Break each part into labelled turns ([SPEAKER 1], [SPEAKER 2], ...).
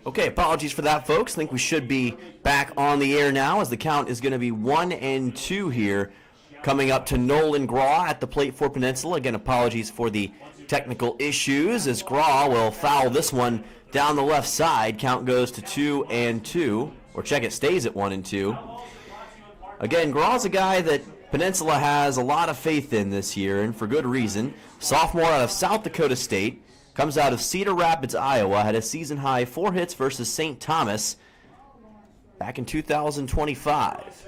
[SPEAKER 1] Okay, apologies for that, folks. I think we should be back on the air now as the count is going to be 1-2 here. Coming up to Nolan Graw at the plate for Peninsula. Again, apologies for the technical issues as Graw will foul this one down the left side. Count goes to 2-2, or check it, stays at 1-2. Again, Graw's a guy that Peninsula has a lot of faith in this year, and for good reason. Sophomore out of South Dakota State, comes out of Cedar Rapids, Iowa, had a season-high 4 hits versus St. Thomas back in 2025.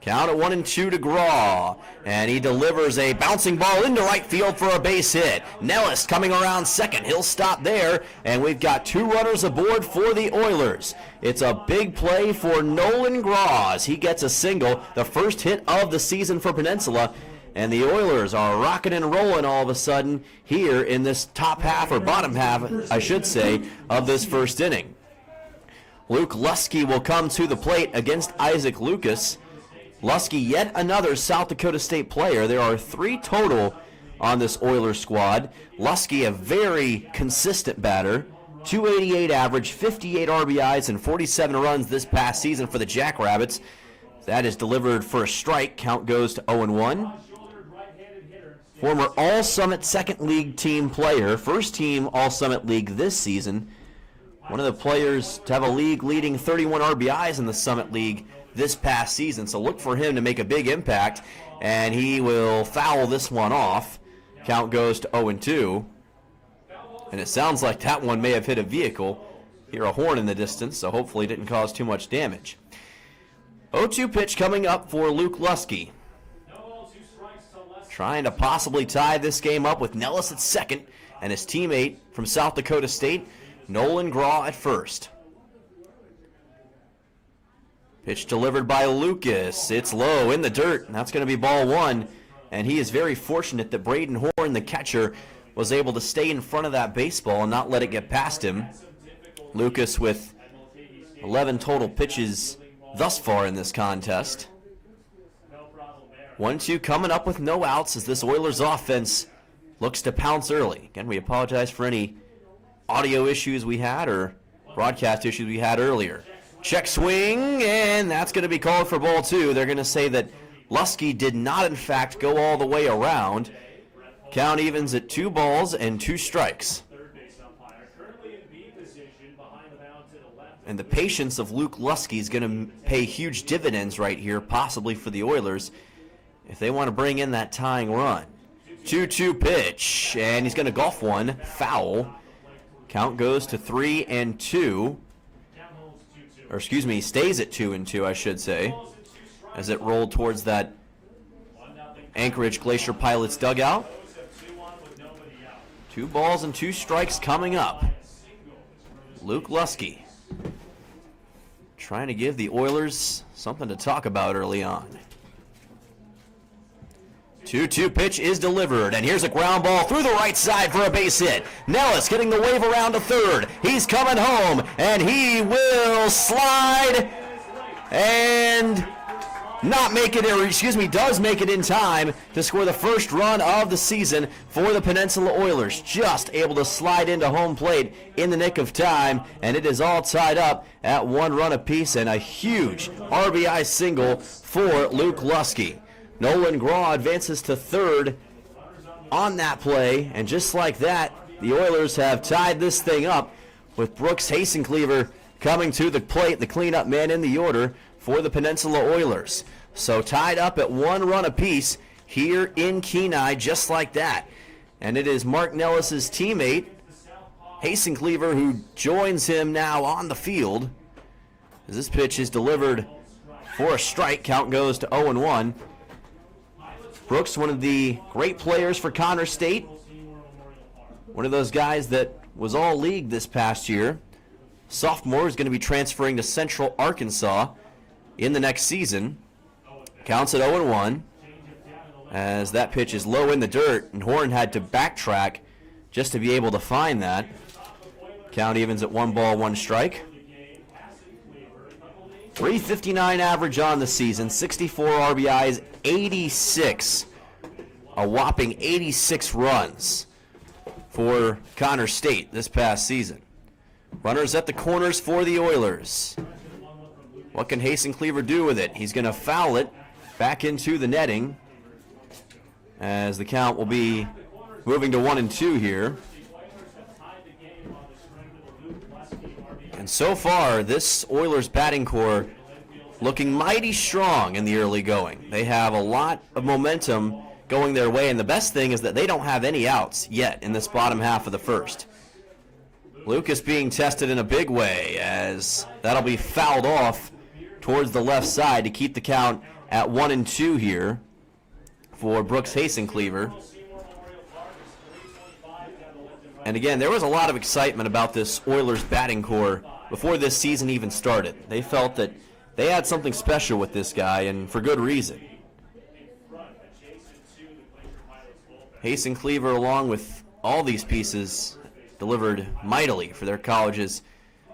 [SPEAKER 1] Count at 1-2 to Graw, and he delivers a bouncing ball into right field for a base hit. Nellis coming around second. He'll stop there, and we've got 2 runners aboard for the Oilers. It's a big play for Nolan Graw as he gets a single, the first hit of the season for Peninsula, and the Oilers are rocking and rolling all of a sudden here in this top half, or bottom half, I should say, of this first inning. Luke Lusky will come to the plate against Isaac Lucas. Lusky, yet another South Dakota State player. There are 3 total on this Oilers squad. Lusky, a very consistent batter. 288 average, 58 RBIs, and 47 runs this past season for the Jackrabbits. That is delivered for a strike. Count goes to 0-1. Former All-Summit Second League team player. First team All-Summit League this season. One of the players to have a league-leading 31 RBIs in the Summit League this past season, so look for him to make a big impact, and he will foul this one off. Count goes to 0-2, and it sounds like that one may have hit a vehicle. Hear a horn in the distance, so hopefully it didn't cause too much damage. 0-2 pitch coming up for Luke Lusky. Trying to possibly tie this game up with Nellis at second, and his teammate from South Dakota State, Nolan Graw, at first. Pitch delivered by Lucas. It's low in the dirt, and that's going to be ball 1. And he is very fortunate that Braden Horn, the catcher, was able to stay in front of that baseball and not let it get past him. Lucas with 11 total pitches thus far in this contest. 1-2 coming up with no outs as this Oilers offense looks to pounce early. Again, we apologize for any audio issues we had or broadcast issues we had earlier. Check swing, and that's going to be called for ball 2. They're going to say that Lusky did not, in fact, go all the way around. Count evens at 2 balls and 2 strikes. And the patience of Luke Lusky is going to pay huge dividends right here, possibly for the Oilers, if they want to bring in that tying run. 2-2 pitch, and he's going to golf one, foul. Count goes to 3-2. Or excuse me, stays at 2-2, I should say, as it rolled towards that Anchorage Glacier Pilots dugout. 2 balls and 2 strikes coming up. Luke Lusky trying to give the Oilers something to talk about early on. 2-2 pitch is delivered, and here's a ground ball through the right side for a base hit. Nellis getting the wave around to third. He's coming home, and he will slide and not make it, or excuse me, does make it in time to score the first run of the season for the Peninsula Oilers. Just able to slide into home plate in the nick of time, and it is all tied up at 1 run apiece, and a huge RBI single for Luke Lusky. Nolan Graw advances to third on that play, and just like that, the Oilers have tied this thing up with Brooks Hasencleaver coming to the plate, the cleanup man in the order for the Peninsula Oilers. So tied up at 1 run apiece here in Kenai, just like that. And it is Mark Nellis's teammate, Hasencleaver, who joins him now on the field. As this pitch is delivered for a strike, count goes to 0-1. Brooks, one of the great players for Connor State. One of those guys that was all league this past year. Sophomore is going to be transferring to Central Arkansas in the next season. Counts at 0-1 as that pitch is low in the dirt, and Horn had to backtrack just to be able to find that. Count evens at 1 ball, 1 strike. .359 average on the season, 64 RBIs, 86. A whopping 86 runs for Connor State this past season. Runners at the corners for the Oilers. What can Hasten Cleaver do with it? He's going to foul it back into the netting, as the count will be moving to 1-2 here. And so far, this Oilers batting core looking mighty strong in the early going. They have a lot of momentum going their way, and the best thing is that they don't have any outs yet in this bottom half of the first. Lucas being tested in a big way, as that'll be fouled off towards the left side to keep the count at 1-2 here for Brooks Hasencleaver. And again, there was a lot of excitement about this Oilers batting core before this season even started. They felt that they had something special with this guy, and for good reason. Hasencleaver, along with all these pieces, delivered mightily for their colleges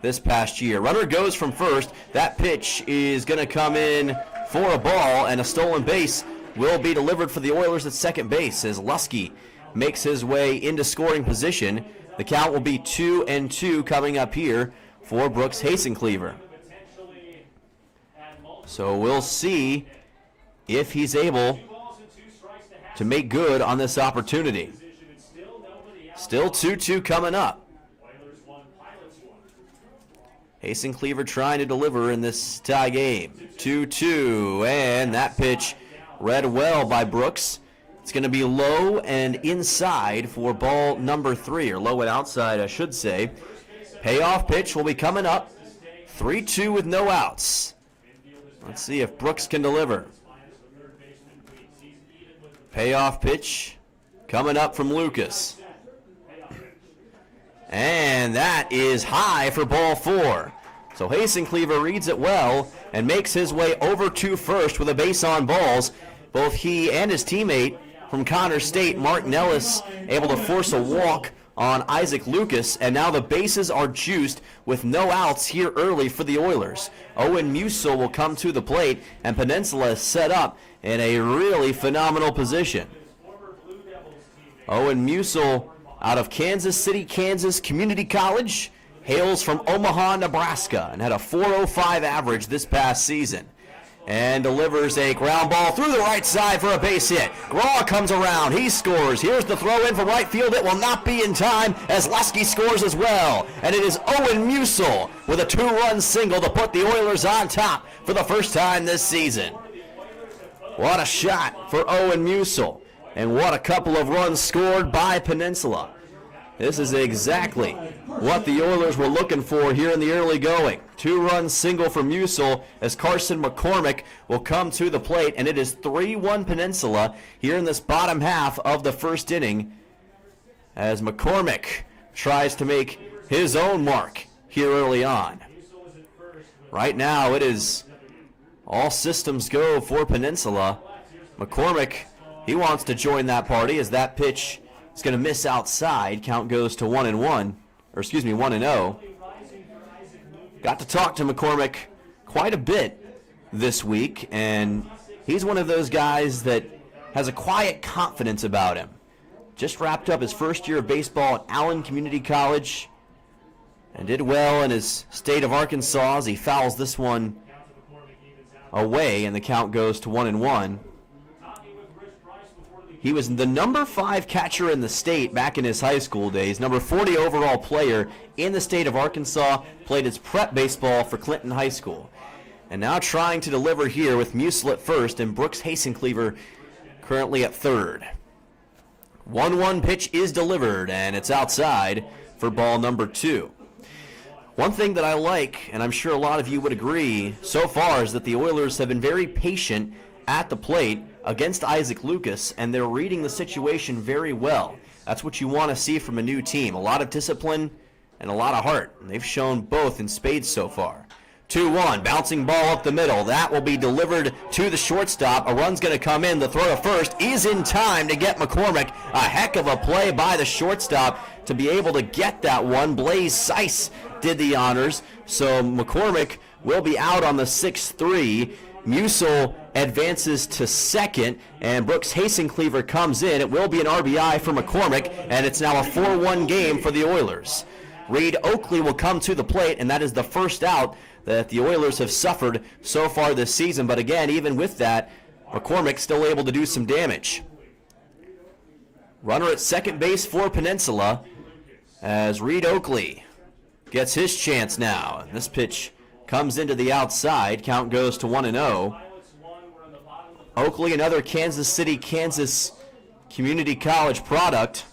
[SPEAKER 1] this past year. Runner goes from first. That pitch is going to come in for a ball, and a stolen base will be delivered for the Oilers at second base as Lusky makes his way into scoring position. The count will be 2-2 coming up here for Brooks Hasencleaver. So we'll see if he's able to make good on this opportunity. Still 2-2 coming up. Hasencleaver trying to deliver in this tie game. 2-2, and that pitch read well by Brooks. It's going to be low and inside for ball number 3, or low and outside, I should say. Payoff pitch will be coming up. 3-2 with no outs. Let's see if Brooks can deliver. Payoff pitch coming up from Lucas. And that is high for ball 4. So Hasencleaver reads it well and makes his way over to first with a base on balls. Both he and his teammate from Connor State, Martin Ellis, able to force a walk on Isaac Lucas, and now the bases are juiced with no outs here early for the Oilers. Owen Musil will come to the plate, and Peninsula is set up in a really phenomenal position. Owen Musil, out of Kansas City, Kansas Community College, hails from Omaha, Nebraska, and had a .405 average this past season. And delivers a ground ball through the right side for a base hit. Graw comes around. He scores. Here's the throw in from right field. It will not be in time as Lusky scores as well. And it is Owen Musil with a 2-run single to put the Oilers on top for the first time this season. What a shot for Owen Musil. And what a couple of runs scored by Peninsula. This is exactly what the Oilers were looking for here in the early going. 2-run single for Musil as Carson McCormick will come to the plate, and it is 3-1 Peninsula here in this bottom half of the first inning as McCormick tries to make his own mark here early on. Right now it is all systems go for Peninsula. McCormick, he wants to join that party as that pitch is going to miss outside. Count goes to 1-1. 1-0. Got to talk to McCormick quite a bit this week, and he's one of those guys that has a quiet confidence about him. Just wrapped up his first year of baseball at Allen Community College and did well in his state of Arkansas as he fouls this one away, and the count goes to 1-1. He was the number 5 catcher in the state back in his high school days, number 40 overall player in the state of Arkansas, played his prep baseball for Clinton High School. And now trying to deliver here with Musil at first and Brooks Hasencleaver currently at third. 1-1 pitch is delivered, and it's outside for ball number 2. One thing that I like, and I'm sure a lot of you would agree so far, is that the Oilers have been very patient at the plate against Isaac Lucas, and they're reading the situation very well. That's what you want to see from a new team. A lot of discipline and a lot of heart. And they've shown both in spades so far. 2-1, bouncing ball up the middle. That will be delivered to the shortstop. A run's going to come in. The throw to first is in time to get McCormick. A heck of a play by the shortstop to be able to get that one. Blaze Seiss did the honors. So McCormick will be out on the 6-3. Musil advances to second, and Brooks Hasencleaver comes in. It will be an RBI for McCormick, and it's now a 4-1 game for the Oilers. Reed Oakley will come to the plate, and that is the first out that the Oilers have suffered so far this season. But again, even with that, McCormick still able to do some damage. Runner at second base for Peninsula as Reed Oakley gets his chance now. This pitch comes into the outside. Count goes to 1-0. Oakley, another Kansas City, Kansas Community College product.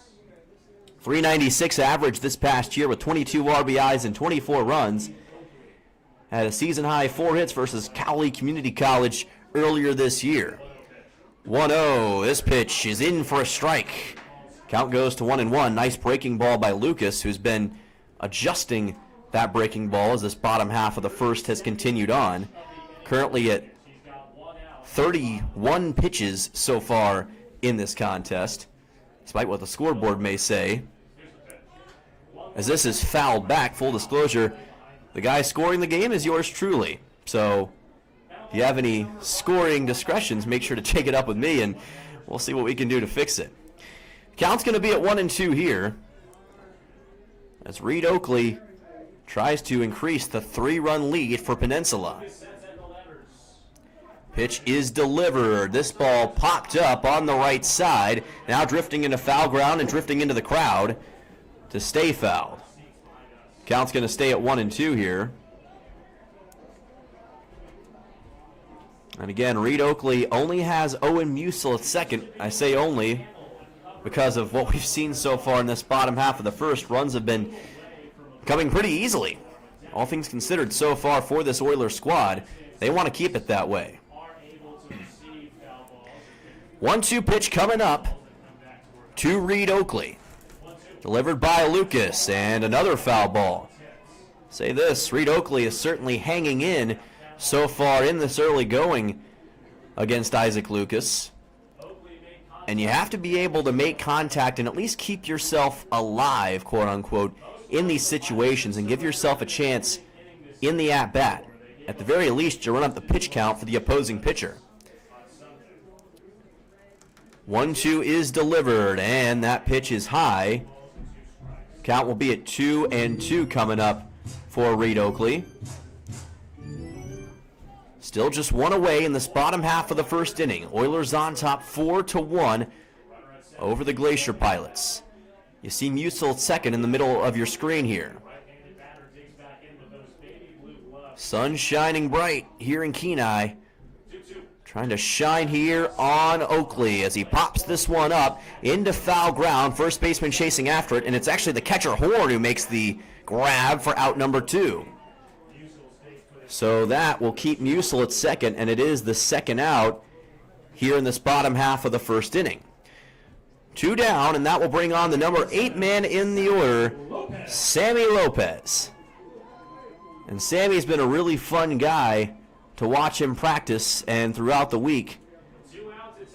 [SPEAKER 1] 396 average this past year with 22 RBIs and 24 runs. Had a season-high 4 hits versus Cowley Community College earlier this year. 1-0. This pitch is in for a strike. Count goes to 1-1. Nice breaking ball by Lucas, who's been adjusting that breaking ball as this bottom half of the first has continued on. Currently at 31 pitches so far in this contest, despite what the scoreboard may say. As this is fouled back, full disclosure, the guy scoring the game is yours truly. So if you have any scoring discretions, make sure to take it up with me, and we'll see what we can do to fix it. Count's going to be at 1-2 here, as Reed Oakley tries to increase the 3-run lead for Peninsula. Pitch is delivered. This ball popped up on the right side, now drifting into foul ground and drifting into the crowd to stay fouled. Count's going to stay at 1-2 here. And again, Reed Oakley only has Owen Musil at second. I say only because of what we've seen so far in this bottom half of the first. Runs have been coming pretty easily. All things considered so far for this Oilers squad, they want to keep it that way. 1-2 pitch coming up to Reed Oakley. Delivered by Lucas, and another foul ball. Say this, Reed Oakley is certainly hanging in so far in this early going against Isaac Lucas. And you have to be able to make contact and at least keep yourself alive, quote unquote, in these situations and give yourself a chance in the at-bat. At the very least, you run up the pitch count for the opposing pitcher. 1-2 is delivered, and that pitch is high. Count will be at 2-2 coming up for Reed Oakley. Still just one away in this bottom half of the first inning. Oilers on top 4-1 over the Glacier Pilots. You see Musil at second in the middle of your screen here. Sun shining bright here in Kenai. Trying to shine here on Oakley as he pops this one up into foul ground. First baseman chasing after it, and it's actually the catcher Horn who makes the grab for out number 2. So that will keep Musil at second, and it is the second out here in this bottom half of the first inning. 2 down, and that will bring on the number 8 man in the order, Sammy Lopez. And Sammy's been a really fun guy to watch him practice and throughout the week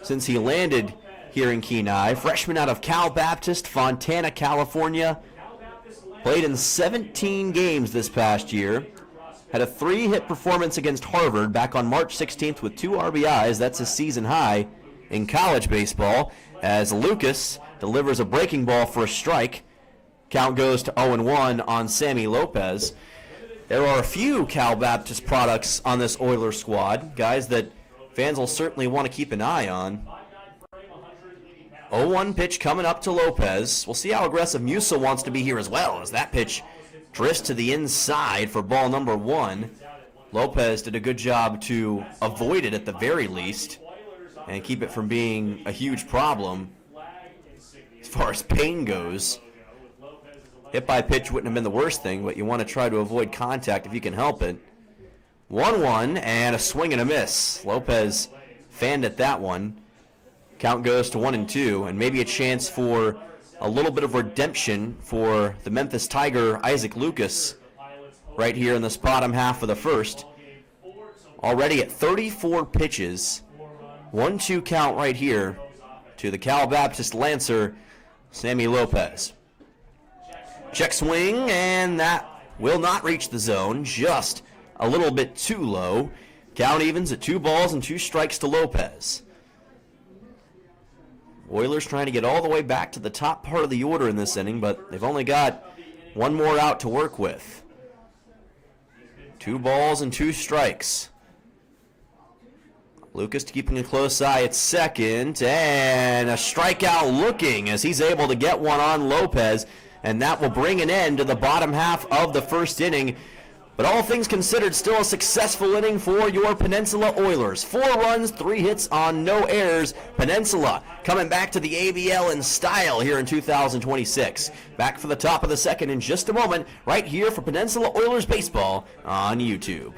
[SPEAKER 1] since he landed here in Kenai. Freshman out of Cal Baptist, Fontana, California. Played in 17 games this past year. Had a 3-hit performance against Harvard back on March 16th with 2 RBIs. That's a season high in college baseball. As Lucas delivers a breaking ball for a strike. Count goes to 0-1 on Sammy Lopez. There are a few Cal Baptist products on this Oilers squad, guys that fans will certainly want to keep an eye on. 0-1 pitch coming up to Lopez. We'll see how aggressive Musil wants to be here as well, as that pitch drifts to the inside for ball number 1. Lopez did a good job to avoid it at the very least and keep it from being a huge problem as far as pain goes. Hit by pitch wouldn't have been the worst thing, but you want to try to avoid contact if you can help it. 1-1 and a swing and a miss. Lopez fanned at that one. Count goes to 1-2, and maybe a chance for a little bit of redemption for the Memphis Tiger, Isaac Lucas, right here in this bottom half of the first. Already at 34 pitches. 1-2 count right here to the Cal Baptist Lancer, Sammy Lopez. Check swing, and that will not reach the zone, just a little bit too low. Count evens at 2 balls and 2 strikes to Lopez. Oilers trying to get all the way back to the top part of the order in this inning, but they've only got one more out to work with. 2 balls and 2 strikes. Lucas keeping a close eye at second, and a strikeout looking as he's able to get one on Lopez, and that will bring an end to the bottom half of the first inning. But all things considered, still a successful inning for your Peninsula Oilers. 4 runs, 3 hits on no errors. Peninsula coming back to the ABL in style here in 2026. Back for the top of the second in just a moment, right here for Peninsula Oilers Baseball on YouTube.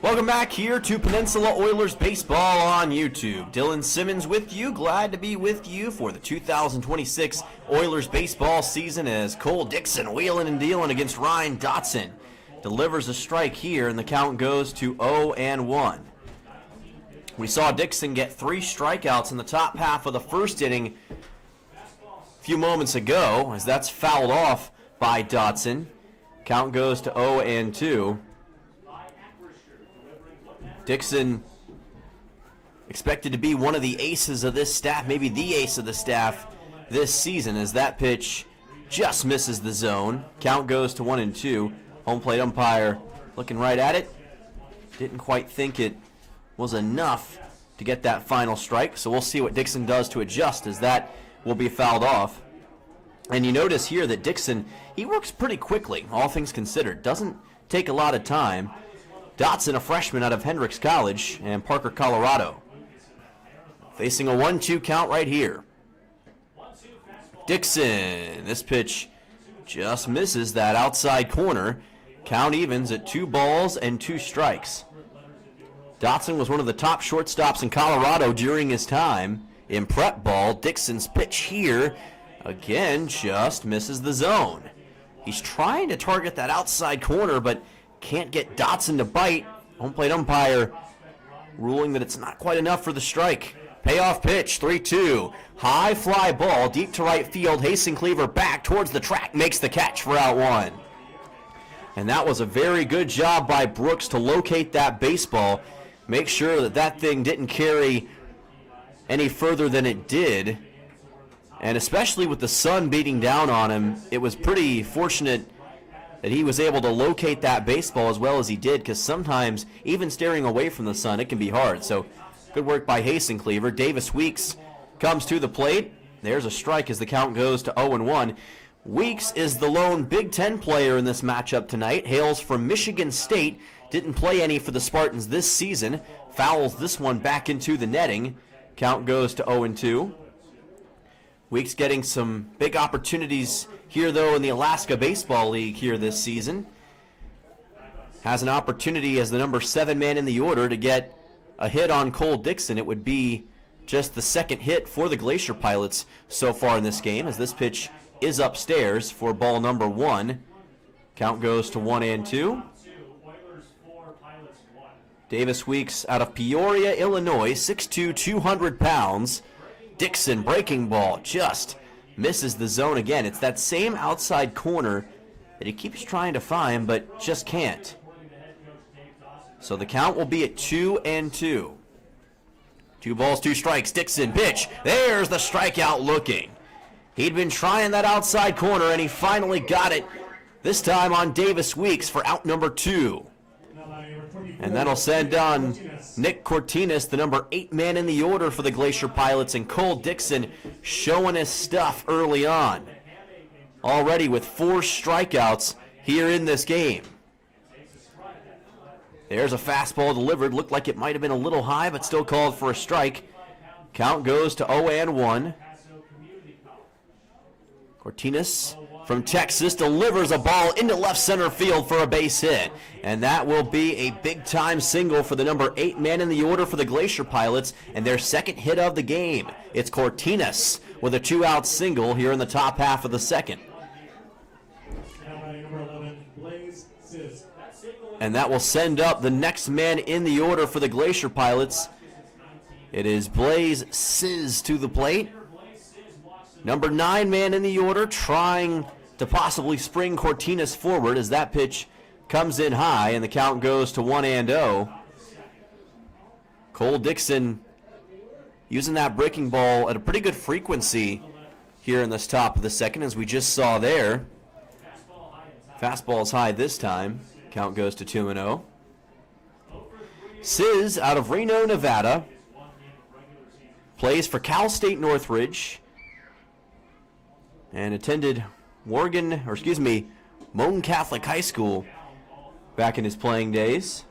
[SPEAKER 1] Welcome back here to Peninsula Oilers Baseball on YouTube. Dylan Simmons with you. Glad to be with you for the 2026 Oilers baseball season as Cole Dixon wheeling and dealing against Ryan Dotson. Delivers a strike here, and the count goes to 0-1. We saw Dixon get 3 strikeouts in the top half of the first inning a few moments ago, as that's fouled off by Dotson. Count goes to 0-2. Dixon expected to be one of the aces of this staff, maybe the ace of the staff this season, as that pitch just misses the zone. Count goes to 1-2. Home plate umpire looking right at it. Didn't quite think it was enough to get that final strike, so we'll see what Dixon does to adjust, as that will be fouled off. And you notice here that Dixon, he works pretty quickly, all things considered. Doesn't take a lot of time. Dotson, a freshman out of Hendrix College and Parker, Colorado. Facing a 1-2 count right here. Dixon, this pitch just misses that outside corner. Count evens at 2 balls and 2 strikes. Dotson was one of the top shortstops in Colorado during his time in prep ball. Dixon's pitch here, again, just misses the zone. He's trying to target that outside corner, but can't get Dotson to bite. Home plate umpire ruling that it's not quite enough for the strike. Payoff pitch, 3-2. High fly ball, deep to right field. Cleaver back towards the track, makes the catch for out 1. And that was a very good job by Brooks to locate that baseball. Make sure that that thing didn't carry any further than it did. And especially with the sun beating down on him, it was pretty fortunate that he was able to locate that baseball as well as he did, because sometimes, even staring away from the sun, it can be hard. So, good work by Cleaver. Davis Weeks comes to the plate. There's a strike as the count goes to 0-1. Weeks is the lone Big Ten player in this matchup tonight. Hails from Michigan State. Didn't play any for the Spartans this season. Fouls this one back into the netting. Count goes to 0-2. Weeks getting some big opportunities here, though, in the Alaska Baseball League here this season. Has an opportunity as the number 7 man in the order to get a hit on Cole Dixon. It would be just the second hit for the Glacier Pilots so far in this game, as this pitch is upstairs for ball number 1. Count goes to 1-2. Davis Weeks out of Peoria, Illinois, 6'2", 200 pounds. Dixon, breaking ball, just misses the zone again. It's that same outside corner that he keeps trying to find but just can't. So the count will be at 2-2. 2 balls, 2 strikes. Dixon, pitch. There's the strikeout looking. He'd been trying that outside corner, and he finally got it, this time on Davis Weeks for out number 2. And that'll send on Nick Cortinas, the number 8 man in the order for the Glacier Pilots, and Cole Dixon showing his stuff early on. Already with 4 strikeouts here in this game. There's a fastball delivered. Looked like it might have been a little high, but still called for a strike. Count goes to 0-1. Cortinas from Texas delivers a ball into left center field for a base hit. And that will be a big-time single for the number 8 man in the order for the Glacier Pilots, and their second hit of the game. It's Cortinas with a 2-out single here in the top half of the second. And that will send up the next man in the order for the Glacier Pilots. It is Blaze Sizz to the plate. Number 9 man in the order, trying to possibly spring Cortinas forward as that pitch comes in high, and the count goes to 1-0. Cole Dixon using that breaking ball at a pretty good frequency here in this top of the second, as we just saw there. Fastball's high this time. Count goes to 2-0. Sizz out of Reno, Nevada, plays for Cal State Northridge, and attended Moan Catholic High School back in his playing days.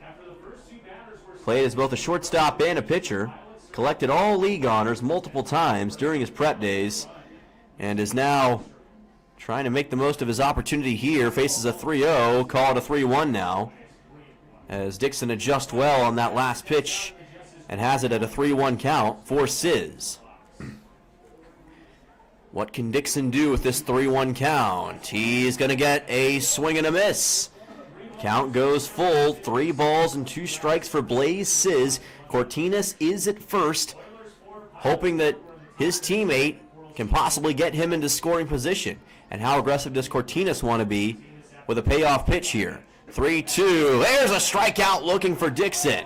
[SPEAKER 1] Played as both a shortstop and a pitcher. Collected all league honors multiple times during his prep days, and is now trying to make the most of his opportunity here. Faces a 3-0, call it a 3-1 now, as Dixon adjusts well on that last pitch and has it at a 3-1 count for Sizz. What can Dixon do with this 3-1 count? He's going to get a swing and a miss. Count goes full, 3 balls and 2 strikes for Blaze Sizz. Cortinas is at first, hoping that his teammate can possibly get him into scoring position. And how aggressive does Cortinas want to be with a payoff pitch here? 3-2. There's a strikeout looking for Dixon.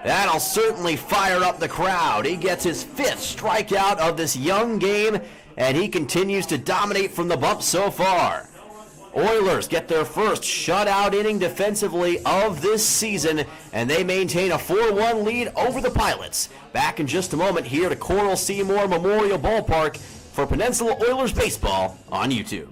[SPEAKER 1] That'll certainly fire up the crowd. He gets his 5th strikeout of this young game, and he continues to dominate from the bump so far. Oilers get their first shutout inning defensively of this season, and they maintain a 4-1 lead over the Pilots. Back in just a moment here to Coral Seymour Memorial Ballpark for Peninsula Oilers Baseball on YouTube.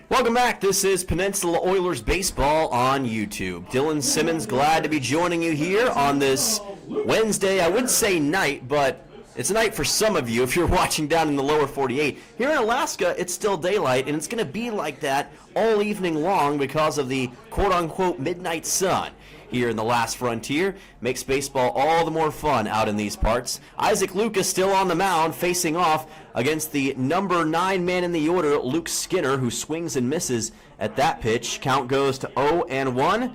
[SPEAKER 1] Welcome back. This is Peninsula Oilers Baseball on YouTube. Dylan Simmons, glad to be joining you here on this Wednesday. I would say night, but it's a night for some of you if you're watching down in the lower 48. Here in Alaska, it's still daylight, and it's going to be like that all evening long because of the quote-unquote midnight sun. here in the last frontier. Makes baseball all the more fun out in these parts. Isaac Lucas still on the mound, facing off against the number 9 man in the order, Luke Skinner, who swings and misses at that pitch. Count goes to 0-1.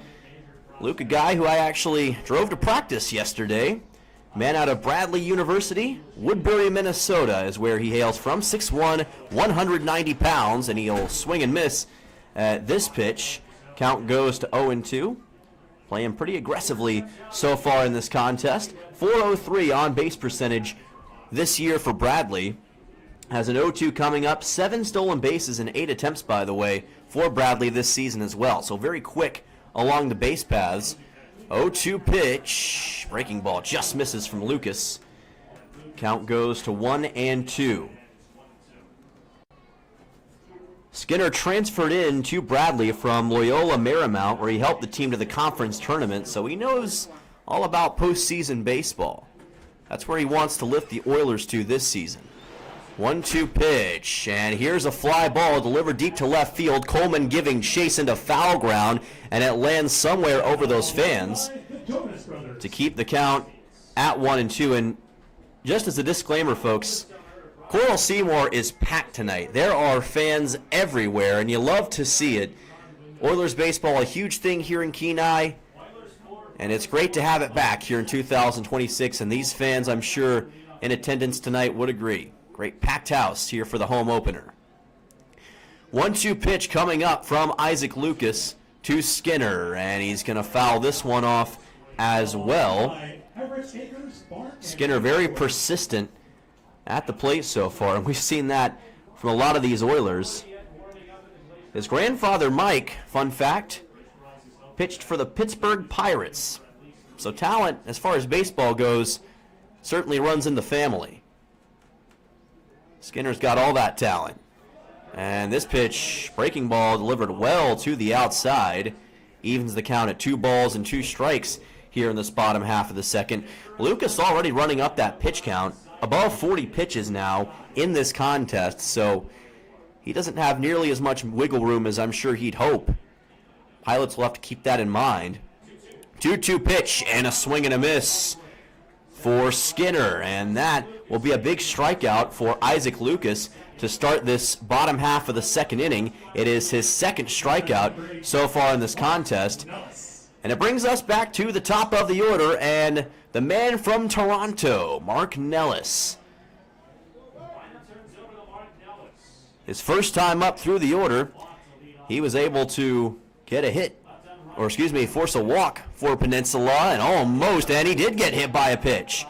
[SPEAKER 1] Luke, a guy who I actually drove to practice yesterday. Man out of Bradley University, Woodbury, Minnesota is where he hails from. 6'1", 190 pounds, and he'll swing and miss at this pitch. Count goes to 0-2. Playing pretty aggressively so far in this contest. .403 on base percentage this year for Bradley. Has an 0-2 coming up. 7 stolen bases and 8 attempts, by the way, for Bradley this season as well. So very quick along the base paths. 0-2 pitch. Breaking ball just misses from Lucas. Count goes to 1-2. Skinner transferred in to Bradley from Loyola Marymount, where he helped the team to the conference tournament, so he knows all about postseason baseball. That's where he wants to lift the Oilers to this season. 1-2 pitch, and here's a fly ball delivered deep to left field. Coleman giving chase into foul ground, and it lands somewhere over those fans to keep the count at 1-2. And just as a disclaimer, folks, Coral Seymour is packed tonight. There are fans everywhere, and you love to see it. Oilers baseball, a huge thing here in Kenai, and it's great to have it back here in 2026, and these fans, I'm sure, in attendance tonight would agree. Great packed house here for the home opener. 1-2 pitch coming up from Isaac Lucas to Skinner, and he's going to foul this one off as well. Skinner very persistent at the plate so far, and we've seen that from a lot of these Oilers. His grandfather, Mike, fun fact, pitched for the Pittsburgh Pirates. So talent, as far as baseball goes, certainly runs in the family. Skinner's got all that talent. And this pitch, breaking ball delivered well to the outside, evens the count at 2 balls and 2 strikes here in this bottom half of the second. Lucas already running up that pitch count, above 40 pitches now in this contest, so he doesn't have nearly as much wiggle room as I'm sure he'd hope. Pilots will have to keep that in mind. 2-2 pitch and a swing and a miss for Skinner, and that will be a big strikeout for Isaac Lucas to start this bottom half of the second inning. It is his second strikeout so far in this contest. And it brings us back to the top of the order, and the man from Toronto, Mark Nellis. His first time up through the order, he was able to get a hit, or excuse me, force a walk for Peninsula, and he did get hit by a pitch.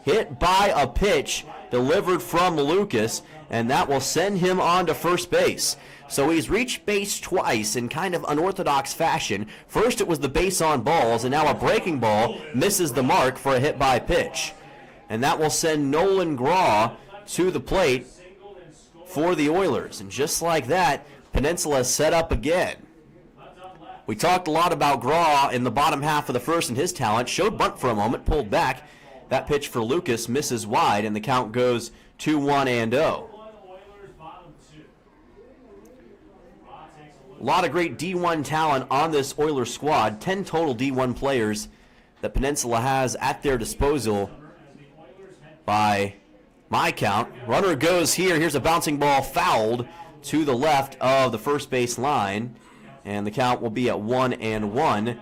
[SPEAKER 1] Hit by a pitch delivered from Lucas, and that will send him on to first base. So he's reached base twice in kind of unorthodox fashion. First it was the base on balls, and now a breaking ball misses the mark for a hit by pitch. And that will send Nolan Graw to the plate for the Oilers. And just like that, Peninsula is set up again. We talked a lot about Graw in the bottom half of the first and his talent. Showed bunt for a moment, pulled back. That pitch for Lucas misses wide, and the count goes 2-1-0. A lot of great D1 talent on this Oilers squad. 10 total D1 players that Peninsula has at their disposal by my count. Runner goes here. Here's a bouncing ball fouled to the left of the first base line, and the count will be at 1-1.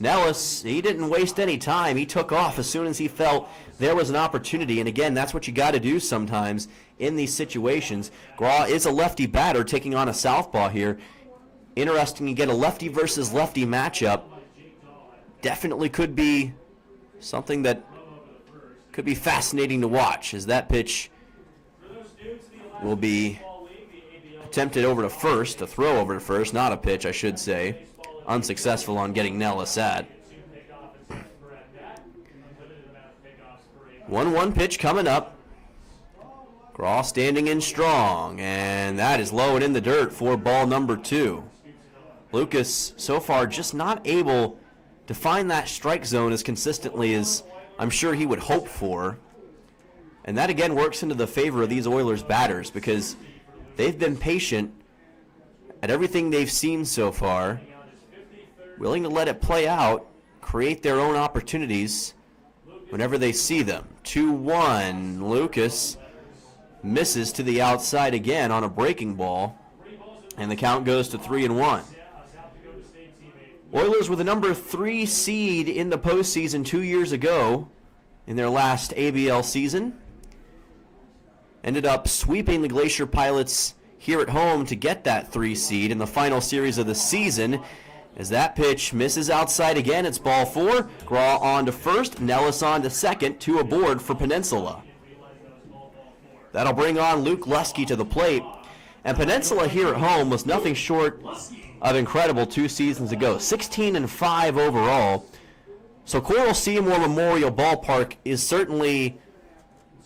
[SPEAKER 1] Nellis, he didn't waste any time. He took off as soon as he felt there was an opportunity, and again, that's what you got to do sometimes in these situations. Graw is a lefty batter taking on a southpaw here. Interesting to get a lefty versus lefty matchup. Definitely could be something that could be fascinating to watch, as that pitch will be attempted over to first, a throw over to first, not a pitch, I should say. Unsuccessful on getting Nellis at. 1-1 pitch coming up. Graw standing in strong, and that is low and in the dirt for ball number 2. Lucas so far just not able to find that strike zone as consistently as I'm sure he would hope for. And that again works into the favor of these Oilers batters, because they've been patient at everything they've seen so far, willing to let it play out, create their own opportunities whenever they see them. 2-1. Lucas misses to the outside again on a breaking ball, and the count goes to 3-1. Oilers were the number 3 seed in the postseason 2 years ago in their last ABL season. Ended up sweeping the Glacier Pilots here at home to get that 3 seed in the final series of the season. As that pitch misses outside again, it's ball 4. Graw on to first, Nellis on to second, 2 aboard for Peninsula. That'll bring on Luke Lusky to the plate. And Peninsula here at home was nothing short of incredible 2 seasons ago. 16-5 overall. So Coral Seymour Memorial Ballpark is certainly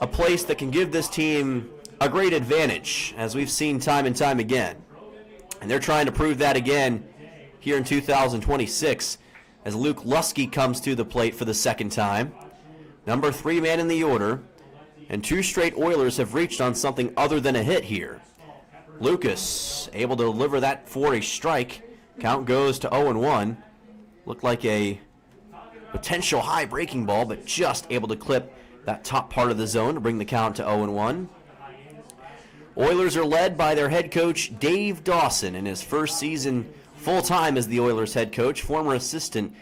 [SPEAKER 1] a place that can give this team a great advantage, as we've seen time and time again. And they're trying to prove that again here in 2026 as Luke Lusky comes to the plate for the second time. Number 3 man in the order, and 2 straight Oilers have reached on something other than a hit here. Lucas able to deliver that for a strike. Count goes to 0-1. Looked like a potential high breaking ball, but just able to clip that top part of the zone to bring the count to 0-1. Oilers are led by their head coach, Dave Dawson, in his first season full-time as the Oilers head coach, former assistant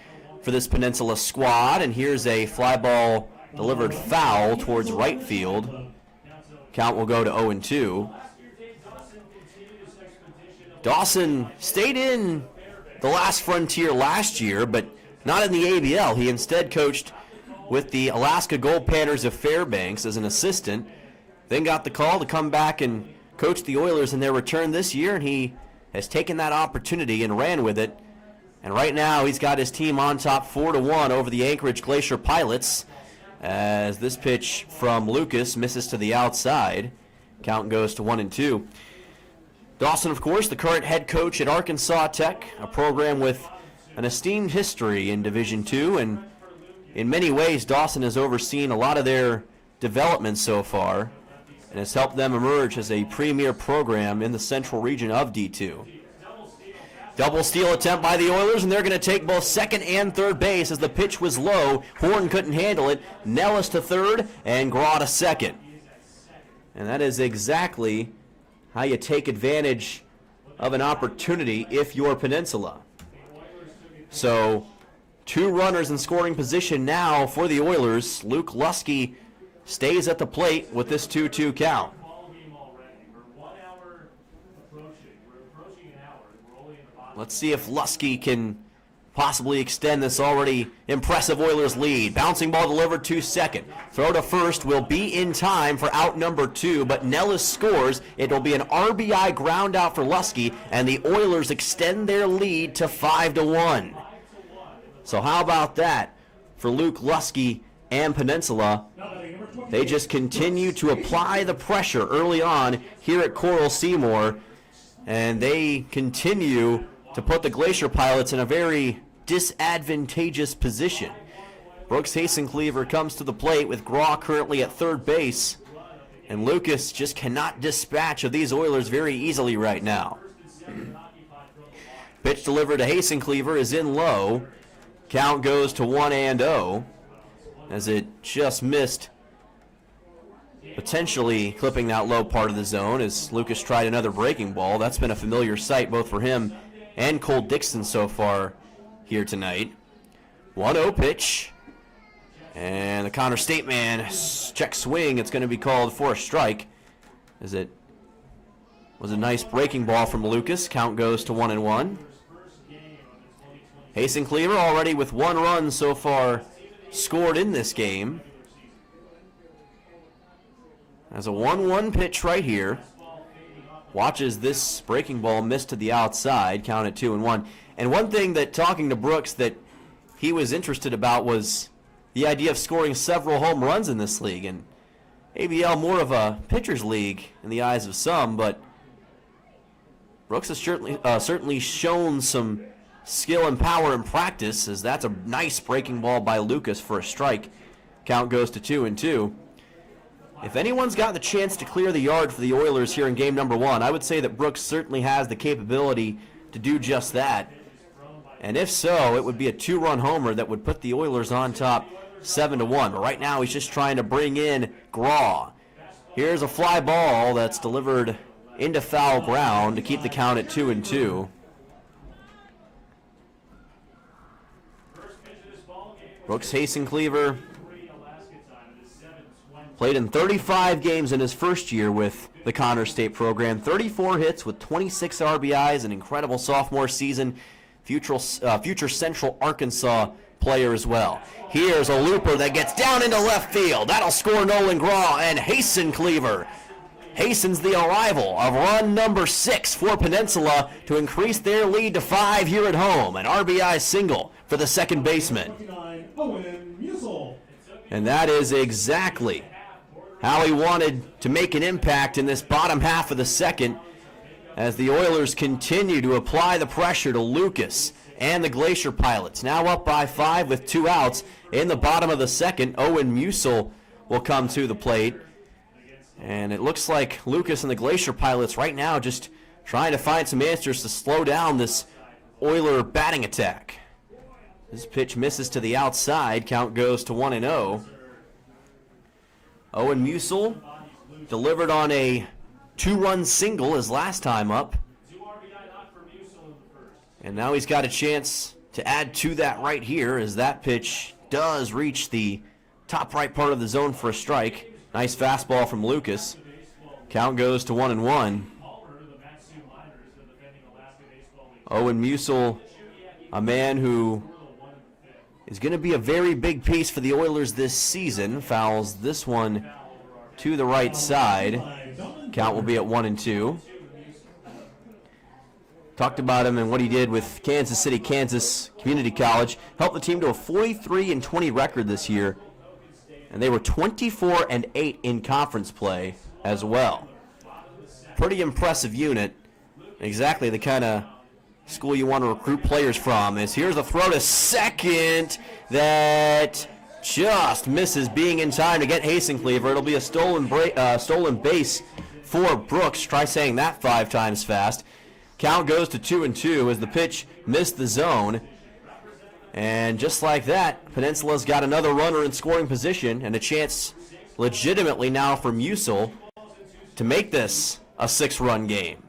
[SPEAKER 1] for this Peninsula squad. And here's a fly ball delivered foul towards right field. Count will go to 0-2. Dawson stayed in the last frontier last year, but not in the ABL. He instead coached with the Alaska Gold Panthers of Fairbanks as an assistant, then got the call to come back and coach the Oilers in their return this year, and he has taken that opportunity and ran with it. And right now he's got his team on top 4-1 over the Anchorage Glacier Pilots, as this pitch from Lucas misses to the outside. Count goes to 1-2. Dawson, of course, the current head coach at Arkansas Tech, a program with an esteemed history in Division II, and in many ways Dawson has overseen a lot of their development so far and has helped them emerge as a premier program in the central region of D2. Double steal attempt by the Oilers, and they're going to take both second and third base as the pitch was low. Horn couldn't handle it. Nellis to third and Graw to second. And that is exactly how you take advantage of an opportunity if you're Peninsula. So 2 runners in scoring position now for the Oilers. Luke Lusky stays at the plate with this 2-2 count. Let's see if Lusky can possibly extend this already impressive Oilers lead. Bouncing ball delivered to second. Throw to first will be in time for out number 2, but Nellis scores. It will be an RBI ground out for Lusky, and the Oilers extend their lead to 5-1. So how about that for Luke Lusky and Peninsula? They just continue to apply the pressure early on here at Coral Seymour, and they continue to put the Glacier Pilots in a very disadvantageous position. Brooks Hasencleaver comes to the plate with Graw currently at third base, and Lucas just cannot dispatch of these Oilers very easily right now. Pitch delivered to Hasencleaver is in low. Count goes to 1-0 as it just missed, potentially clipping that low part of the zone as Lucas tried another breaking ball. That's been a familiar sight both for him and Cole Dixon so far here tonight. 1-0 pitch. And the Connor Stateman check swing. It's going to be called for a strike, as it was a nice breaking ball from Lucas. Count goes to 1-1. Hasencleaver already with 1 run so far scored in this game. As a 1-1 pitch right here. Watches this breaking ball miss to the outside, count at 2-1. And one thing that, talking to Brooks, that he was interested about was the idea of scoring several home runs in this league. And ABL more of a pitcher's league in the eyes of some, but Brooks has certainly shown some skill and power in practice, as that's a nice breaking ball by Lucas for a strike. Count goes to 2-2. If anyone's got the chance to clear the yard for the Oilers here in game number 1, I would say that Brooks certainly has the capability to do just that. And if so, it would be a 2-run homer that would put the Oilers on top 7-1. But right now he's just trying to bring in Graw. Here's a fly ball that's delivered into foul ground to keep the count at 2-2. Brooks Hasencleaver played in 35 games in his first year with the Connors State program. 34 hits with 26 RBIs, an incredible sophomore season. Future Central Arkansas player as well. Here's a looper that gets down into left field. That'll score Nolan Graw and Hasencleaver. Hastens the arrival of run number 6 for Peninsula to increase their lead to 5 here at home. An RBI single for the second baseman. And that is exactly how he wanted to make an impact in this bottom half of the second, as the Oilers continue to apply the pressure to Lucas and the Glacier Pilots. Now up by 5 with 2 outs in the bottom of the second. Owen Musil will come to the plate. And it looks like Lucas and the Glacier Pilots right now just trying to find some answers to slow down this Oiler batting attack. This pitch misses to the outside. Count goes to 1-0. Owen Musil delivered on a 2-run single his last time up. And now he's got a chance to add to that right here, as that pitch does reach the top right part of the zone for a strike. Nice fastball from Lucas. Count goes to 1-1. Owen Musil, a man who is going to be a very big piece for the Oilers this season, fouls this one to the right side. Count will be at 1-2. Talked about him and what he did with Kansas City, Kansas Community College. Helped the team to a 43-20 record this year. And they were 24-8 in conference play as well. Pretty impressive unit. Exactly the kind of school you want to recruit players from. As here's a throw to second that just misses being in time to get Hasencleaver. It'll be a stolen base for Brooks. Try saying that 5 times fast. Count goes to 2-2 as the pitch missed the zone. And just like that, Peninsula's got another runner in scoring position and a chance legitimately now for Musil to make this a 6-run game.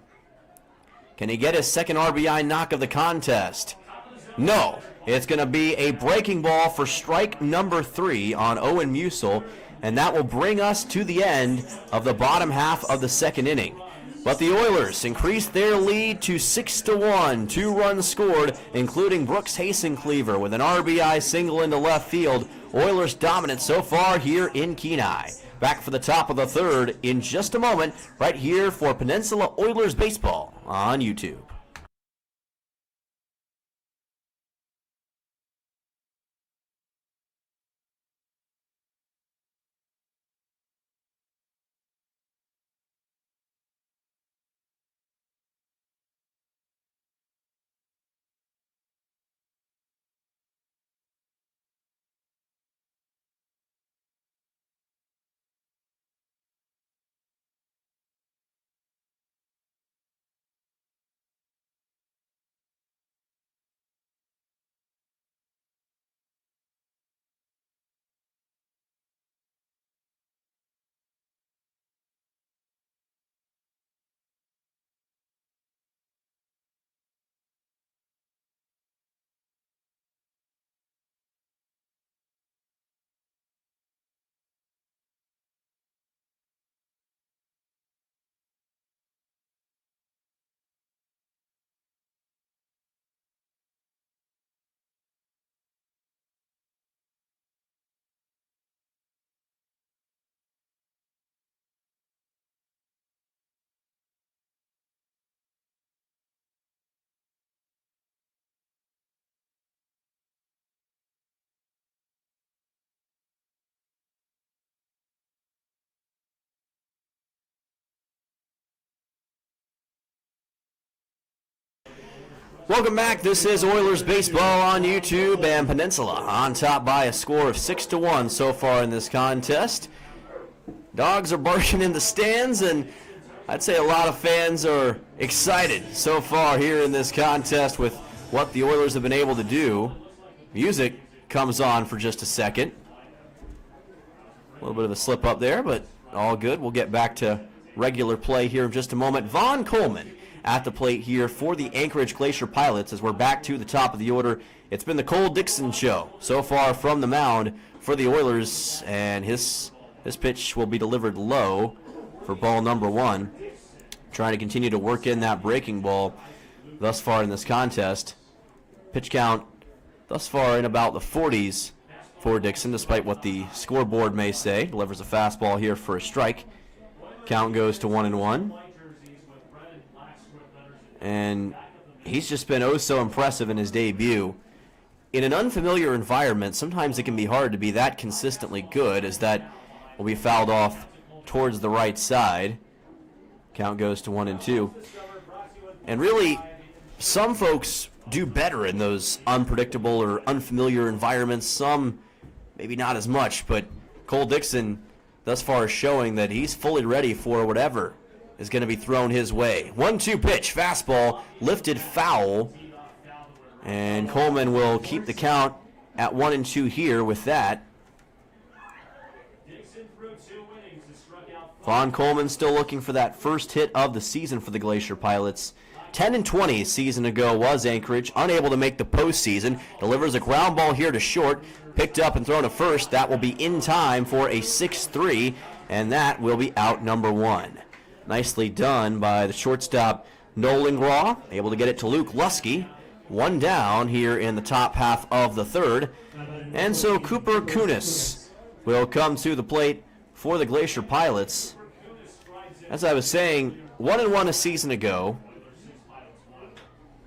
[SPEAKER 1] Can he get his second RBI knock of the contest? No. It's going to be a breaking ball for strike number 3 on Owen Musil, and that will bring us to the end of the bottom half of the second inning. But the Oilers increase their lead to 6-1. 2 runs scored, including Brooks Hasencleaver with an RBI single into left field. Oilers dominant so far here in Kenai. Back for the top of the third in just a moment, right here for Peninsula Oilers Baseball on YouTube. Welcome back. This is Oilers Baseball on YouTube, and Peninsula on top by a score of 6-1 so far in this contest. Dogs are barking in the stands, and I'd say a lot of fans are excited so far here in this contest with what the Oilers have been able to do. Music comes on for just a second. A little bit of a slip up there, but all good. We'll get back to regular play here in just a moment. Vaughn Coleman at the plate here for the Anchorage Glacier Pilots as we're back to the top of the order. It's been the Cole Dixon show so far from the mound for the Oilers, and his pitch will be delivered low for ball number 1. Trying to continue to work in that breaking ball thus far in this contest. Pitch count thus far in about the 40s for Dixon, despite what the scoreboard may say. Delivers a fastball here for a strike. Count goes to 1-1. And he's just been oh so impressive in his debut. In an unfamiliar environment, sometimes it can be hard to be that consistently good, as that will be fouled off towards the right side. Count goes to 1-2. And really, some folks do better in those unpredictable or unfamiliar environments. Some maybe not as much, but Cole Dixon thus far is showing that he's fully ready for whatever is going to be thrown his way. 1-2 pitch, fastball, lifted foul. And Coleman will keep the count at 1-2 here with that. Vaughn Coleman still looking for that first hit of the season for the Glacier Pilots. 10-20 season ago was Anchorage, unable to make the postseason. Delivers a ground ball here to short, picked up and thrown to first. That will be in time for a 6-3, and that will be out number 1. Nicely done by the shortstop Nolan Graw, able to get it to Luke Lusky. 1 down here in the top half of the third. And so Cooper Kunis will come to the plate for the Glacier Pilots. As I was saying, 1-1 a season ago.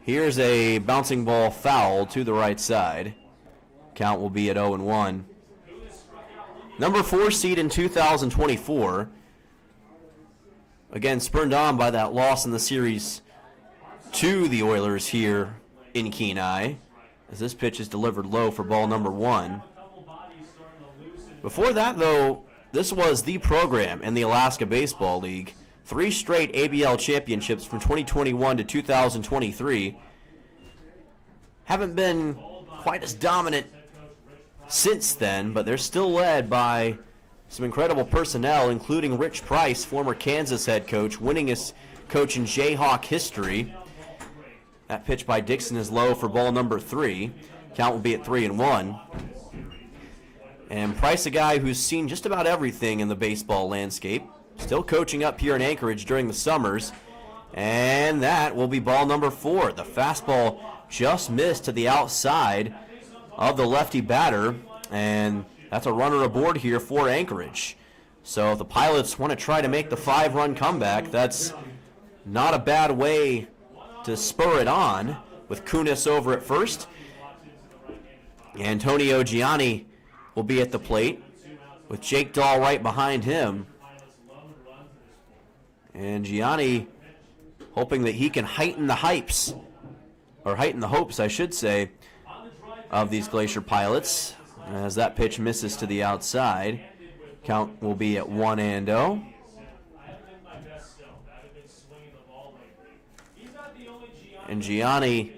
[SPEAKER 1] Here's a bouncing ball foul to the right side. Count will be at 0-1. Number 4 seed in 2024. Again, spurned on by that loss in the series to the Oilers here in Kenai, as this pitch is delivered low for ball number 1. Before that, though, this was the program in the Alaska Baseball League. 3 straight ABL championships from 2021 to 2023. Haven't been quite as dominant since then, but they're still led by some incredible personnel, including Rich Price, former Kansas head coach, winningest coach in Jayhawk history. That pitch by Dixon is low for ball number 3. Count will be at 3-1. And Price, a guy who's seen just about everything in the baseball landscape. Still coaching up here in Anchorage during the summers. And that will be ball number 4. The fastball just missed to the outside of the lefty batter. And that's a runner aboard here for Anchorage. So if the Pilots want to try to make the 5-run comeback, that's not a bad way to spur it on, with Kunis over at first. Antonio Gianni will be at the plate, with Jake Dahl right behind him. And Gianni hoping that he can heighten the hopes, I should say, of these Glacier Pilots, as that pitch misses to the outside. Count will be at 1-0. And Gianni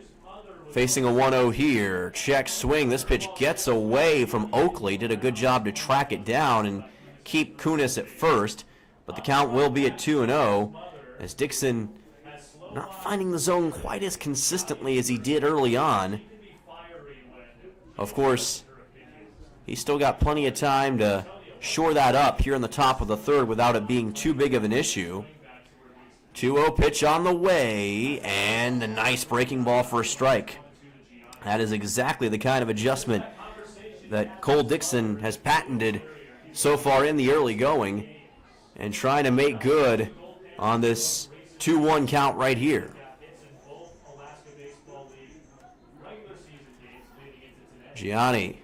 [SPEAKER 1] facing a 1-0 here. Check swing. This pitch gets away from Oakley. Did a good job to track it down and keep Kunis at first. But the count will be at 2-0 as Dixon not finding the zone quite as consistently as he did early on. Of course, he's still got plenty of time to shore that up here in the top of the third without it being too big of an issue. 2-0 pitch on the way, and a nice breaking ball for a strike. That is exactly the kind of adjustment that Cole Dixon has patented so far in the early going, and trying to make good on this 2-1 count right here. Gianni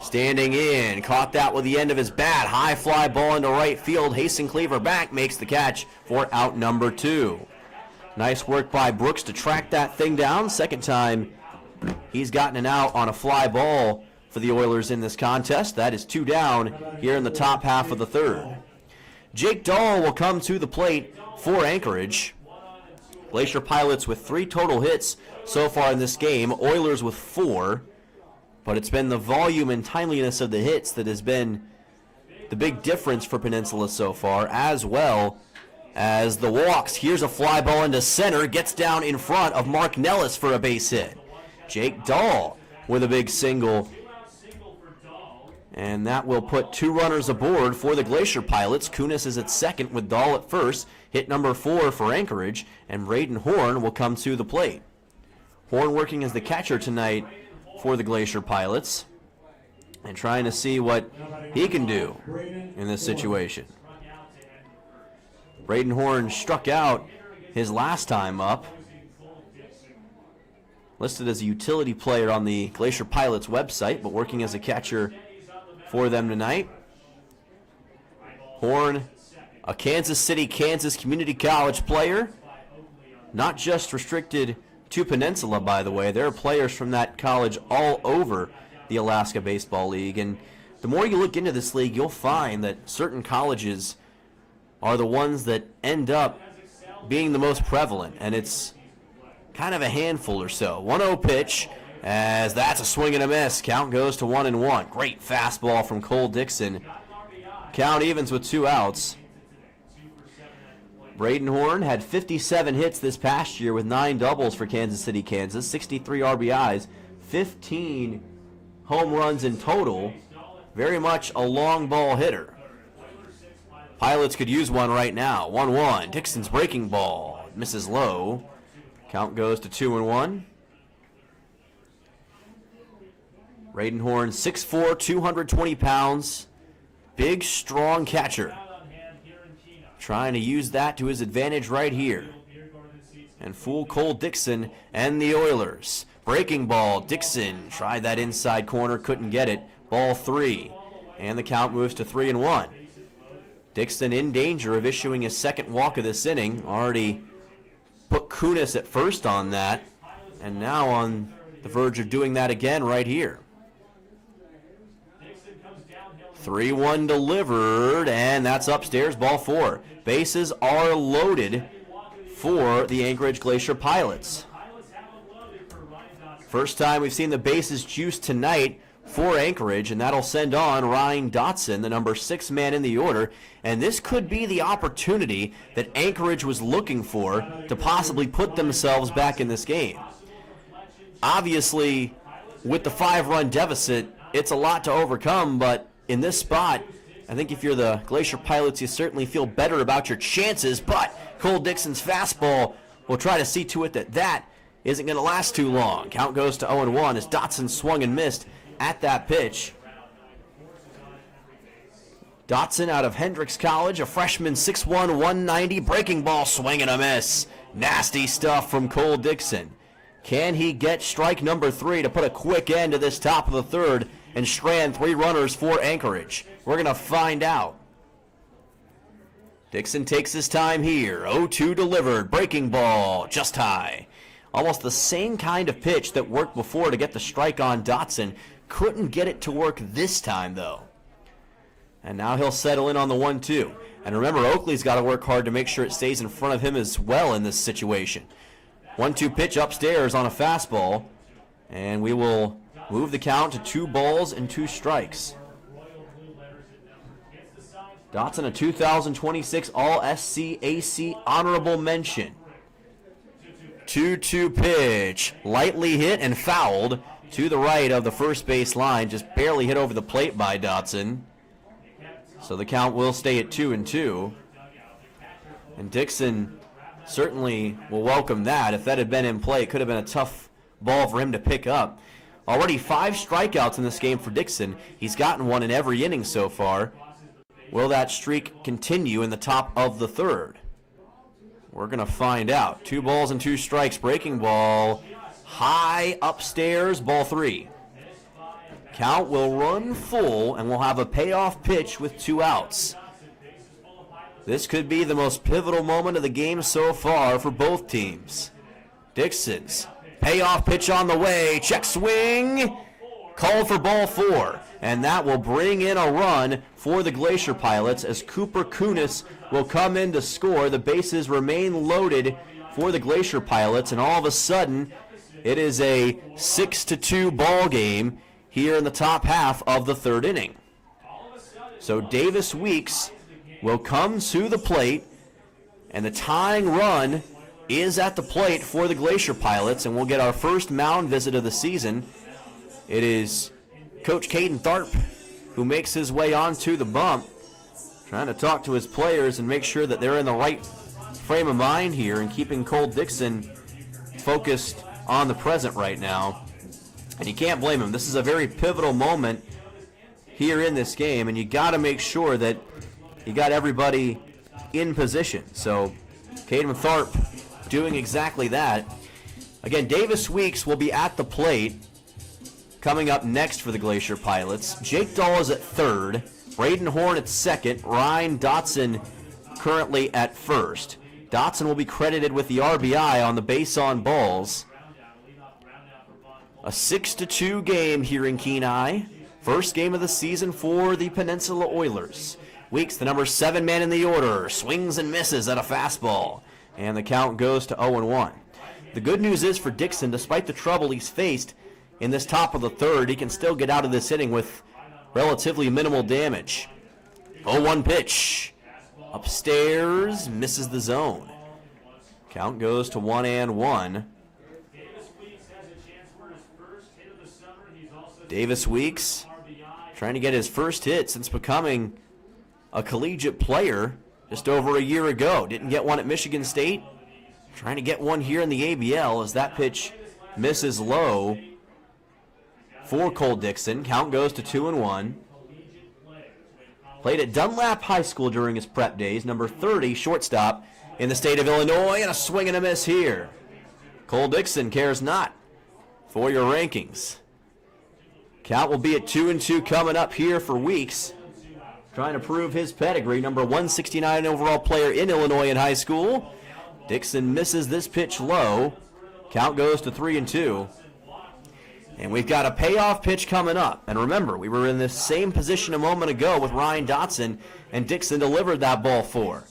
[SPEAKER 1] standing in, caught that with the end of his bat. High fly ball into right field. Hasten Cleaver back, makes the catch for out number 2. Nice work by Brooks to track that thing down. Second time he's gotten an out on a fly ball for the Oilers in this contest. That is 2 down here in the top half of the third. Jake Dahl will come to the plate for Anchorage. Glacier Pilots with 3 total hits so far in this game. Oilers with 4. But it's been the volume and timeliness of the hits that has been the big difference for Peninsula so far, as well as the walks. Here's a fly ball into center. Gets down in front of Mark Nellis for a base hit. Jake Dahl with a big single. And that will put 2 runners aboard for the Glacier Pilots. Kunis is at second with Dahl at first. Hit number 4 for Anchorage. And Braden Horn will come to the plate. Horn working as the catcher tonight for the Glacier Pilots. And trying to see what he can do in this situation. Braden Horn struck out his last time up. Listed as a utility player on the Glacier Pilots website, but working as a catcher for them tonight. Horn, a Kansas City, Kansas Community College player. Not just restricted to Peninsula, by the way. There are players from that college all over the Alaska Baseball League. And the more you look into this league, you'll find that certain colleges are the ones that end up being the most prevalent. And it's kind of a handful or so. 1-0 pitch, as that's a swing and a miss. Count goes to 1-1. Great fastball from Cole Dixon. Count evens with 2 outs. Braden Horn had 57 hits this past year with 9 doubles for Kansas City, Kansas. 63 RBIs, 15 home runs in total. Very much a long ball hitter. Pilots could use one right now. 1-1. Dixon's breaking ball. Misses low. Count goes to 2-1. Braden Horn, 6'4", 220 pounds. Big, strong catcher. Trying to use that to his advantage right here. And fool Cole Dixon and the Oilers. Breaking ball. Dixon tried that inside corner, couldn't get it. Ball 3. And the count moves to 3-1. Dixon in danger of issuing his second walk of this inning. Already put Kunis at first on that. And now on the verge of doing that again right here. 3-1 delivered, and that's upstairs, ball 4. Bases are loaded for the Anchorage Glacier Pilots. First time we've seen the bases juiced tonight for Anchorage, and that'll send on Ryan Dotson, the number 6 man in the order. And this could be the opportunity that Anchorage was looking for to possibly put themselves back in this game. Obviously, with the 5-run deficit, it's a lot to overcome, but in this spot, I think if you're the Glacier Pilots, you certainly feel better about your chances, but Cole Dixon's fastball will try to see to it that that isn't going to last too long. Count goes to 0-1 as Dotson swung and missed at that pitch. Dotson out of Hendrix College, a freshman, 6'1", 190, breaking ball, swing and a miss. Nasty stuff from Cole Dixon. Can he get strike number 3 to put a quick end to this top of the third and strand 3 runners for Anchorage? We're going to find out. Dixon takes his time here. 0-2 delivered. Breaking ball, just high. Almost the same kind of pitch that worked before to get the strike on Dotson. Couldn't get it to work this time, though. And now he'll settle in on the 1-2. And remember, Oakley's got to work hard to make sure it stays in front of him as well in this situation. 1-2 pitch upstairs on a fastball. And we will move the count to 2 balls and 2 strikes. Dotson, a 2026 All-SC-AC honorable mention. 2-2 pitch. Lightly hit and fouled to the right of the first base line. Just barely hit over the plate by Dotson. So the count will stay at 2-2. And Dixon certainly will welcome that. If that had been in play, it could have been a tough ball for him to pick up. Already 5 strikeouts in this game for Dixon. He's gotten one in every inning so far. Will that streak continue in the top of the third? We're going to find out. 2 balls and 2 strikes. Breaking ball. High upstairs. Ball 3. Count will run full, and we'll have a payoff pitch with 2 outs. This could be the most pivotal moment of the game so far for both teams. Dixon's payoff pitch on the way. Check swing. Called for ball 4. And that will bring in a run for the Glacier Pilots as Cooper Kunis will come in to score. The bases remain loaded for the Glacier Pilots, and all of a sudden it is a 6-2 ball game here in the top half of the third inning. So Davis Weeks will come to the plate, and the tying run is at the plate for the Glacier Pilots, and we'll get our first mound visit of the season. It is Coach Caden Tharp who makes his way onto the bump, trying to talk to his players and make sure that they're in the right frame of mind here and keeping Cole Dixon focused on the present right now. And you can't blame him. This is a very pivotal moment here in this game, and you got to make sure that you got everybody in position. So Caden Tharp doing exactly that. Again, Davis Weeks will be at the plate coming up next for the Glacier Pilots. Jake Dahl is at third. Braden Horn at second. Ryan Dotson currently at first. Dotson will be credited with the RBI on the base on balls. A 6-2 game here in Kenai. First game of the season for the Peninsula Oilers. Weeks, the number 7 man in the order, swings and misses at a fastball, and the count goes to 0-1. The good news is for Dixon, despite the trouble he's faced in this top of the third, he can still get out of this inning with relatively minimal damage. 0-1 pitch. Upstairs, misses the zone. Count goes to 1-1. Davis Weeks trying to get his first hit since becoming a collegiate player just over a year ago. Didn't get one at Michigan State. Trying to get one here in the ABL as that pitch misses low for Cole Dixon. Count goes to 2-1. Played at Dunlap High School during his prep days. Number 30, shortstop in the state of Illinois, and a swing and a miss here. Cole Dixon cares not for your rankings. Count will be at 2-2 coming up here for Weeks. Trying to prove his pedigree. Number 169 overall player in Illinois in high school. Dixon misses this pitch low. Count goes to 3-2. And we've got a payoff pitch coming up. And remember, we were in this same position a moment ago with Ryan Dotson, and Dixon delivered that ball for.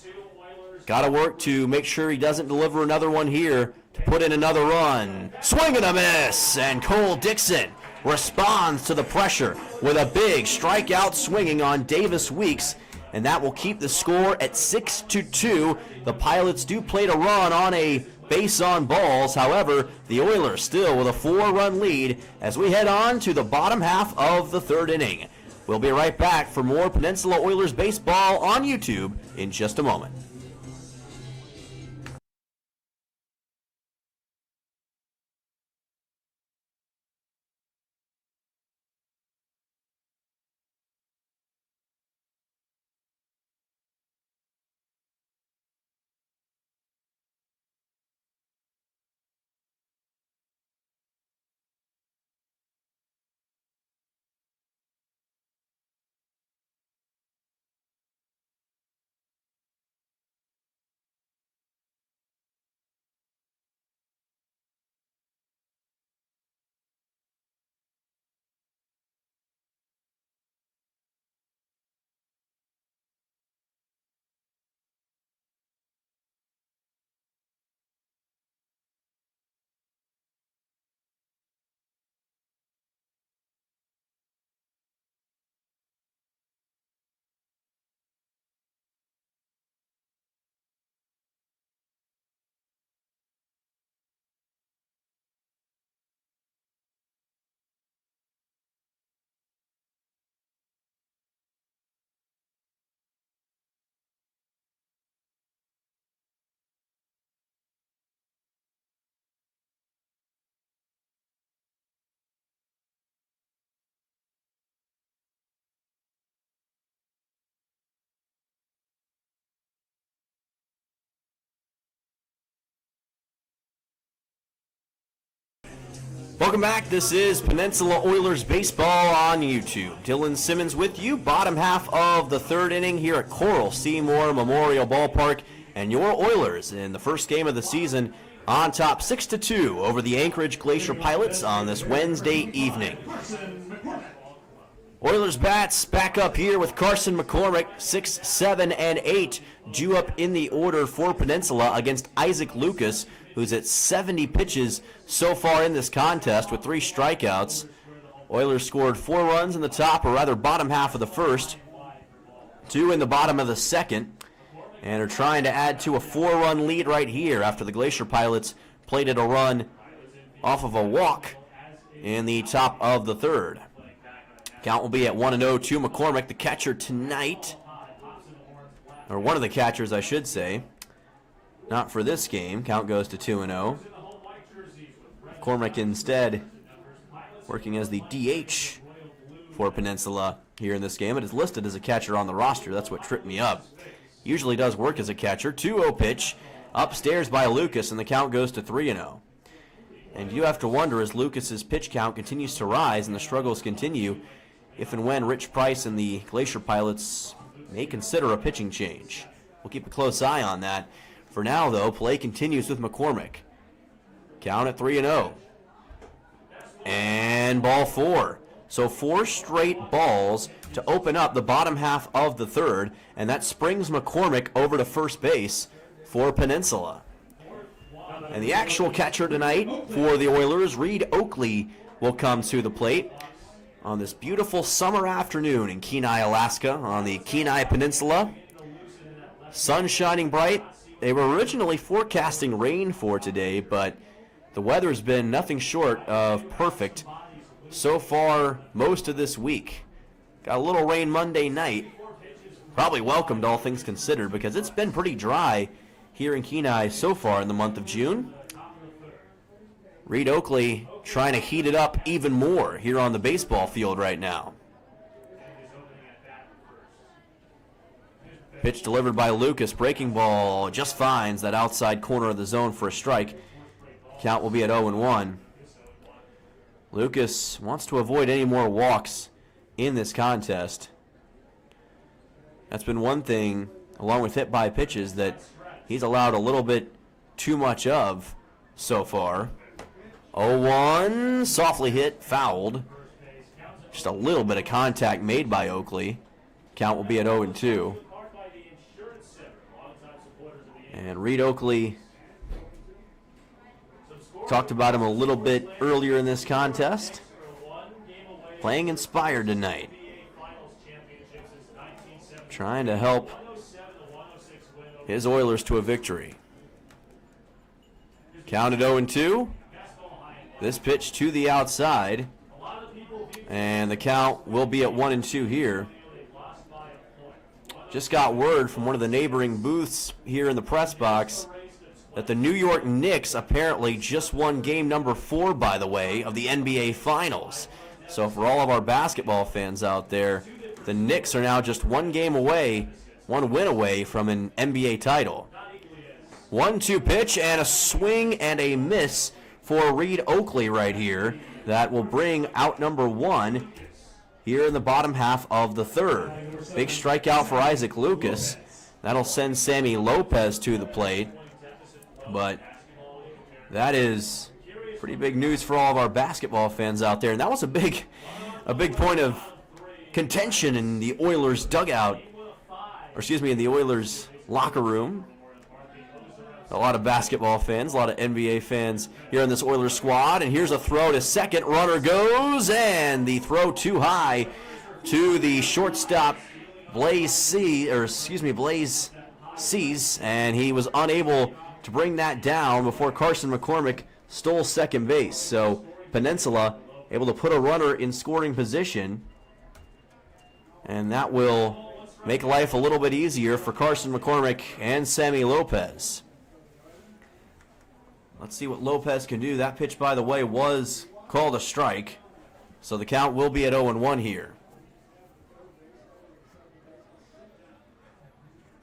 [SPEAKER 1] Got to work to make sure he doesn't deliver another one here to put in another run. Swing and a miss, and Cole Dixon responds to the pressure with a big strikeout swinging on Davis Weeks, and that will keep the score at 6-2. The Pilots do play to run on a base on balls. However, the Oilers still with a 4-run lead as we head on to the bottom half of the third inning. We'll be right back for more Peninsula Oilers baseball on YouTube in just a moment. Welcome back. This is Peninsula Oilers baseball on YouTube. Dylan Simmons with you. Bottom half of the third inning here at Coral Seymour Memorial Ballpark. And your Oilers in the first game of the season on top 6-2 over the Anchorage Glacier Pilots on this Wednesday evening. Oilers bats back up here with Carson McCormick, 6, 7, and 8, due up in the order for Peninsula against Isaac Lucas, who's at 70 pitches so far in this contest with 3 strikeouts. Oilers scored 4 runs in the top, or rather bottom half of the first, 2 in the bottom of the second, and are trying to add to a 4-run lead right here after the Glacier Pilots plated a run off of a walk in the top of the third. Count will be at 1-0 to McCormick, the catcher tonight. Or one of the catchers, I should say. Not for this game. Count goes to 2-0. McCormick instead working as the DH for Peninsula here in this game. It is listed as a catcher on the roster. That's what tripped me up. Usually does work as a catcher. 2-0 pitch upstairs by Lucas, and the count goes to 3-0. And you have to wonder, as Lucas's pitch count continues to rise and the struggles continue, if and when Rich Price and the Glacier Pilots may consider a pitching change. We'll keep a close eye on that. For now, though, play continues with McCormick. Count at 3-0. And ball 4. So 4 straight balls to open up the bottom half of the third, and that springs McCormick over to first base for Peninsula. And the actual catcher tonight for the Oilers, Reed Oakley, will come to the plate on this beautiful summer afternoon in Kenai, Alaska, on the Kenai Peninsula. Sun shining bright. They were originally forecasting rain for today, but the weather's been nothing short of perfect so far most of this week. Got a little rain Monday night. Probably welcomed, all things considered, because it's been pretty dry here in Kenai so far in the month of June. Reed Oakley trying to heat it up even more here on the baseball field right now. Pitch delivered by Lucas. Breaking ball just finds that outside corner of the zone for a strike. Count will be at 0-1. Lucas wants to avoid any more walks in this contest. That's been one thing, along with hit by pitches, that he's allowed a little bit too much of so far. 0-1, softly hit, fouled. Just a little bit of contact made by Oakley. Count will be at 0-2. And Reed Oakley, talked about him a little bit earlier in this contest. Playing inspired tonight. Trying to help his Oilers to a victory. Counted 0-2. This pitch to the outside. And the count will be at 1-2 here. Just got word from one of the neighboring booths here in the press box that the New York Knicks apparently just won game number 4, by the way, of the NBA Finals. So for all of our basketball fans out there, the Knicks are now just one win away from an NBA title. 1-2 pitch and a swing and a miss for Reed Oakley right here. That will bring out number 1 here in the bottom half of the third. Big strikeout for Isaac Lucas. That'll send Sammy Lopez to the plate. But that is pretty big news for all of our basketball fans out there. And that was a big point of contention in the Oilers dugout, in the Oilers locker room. A lot of basketball fans, a lot of NBA fans here in this Oilers squad. And here's a throw to second. Runner goes, and the throw too high to the shortstop, Blaze Seas, and he was unable to bring that down before Carson McCormick stole second base. So Peninsula able to put a runner in scoring position, and that will make life a little bit easier for Carson McCormick and Sammy Lopez. Let's see what Lopez can do. That pitch, by the way, was called a strike, so the count will be at 0-1 here.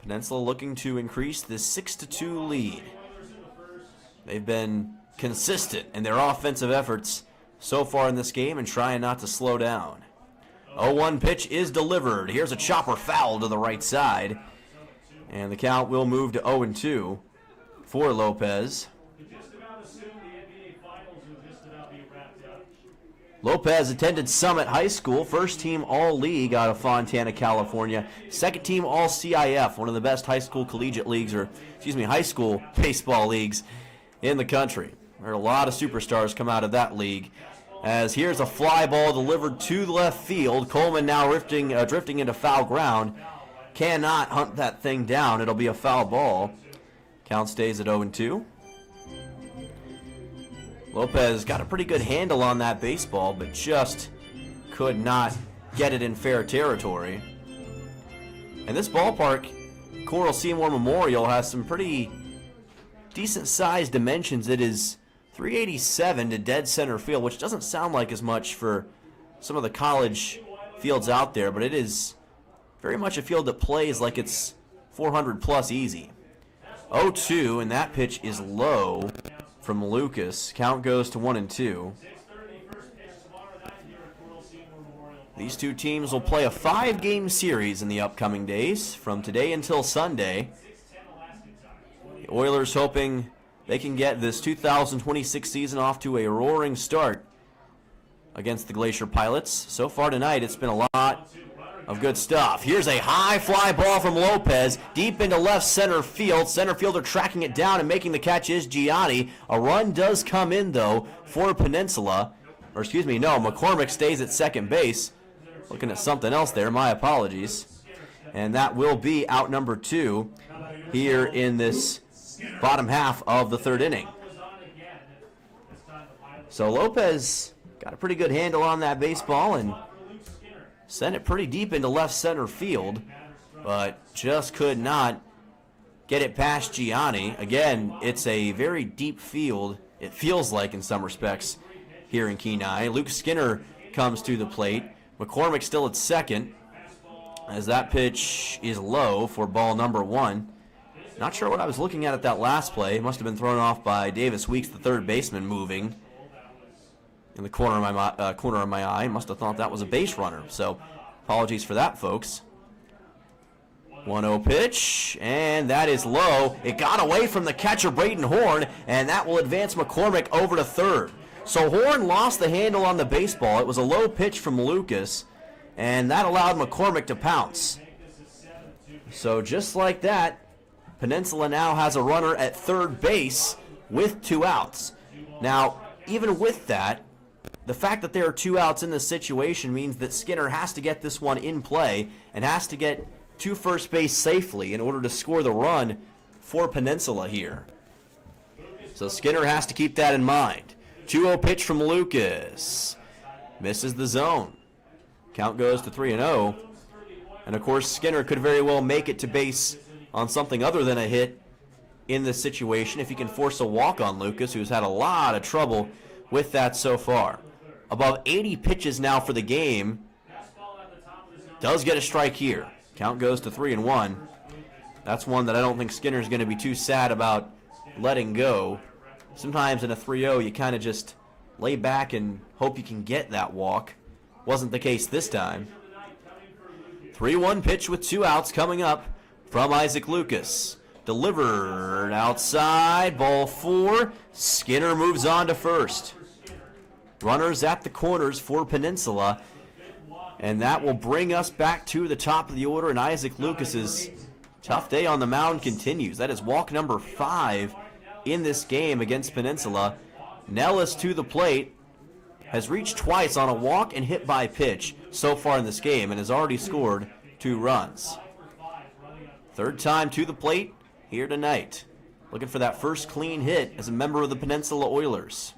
[SPEAKER 1] Peninsula looking to increase this 6-2 lead. They've been consistent in their offensive efforts so far in this game and trying not to slow down. 0-1 pitch is delivered. Here's a chopper foul to the right side. And the count will move to 0-2 for Lopez. Lopez attended Summit High School, first team All-League out of Fontana, California, second team All-CIF, one of the best high school collegiate leagues, high school baseball leagues in the country. There are a lot of superstars come out of that league. As here's a fly ball delivered to left field. Coleman now drifting into foul ground. Cannot hunt that thing down. It'll be a foul ball. Count stays at 0-2. Lopez got a pretty good handle on that baseball, but just could not get it in fair territory. And this ballpark, Coral Seymour Memorial, has some pretty decent-sized dimensions. It is 387 to dead center field, which doesn't sound like as much for some of the college fields out there, but it is very much a field that plays like it's 400 plus easy. 0-2, and that pitch is low from Lucas. Count goes to 1-2. These two teams will play a 5-game series in the upcoming days from today until Sunday. The Oilers hoping they can get this 2026 season off to a roaring start against the Glacier Pilots. So far tonight, it's been a lot of good stuff. Here's a high fly ball from Lopez, deep into left center field. Center fielder tracking it down and making the catch is Gianni. A run does come in, though, for Peninsula. McCormick stays at second base. Looking at something else there, my apologies. And that will be out number 2 here in this bottom half of the third inning. So Lopez got a pretty good handle on that baseball and sent it pretty deep into left center field, but just could not get it past Gianni. Again, it's a very deep field, it feels like in some respects, here in Kenai. Luke Skinner comes to the plate. McCormick still at second, as that pitch is low for ball number 1. Not sure what I was looking at that last play. It must have been thrown off by Davis Weeks, the third baseman, moving in the corner of my eye. Must have thought that was a base runner. So apologies for that, folks. 1-0 pitch, and that is low. It got away from the catcher, Braden Horn, and that will advance McCormick over to third. So Horn lost the handle on the baseball. It was a low pitch from Lucas, and that allowed McCormick to pounce. So just like that, Peninsula now has a runner at third base with 2 outs. Now, even with that, the fact that there are 2 outs in this situation means that Skinner has to get this one in play and has to get to first base safely in order to score the run for Peninsula here. So Skinner has to keep that in mind. 2-0 pitch from Lucas. Misses the zone. Count goes to 3-0. And of course, Skinner could very well make it to base on something other than a hit in this situation if he can force a walk on Lucas, who's had a lot of trouble with that so far. Above 80 pitches now for the game. Does get a strike here. Count goes to 3-1. That's one that I don't think Skinner's going to be too sad about letting go. Sometimes in a 3-0, you kind of just lay back and hope you can get that walk. Wasn't the case this time. 3-1 pitch with 2 outs coming up from Isaac Lucas. Delivered outside, ball 4. Skinner moves on to first. Runners at the corners for Peninsula. And that will bring us back to the top of the order, and Isaac Lucas's tough day on the mound continues. That is walk number 5 in this game against Peninsula. Nellis to the plate, has reached twice on a walk and hit by pitch so far in this game and has already scored 2 runs. Third time to the plate here tonight. Looking for that first clean hit as a member of the Peninsula Oilers.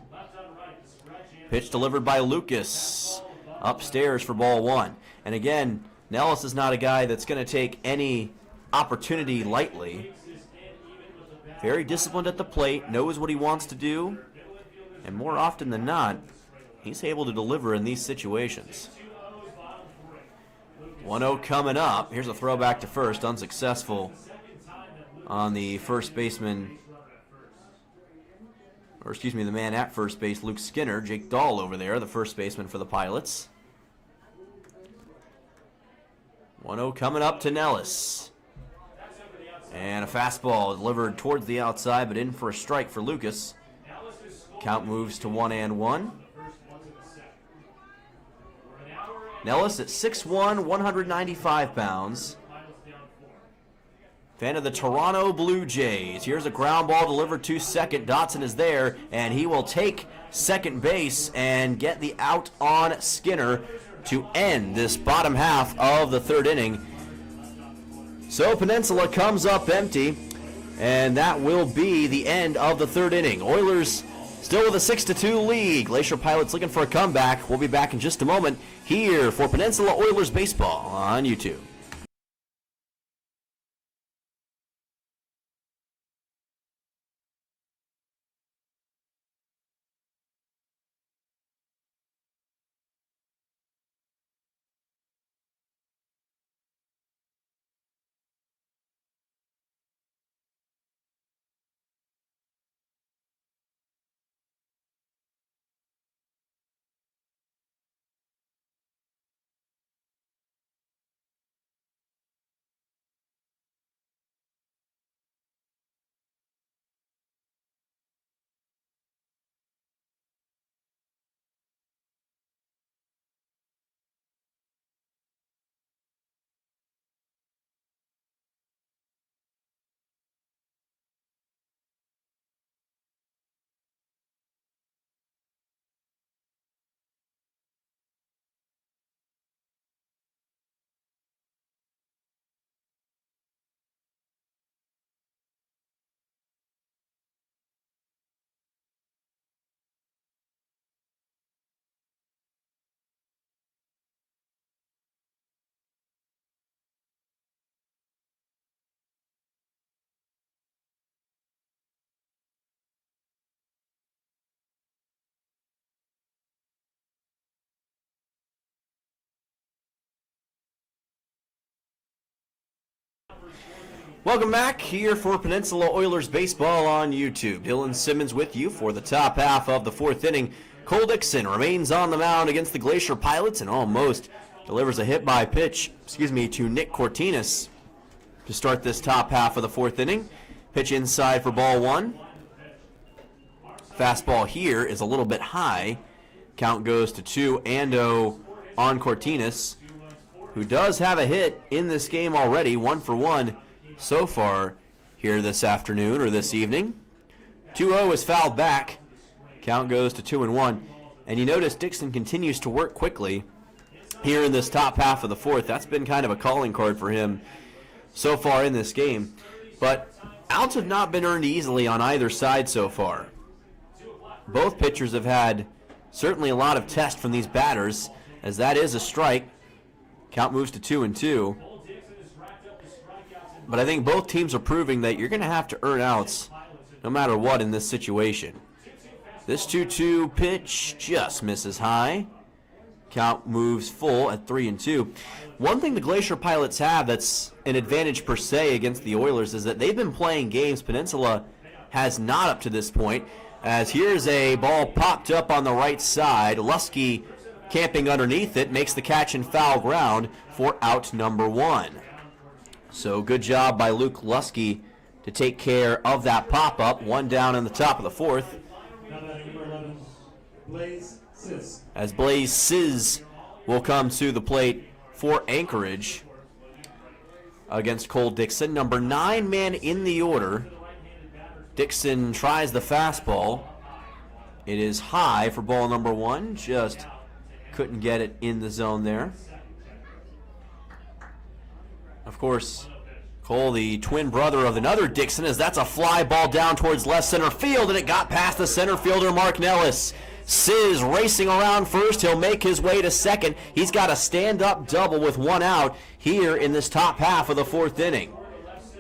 [SPEAKER 1] Pitch delivered by Lucas upstairs for ball 1. And again, Nellis is not a guy that's going to take any opportunity lightly. Very disciplined at the plate, knows what he wants to do, and more often than not, he's able to deliver in these situations. 1-0 coming up. Here's a throwback to first, unsuccessful on the first baseman, the man at first base, Luke Skinner. Jake Dahl over there, the first baseman for the Pilots. 1-0 coming up to Nellis. And a fastball delivered towards the outside, but in for a strike for Lucas. Count moves to 1-1. Nellis at 6'1", 195 pounds. Fan of the Toronto Blue Jays. Here's a ground ball delivered to second. Dotson is there, and he will take second base and get the out on Skinner to end this bottom half of the third inning. So Peninsula comes up empty, and that will be the end of the third inning. Oilers still with a 6-2 lead. Glacier Pilots looking for a comeback. We'll be back in just a moment here for Peninsula Oilers Baseball on YouTube. Welcome back here for Peninsula Oilers Baseball on YouTube. Dylan Simmons with you for the top half of the fourth inning. Cole Dixon remains on the mound against the Glacier Pilots and almost delivers a hit by pitch, to Nick Cortinas to start this top half of the fourth inning. Pitch inside for ball one. Fastball here is a little bit high. Count goes to 2-0 on Cortinas, who does have a hit in this game already, 1 for 1 so far here this afternoon or this evening. 2-0 is fouled back. Count goes to 2-1. And you notice Dixon continues to work quickly here in this top half of the fourth. That's been kind of a calling card for him so far in this game. But outs have not been earned easily on either side so far. Both pitchers have had certainly a lot of test from these batters, as that is a strike. Count moves to 2-2. But I think both teams are proving that you're going to have to earn outs no matter what in this situation. This 2-2 pitch just misses high. Count moves full at 3-2. One thing the Glacier Pilots have that's an advantage per se against the Oilers is that they've been playing games Peninsula has not up to this point. As here's a ball popped up on the right side. Lusky camping underneath it makes the catch in foul ground for out number 1. So good job by Luke Lusky to take care of that pop-up. One down in the top of the fourth. As Blaze Sizz will come to the plate for Anchorage against Cole Dixon. Number 9 man in the order. Dixon tries the fastball. It is high for ball number 1. Just couldn't get it in the zone there. Of course, Cole, the twin brother of another Dixon, as that's a fly ball down towards left center field, and it got past the center fielder, Mark Nellis. Sizz racing around first. He'll make his way to second. He's got a stand-up double with 1 out here in this top half of the fourth inning.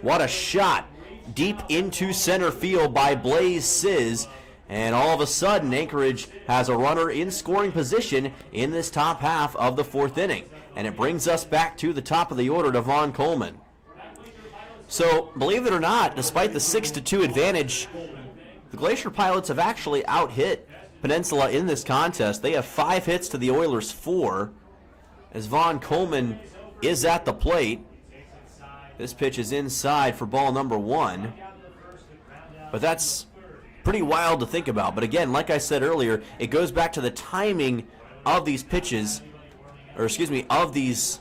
[SPEAKER 1] What a shot deep into center field by Blaze Sizz. And all of a sudden, Anchorage has a runner in scoring position in this top half of the fourth inning. And it brings us back to the top of the order to Vaughn Coleman. So, believe it or not, despite the 6-2 advantage, the Glacier Pilots have actually out-hit Peninsula in this contest. They have 5 hits to the Oilers' 4, as Vaughn Coleman is at the plate. This pitch is inside for ball number 1. But that's pretty wild to think about. But again, like I said earlier, it goes back to the timing of these pitches. of these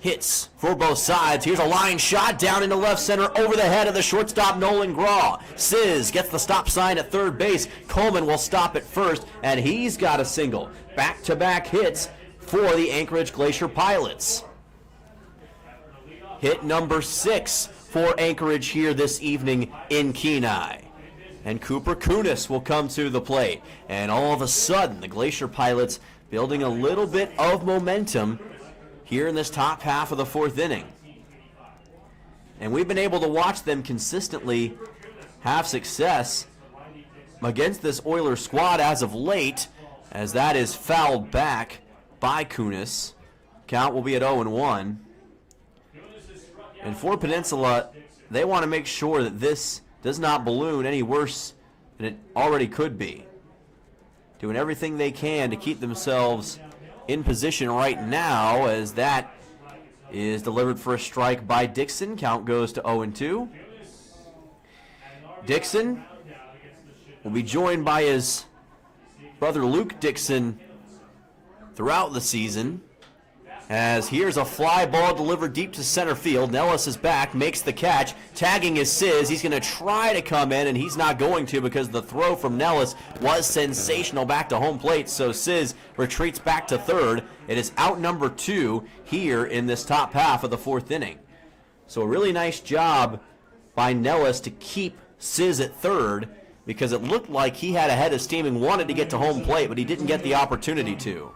[SPEAKER 1] hits for both sides. Here's a line shot down into left center over the head of the shortstop, Nolan Graw. Sizz gets the stop sign at third base. Coleman will stop at first, and he's got a single. Back-to-back hits for the Anchorage Glacier Pilots. Hit number 6 for Anchorage here this evening in Kenai. And Cooper Kunis will come to the plate. And all of a sudden, the Glacier Pilots building a little bit of momentum here in this top half of the 4th inning. And we've been able to watch them consistently have success against this Oilers squad as of late, as that is fouled back by Kunis. Count will be at 0-1. And for Peninsula, they want to make sure that this does not balloon any worse than it already could be. Doing everything they can to keep themselves in position right now, as that is delivered for a strike by Dixon. Count goes to 0-2. Dixon will be joined by his brother Luke Dixon throughout the season, as here's a fly ball delivered deep to center field. Nellis is back, makes the catch, tagging his Sizz. He's going to try to come in, and he's not going to, because the throw from Nellis was sensational back to home plate, so Sizz retreats back to third. It is out number 2 here in this top half of the 4th inning. So a really nice job by Nellis to keep Sizz at third, because it looked like he had a head of steam and wanted to get to home plate, but he didn't get the opportunity to.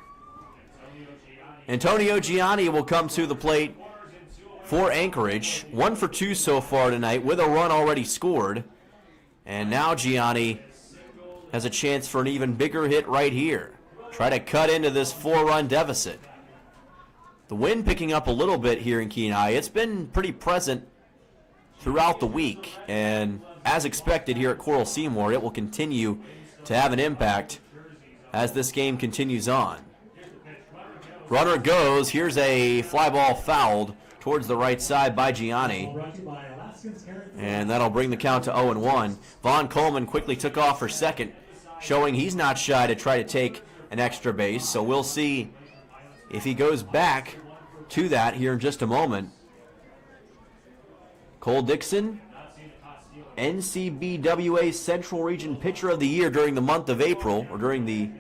[SPEAKER 1] Antonio Gianni will come to the plate for Anchorage. 1 for 2 so far tonight with a run already scored. And now Gianni has a chance for an even bigger hit right here. Try to cut into this 4-run deficit. The wind picking up a little bit here in Kenai. It's been pretty present throughout the week. And as expected here at Coral Seymour, it will continue to have an impact as this game continues on. Runner goes. Here's a fly ball fouled towards the right side by Gianni. And that'll bring the count to 0-1. Vaughn Coleman quickly took off for second, showing he's not shy to try to take an extra base. So we'll see if he goes back to that here in just a moment. Cole Dixon, NCBWA Central Region Pitcher of the Year during the month of April, or during the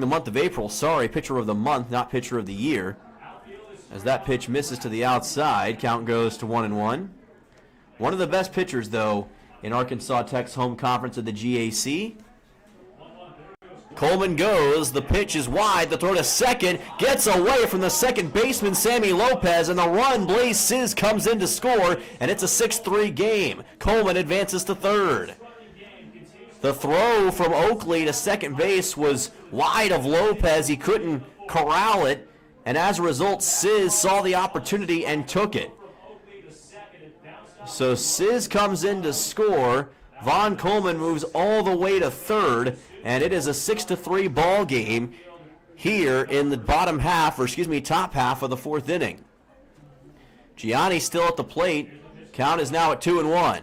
[SPEAKER 1] month of April, pitcher of the month, not pitcher of the year. As that pitch misses to the outside, count goes to 1-1. One of the best pitchers, though, in Arkansas Tech's home conference of the GAC. Coleman goes, the pitch is wide, the throw to second, gets away from the second baseman, Sammy Lopez, and the run, Blaze Sizz comes in to score, and it's a 6-3 game. Coleman advances to third. The throw from Oakley to second base was wide of Lopez. He couldn't corral it, and as a result, Sizz saw the opportunity and took it. So Sizz comes in to score. Vaughn Coleman moves all the way to third, and it is a 6-3 ball game here in the top half of the 4th inning. Gianni still at the plate. Count is now at 2-1.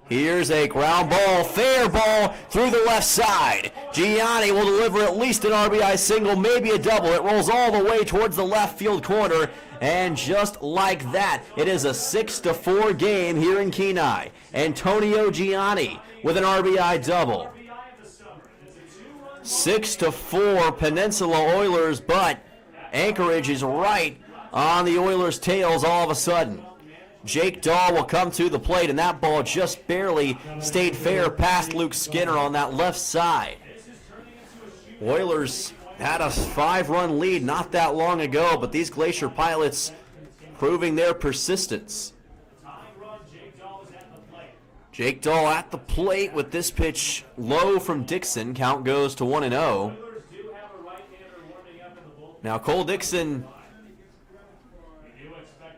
[SPEAKER 1] Here's a ground ball, fair ball through the left side. Gianni will deliver at least an RBI single, maybe a double. It rolls all the way towards the left field corner, and just like that, it is a 6-4 game here in Kenai. Antonio Gianni with an RBI double. 6-4 Peninsula Oilers, but Anchorage is right on the Oilers' tails all of a sudden. Jake Dahl will come to the plate, and that ball just barely stayed fair past Luke Skinner on that left side. Oilers had a 5-run lead not that long ago, but these Glacier Pilots proving their persistence. Jake Dahl at the plate with this pitch low from Dixon. Count goes to 1-0. Now Cole Dixon,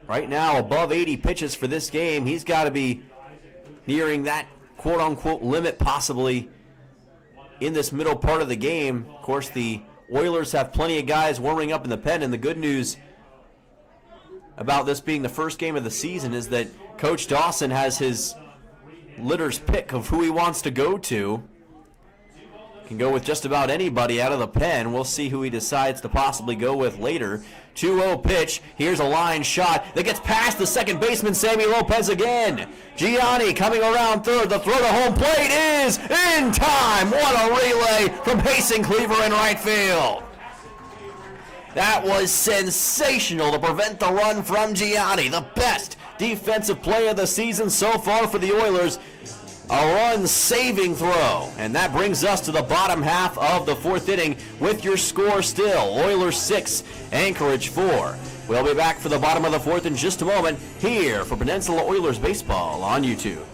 [SPEAKER 1] right now above 80 pitches for this game. He's got to be nearing that quote-unquote limit possibly in this middle part of the game. Of course, the Oilers have plenty of guys warming up in the pen, and the good news about this being the first game of the season is that Coach Dawson has his litter's pick of who he wants to go to. Can go with just about anybody out of the pen. We'll see who he decides to possibly go with later. 2-0 pitch. Here's a line shot that gets past the second baseman, Sammy Lopez again. Gianni coming around third. The throw to home plate is in time. What a relay from Hasten Cleaver in right field. That was sensational to prevent the run from Gianni. The best defensive play of the season so far for the Oilers. A run-saving throw. And that brings us to the bottom half of the fourth inning with your score still. Oilers 6, Anchorage 4. We'll be back for the bottom of the fourth in just a moment here for Peninsula Oilers Baseball on YouTube.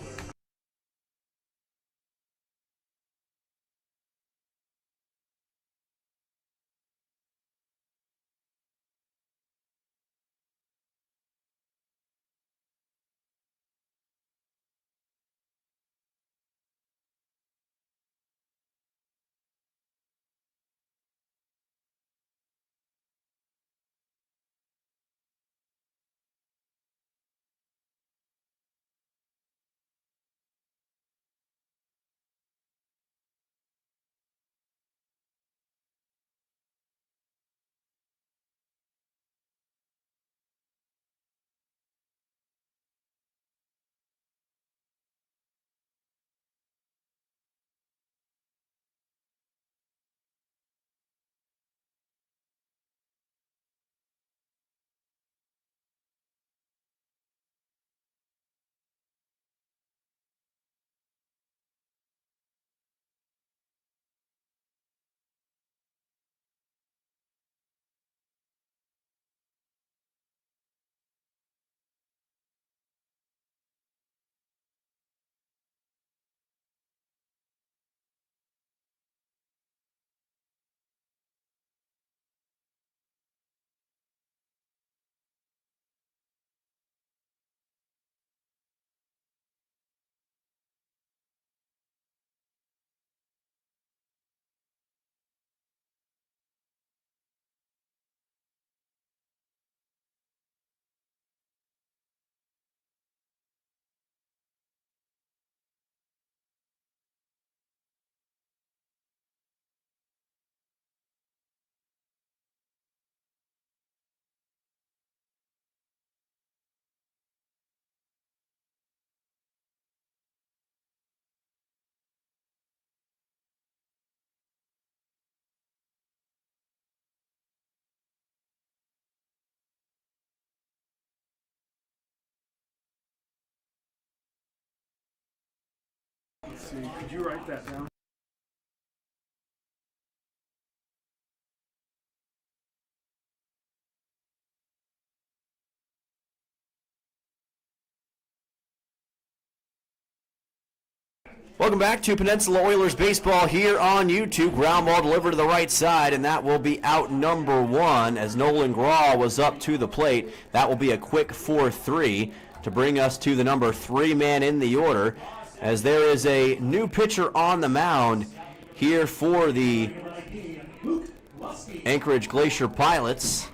[SPEAKER 2] Let's see, could you write that down?
[SPEAKER 1] Welcome back to Peninsula Oilers Baseball here on YouTube. Ground ball delivered to the right side, and that will be out number one as Nolan Graw was up to the plate. That will be a quick 4-3 to bring us to the number 3 man in the order, as there is a new pitcher on the mound here for the Anchorage Glacier Pilots.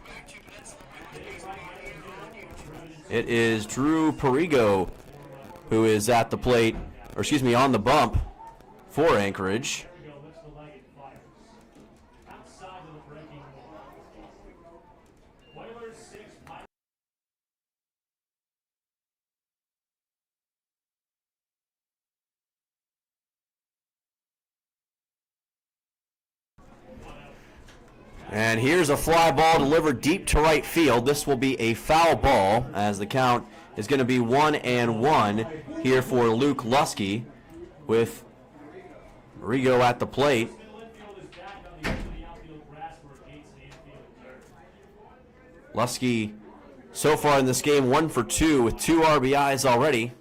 [SPEAKER 1] It is Drew Perigo who is at the plate, or excuse me, on the bump for Anchorage. And here's a fly ball delivered deep to right field. This will be a foul ball, as the count is going to be 1-1 here for Luke Lusky, with Rigo at the plate. Lusky so far in this game 1 for 2 with 2 RBIs already.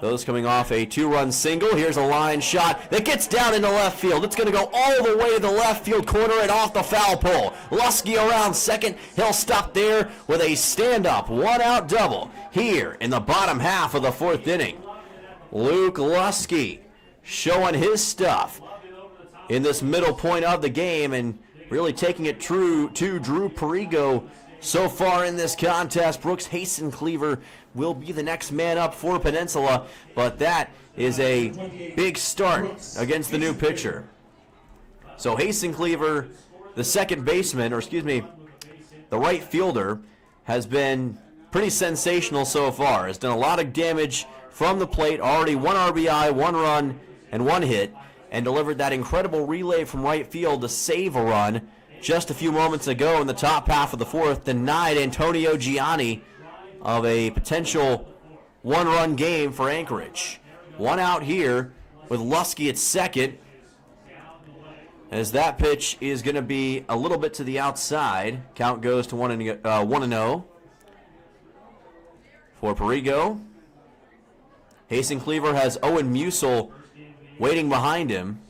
[SPEAKER 1] Those coming off a 2-run single. Here's a line shot that gets down into left field. It's going to go all the way to the left field corner and off the foul pole. Lusky around second. He'll stop there with a stand-up 1-out double here in the bottom half of the fourth inning. Luke Lusky showing his stuff in this middle point of the game and really taking it true to Drew Perigo so far in this contest. Brooks Hasten-Cleaver will be the next man up for Peninsula, but that is a big start against the new pitcher. So Hasten Cleaver, the second baseman, or excuse me, the right fielder, has been pretty sensational so far. Has done a lot of damage from the plate, already 1 RBI, 1 run, and 1 hit, and delivered that incredible relay from right field to save a run just a few moments ago in the top half of the fourth, denied Antonio Gianni of a potential 1-run game for Anchorage. 1 out here with Lusky at second, as that pitch is going to be a little bit to the outside. Count goes to 1-0 for Perigo. Hasten Cleaver has Owen Musil waiting behind him.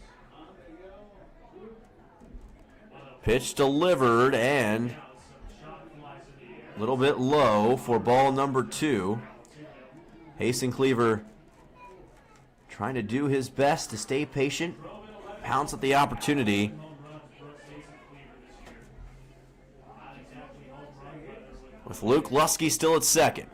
[SPEAKER 1] Pitch delivered and a little bit low for ball number 2. Hasten Cleaver trying to do his best to stay patient, pounce at the opportunity. With Luke Lusky still at second.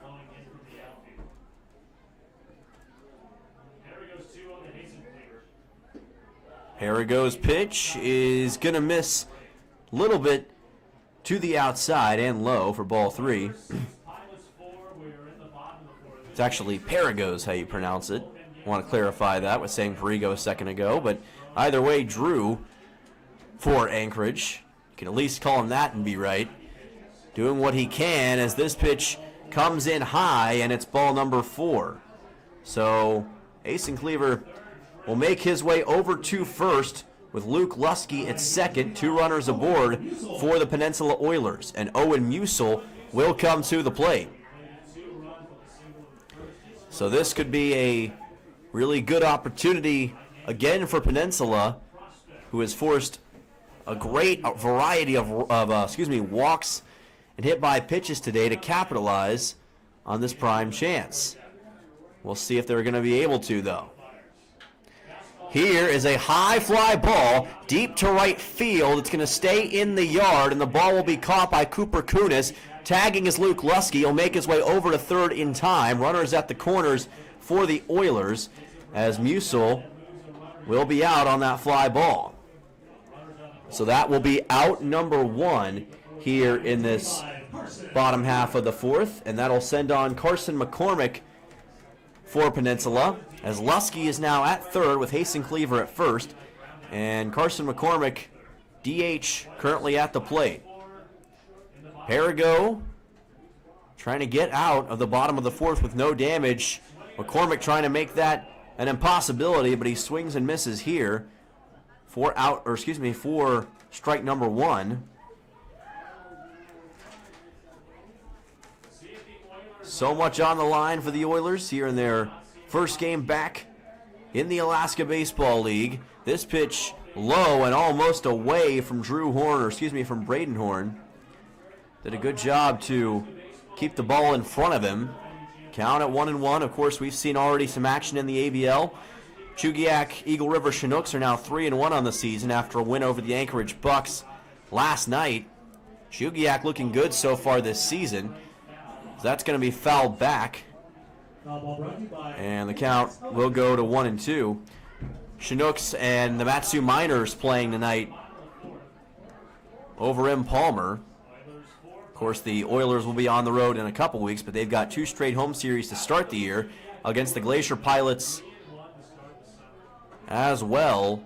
[SPEAKER 1] Perigo's pitch is going to miss a little bit to the outside and low for ball 3. It's actually Perigo's how you pronounce it. I want to clarify that with saying Perigo a second ago, but either way, Drew for Anchorage. You can at least call him that and be right. Doing what he can as this pitch comes in high, and it's ball number 4. So Hasten Cleaver will make his way over to first with Luke Lusky at second, 2 runners aboard for the Peninsula Oilers, and Owen Musil will come to the plate. So this could be a really good opportunity again for Peninsula, who has forced a great variety of walks and hit by pitches today to capitalize on this prime chance. We'll see if they're going to be able to, though. Here is a high fly ball deep to right field. It's going to stay in the yard, and the ball will be caught by Cooper Kunis. Tagging is Luke Lusky. He'll make his way over to third in time. Runners at the corners for the Oilers, as Musil will be out on that fly ball. So that will be out number 1 here in this bottom half of the fourth, and that'll send on Carson McCormick for Peninsula, as Lusky is now at third with Hasten Cleaver at first, and Carson McCormick, DH, currently at the plate. Perigo trying to get out of the bottom of the fourth with no damage. McCormick trying to make that an impossibility, but he swings and misses here for strike number 1. So much on the line for the Oilers here in their first game back in the Alaska Baseball League. This pitch low and almost away from from Braden Horn. Did a good job to keep the ball in front of him. Count at 1-1. Of course, we've seen already some action in the ABL. Chugiak Eagle River Chinooks are now 3-1 on the season after a win over the Anchorage Bucks last night. Chugiak looking good so far this season. That's going to be fouled back, and the count will go to 1-2. Chinooks and the Matsu Miners playing tonight over in Palmer. Of course, the Oilers will be on the road in a couple weeks, but they've got 2 straight home series to start the year against the Glacier Pilots as well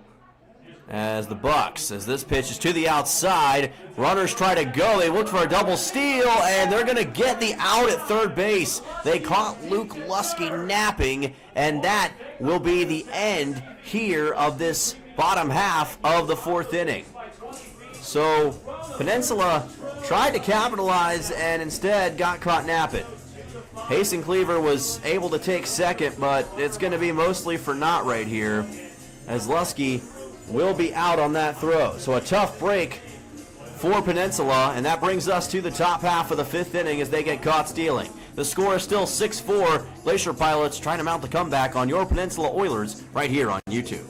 [SPEAKER 1] as the Bucks. As this pitch is to the outside, runners try to go. They look for a double steal, and they're going to get the out at third base. They caught Luke Lusky napping, and that will be the end here of this bottom half of the fourth inning. So Peninsula tried to capitalize and instead got caught napping. Hasten Cleaver was able to take second, but it's going to be mostly for naught right here, as Lusky will be out on that throw. So a tough break for Peninsula, and that brings us to the top half of the fifth inning as they get caught stealing. The score is still 6-4. Glacier Pilots trying to mount the comeback on your Peninsula Oilers right here on YouTube.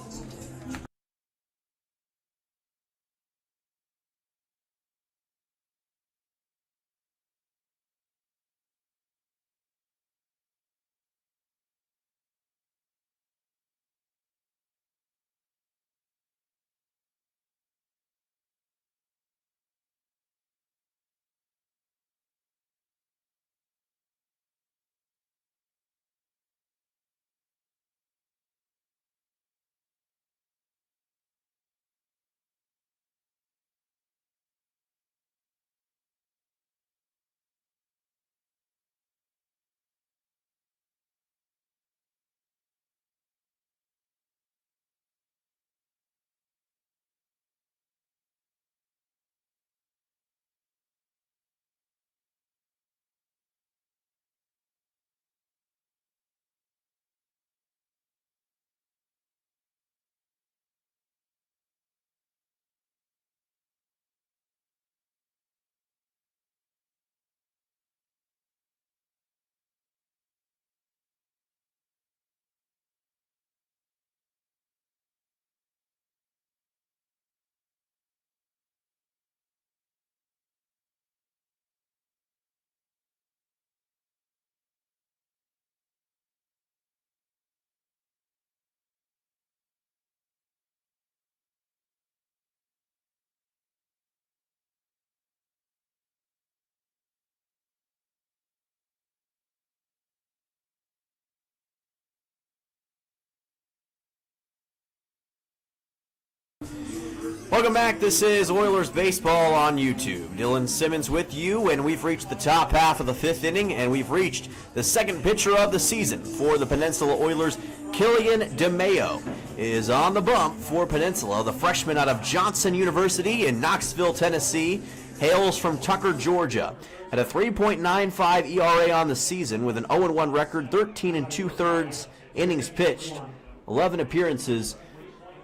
[SPEAKER 1] Welcome back. This is Oilers Baseball on YouTube. Dylan Simmons with you, and we've reached the top half of the 5th inning, and we've reached the second pitcher of the season for the Peninsula Oilers. Killian DeMayo is on the bump for Peninsula. The freshman out of Johnson University in Knoxville, Tennessee, hails from Tucker, Georgia. At a 3.95 ERA on the season with an 0-1 record, 13 2/3 innings pitched, 11 appearances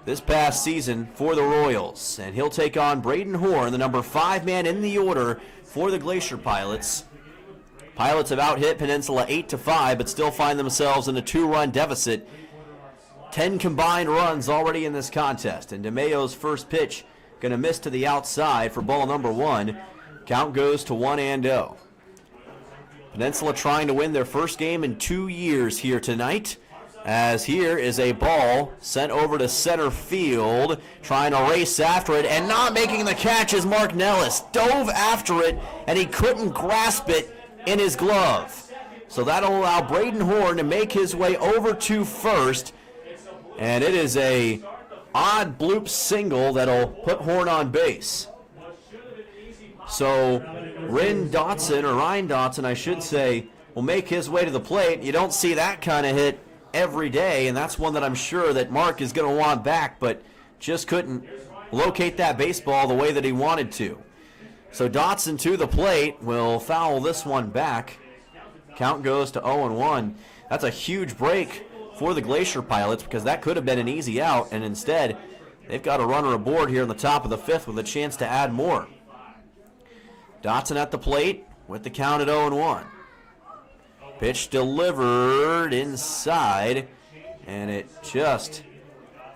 [SPEAKER 1] this past season for the Royals. And he'll take on Braden Horn, the number 5 man in the order for the Glacier Pilots. Pilots have out-hit Peninsula 8-5, but still find themselves in a 2-run deficit. 10 combined runs already in this contest. And DeMayo's first pitch going to miss to the outside for ball number 1. Count goes to 1-0. Peninsula trying to win their first game in 2 years here tonight, as here is a ball sent over to center field, trying to race after it, and not making the catch is Mark Nellis. Dove after it, and he couldn't grasp it in his glove. So that'll allow Braden Horn to make his way over to first, and it is a odd bloop single that'll put Horn on base. So Ryan Dotson, I should say, will make his way to the plate. You don't see that kind of hit every day, and that's one that I'm sure that Mark is going to want back, but just couldn't locate that baseball the way that he wanted to. So Dotson to the plate will foul this one back. Count goes to 0-1. That's a huge break for the Glacier Pilots, because that could have been an easy out, and instead they've got a runner aboard here in the top of the 5th with a chance to add more. Dotson at the plate with the count at 0-1. Pitch delivered inside, and it just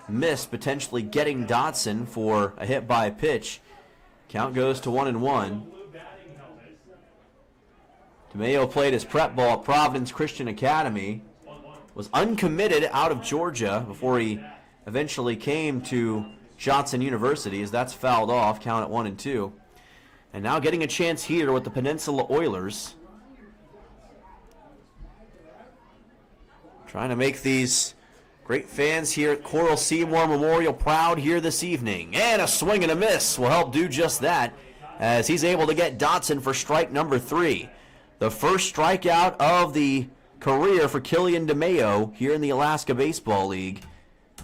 [SPEAKER 1] missed, potentially getting Dotson for a hit by pitch. Count goes to 1-1. DeMayo played his prep ball at Providence Christian Academy, was uncommitted out of Georgia before he eventually came to Johnson University, as that's fouled off, count at 1-2. And now getting a chance here with the Peninsula Oilers, trying to make these great fans here at Coral Seymour Memorial proud here this evening. And a swing and a miss will help do just that, as he's able to get Dotson for strike number 3. The first strikeout of the career for Killian DeMayo here in the Alaska Baseball League.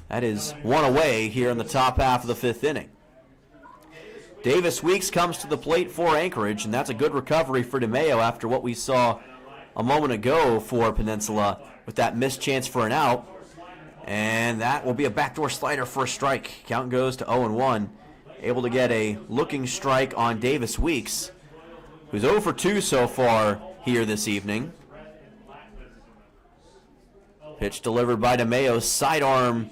[SPEAKER 1] That is one away here in the top half of the 5th inning. Davis Weeks comes to the plate for Anchorage, and that's a good recovery for DeMayo after what we saw a moment ago for Peninsula with that missed chance for an out. And that will be a backdoor slider for a strike. Count goes to 0-1. Able to get a looking strike on Davis Weeks, who's 0 for 2 so far here this evening. Pitch delivered by DeMayo. Sidearm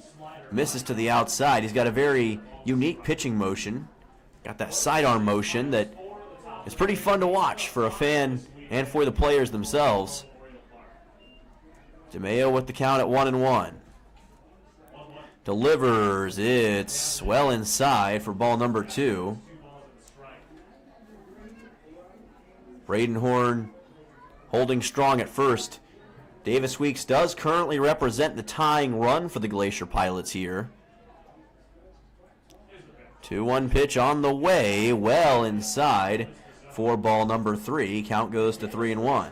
[SPEAKER 1] misses to the outside. He's got a very unique pitching motion. Got that sidearm motion that is pretty fun to watch for a fan and for the players themselves. DeMayo with the count at 1-1. Delivers. It's well inside for ball number 2. Braden Horn holding strong at first. Davis Weeks does currently represent the tying run for the Glacier Pilots here. 2-1 pitch on the way, well inside for ball number 3. Count goes to 3-1.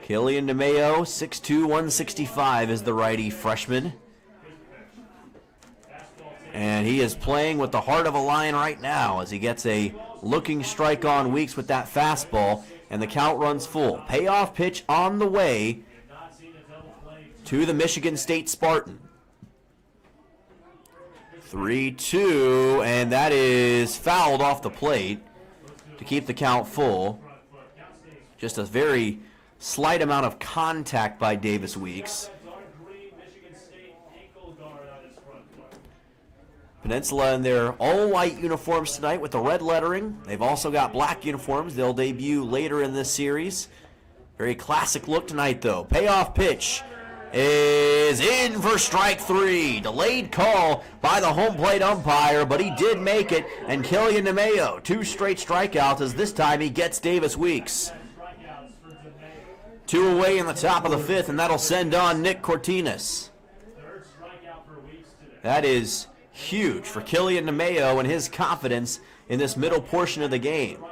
[SPEAKER 1] Killian DeMayo, 6'2", 165 is the righty freshman. And he is playing with the heart of a lion right now as he gets a looking strike on Weeks with that fastball, and the count runs full. Payoff pitch on the way to the Michigan State Spartan. 3-2, and that is fouled off the plate to keep the count full. Just a very slight amount of contact by Davis Weeks. Peninsula in their all-white uniforms tonight with the red lettering. They've also got black uniforms. They'll debut later in this series. Very classic look tonight, though. Payoff pitch is in for strike 3. Delayed call by the home plate umpire, but he did make it. And Killian DeMayo, 2 straight strikeouts, as this time he gets Davis Weeks. 2 away in the top of the 5th, and that'll send on Nick Cortinas. That is huge for Killian DeMayo and his confidence in this middle portion of the game.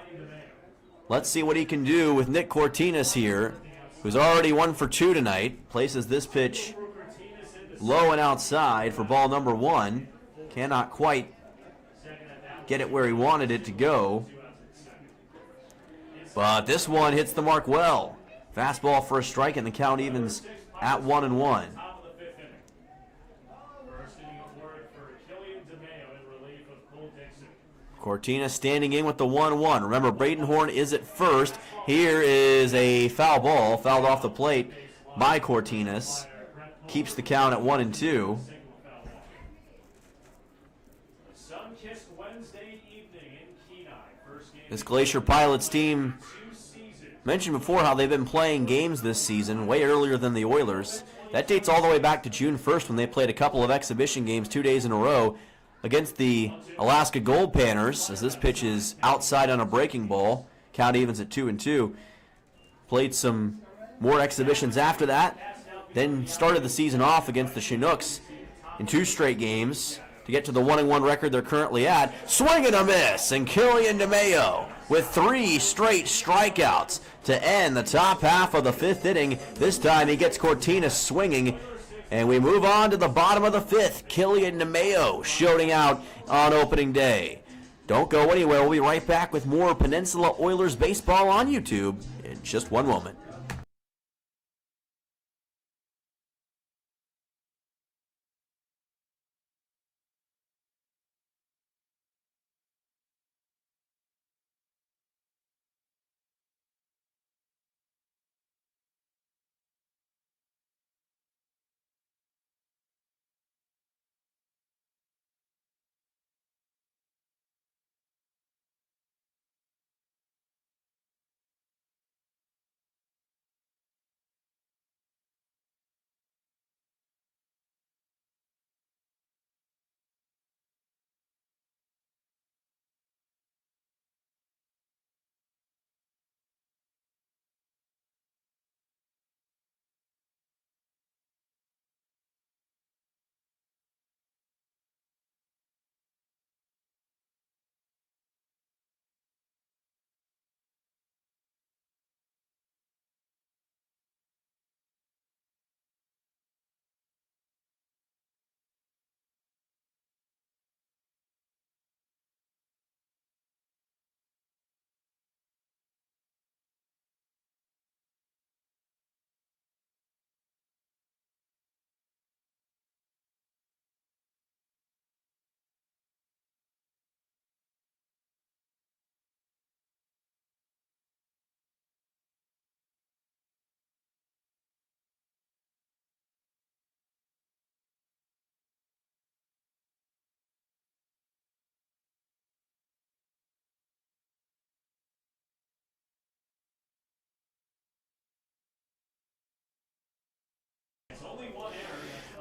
[SPEAKER 1] Let's see what he can do with Nick Cortinas here, who's already 1 for 2 tonight. Places this pitch low and outside for ball number 1. Cannot quite get it where he wanted it to go. But this one hits the mark well. Fastball for a strike, and the count evens at 1-1. Cortina standing in with the 1-1. Remember, Braden Horn is at first. Here is a foul ball, fouled off the plate by Cortinas. Keeps the count at 1-2. This Glacier Pilots team, mentioned before how they've been playing games this season way earlier than the Oilers. That dates all the way back to June 1st when they played a couple of exhibition games 2 days in a row against the Alaska Gold Panners, as this pitch is outside on a breaking ball. Count evens at 2-2. Played some more exhibitions after that, then started the season off against the Chinooks in 2 straight games to get to the 1-1 record they're currently at. Swing and a miss, and Killian DeMayo with 3 straight strikeouts to end the top half of the 5th inning. This time he gets Cortina swinging, and we move on to the bottom of the 5th. Killian DeMayo showing out on opening day. Don't go anywhere. We'll be right back with more Peninsula Oilers baseball on YouTube in just one moment.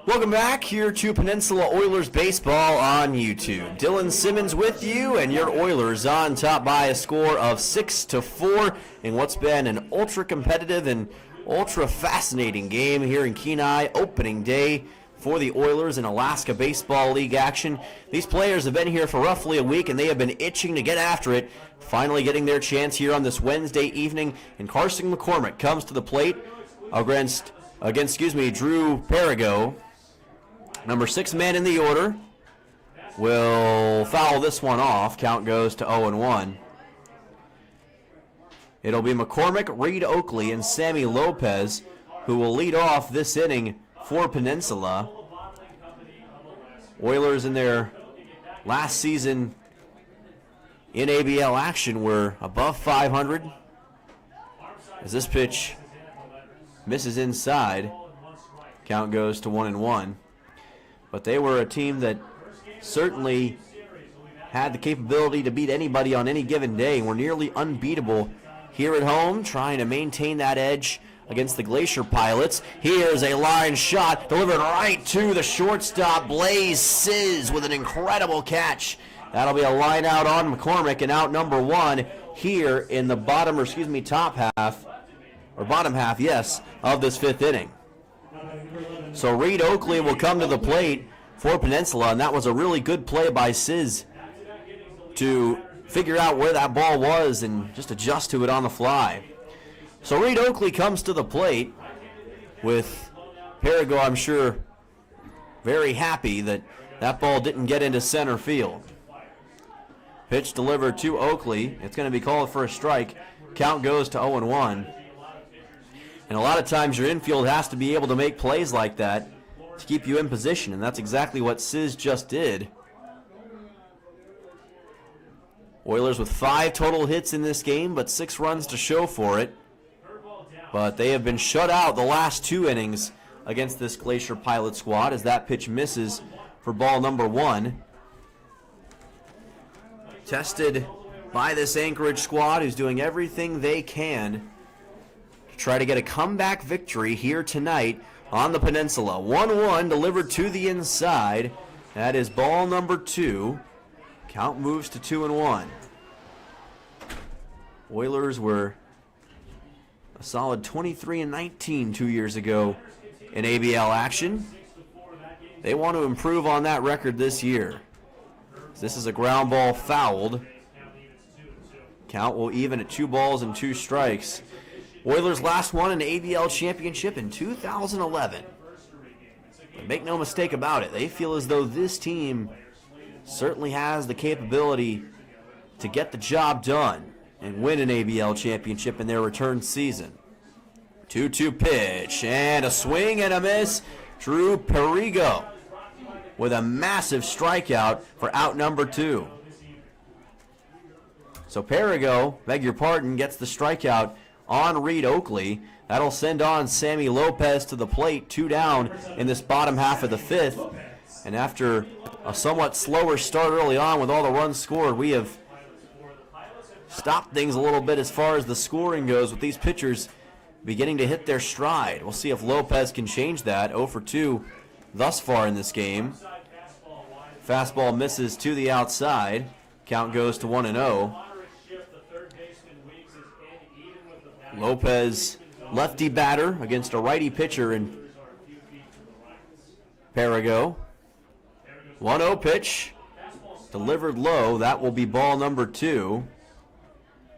[SPEAKER 1] Welcome back here to Peninsula Oilers baseball on YouTube. Dylan Simmons with you, and your Oilers on top by a score of 6-4 in what's been an ultra-competitive and ultra-fascinating game here in Kenai. Opening day for the Oilers in Alaska Baseball League action. These players have been here for roughly a week, and they have been itching to get after it, finally getting their chance here on this Wednesday evening. And Carson McCormick comes to the plate against Drew Perigo. Number 6 man in the order will foul this one off. Count goes to 0-1. It'll be McCormick, Reed Oakley, and Sammy Lopez who will lead off this inning for Peninsula. Oilers in their last season in ABL action were above 500. As this pitch misses inside, count goes to 1-1. But they were a team that certainly had the capability to beat anybody on any given day and were nearly unbeatable here at home, trying to maintain that edge against the Glacier Pilots. Here's a line shot delivered right to the shortstop, Blaze Sizz, with an incredible catch. That'll be a line out on McCormick, and out number 1 here in the bottom half, of this 5th inning. So Reed Oakley will come to the plate for Peninsula, and that was a really good play by Sizz to figure out where that ball was and just adjust to it on the fly. So Reed Oakley comes to the plate with Perigo, I'm sure, very happy that that ball didn't get into center field. Pitch delivered to Oakley. It's going to be called for a strike. Count goes to 0-1. And a lot of times your infield has to be able to make plays like that to keep you in position, and that's exactly what Sizz just did. Oilers with 5 total hits in this game, but 6 runs to show for it. But they have been shut out the last 2 innings against this Glacier Pilot squad as that pitch misses for ball number 1. Tested by this Anchorage squad who's doing everything they can to try to get a comeback victory here tonight on the Peninsula. 1-1 delivered to the inside. That is ball number 2. Count moves to 2-1. Oilers were a solid 23-19 2 years ago in ABL action. They want to improve on that record this year. This is a ground ball fouled. Count will even at 2 balls and 2 strikes. Oilers last won an ABL championship in 2011. But make no mistake about it, they feel as though this team certainly has the capability to get the job done and win an ABL championship in their return season. 2-2 pitch, and a swing and a miss. Drew Perigo with a massive strikeout for out number 2. So Perigo, beg your pardon, gets the strikeout on Reed Oakley. That'll send on Sammy Lopez to the plate, 2 down in this bottom half of the 5th. And after a somewhat slower start early on with all the runs scored, we have stopped things a little bit as far as the scoring goes with these pitchers beginning to hit their stride. We'll see if Lopez can change that. 0 for 2 thus far in this game. Fastball misses to the outside. Count goes to 1-0. Lopez, lefty batter against a righty pitcher in Perigo. 1-0 pitch, delivered low. That will be ball number 2.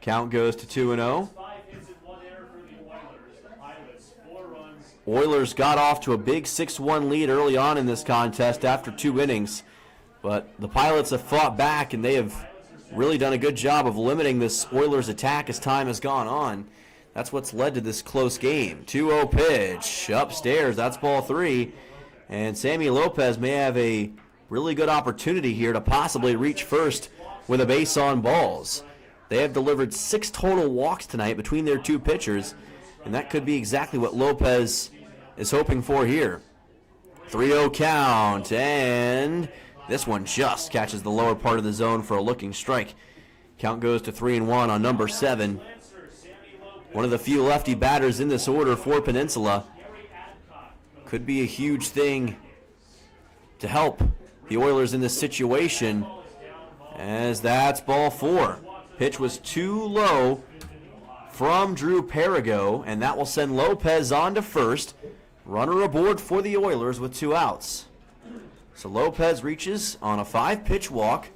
[SPEAKER 1] Count goes to 2-0. Oilers got off to a big 6-1 lead early on in this contest after 2 innings. But the Pilots have fought back, and they have really done a good job of limiting this Oilers attack as time has gone on. That's what's led to this close game. 2-0 pitch, upstairs, that's ball 3. And Sammy Lopez may have a really good opportunity here to possibly reach first with a base on balls. They have delivered 6 total walks tonight between their 2 pitchers, and that could be exactly what Lopez is hoping for here. 3-0 count, and this one just catches the lower part of the zone for a looking strike. Count goes to 3-1 on number 7. One of the few lefty batters in this order for Peninsula. Could be a huge thing to help the Oilers in this situation, as that's ball 4. Pitch was too low from Drew Perigo, and that will send Lopez on to first. Runner aboard for the Oilers with 2 outs. So Lopez reaches on a 5-pitch walk,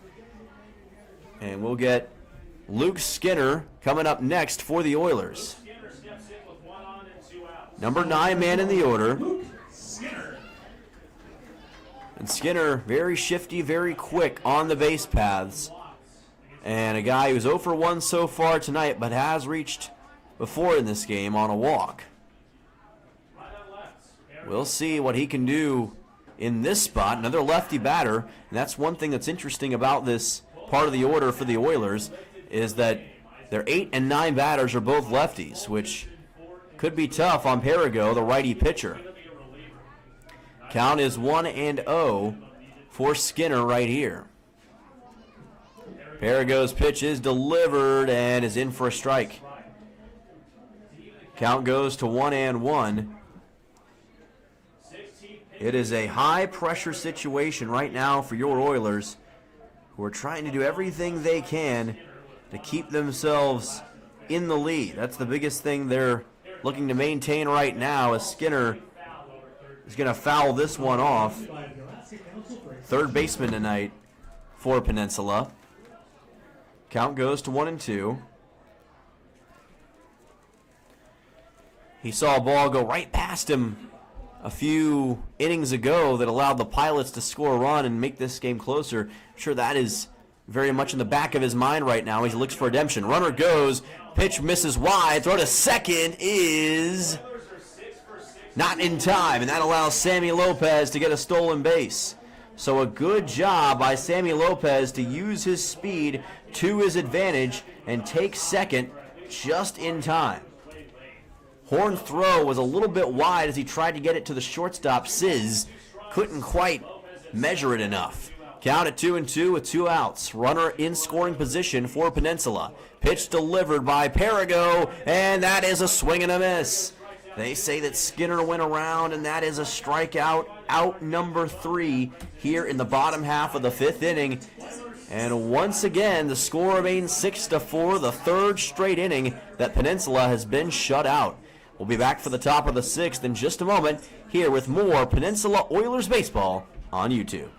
[SPEAKER 1] and we'll get Luke Skinner coming up next for the Oilers. Number 9 man in the order. And Skinner, very shifty, very quick on the base paths. And a guy who's 0 for 1 so far tonight, but has reached before in this game on a walk. We'll see what he can do in this spot. Another lefty batter. And that's one thing that's interesting about this part of the order for the Oilers, is that their 8 and 9 batters are both lefties, which could be tough on Perigo, the righty pitcher. Count is 1-0 for Skinner right here. Perigo's pitch is delivered and is in for a strike. Count goes to 1-1. It is a high-pressure situation right now for your Oilers, who are trying to do everything they can to keep themselves in the lead. That's the biggest thing they're looking to maintain right now, as Skinner is going to foul this one off. third baseman tonight for Peninsula. Count goes to 1-2. He saw a ball go right past him a few innings ago that allowed the Pilots to score a run and make this game closer. I'm sure that is very much in the back of his mind right now as he looks for redemption. Runner goes, pitch misses wide, throw to second is not in time, and that allows Sammy Lopez to get a stolen base. So a good job by Sammy Lopez to use his speed to his advantage and take second just in time. Horn's throw was a little bit wide as he tried to get it to the shortstop. Sizz couldn't quite measure it enough. Count at 2-2 with 2 outs. Runner in scoring position for Peninsula. Pitch delivered by Perigo, and that is a swing and a miss. They say that Skinner went around, and that is a strikeout, out number 3 here in the bottom half of the 5th inning. And once again, the score remains 6-4, the third straight inning that Peninsula has been shut out. We'll be back for the top of the 6th in just a moment, here with more Peninsula Oilers baseball on YouTube.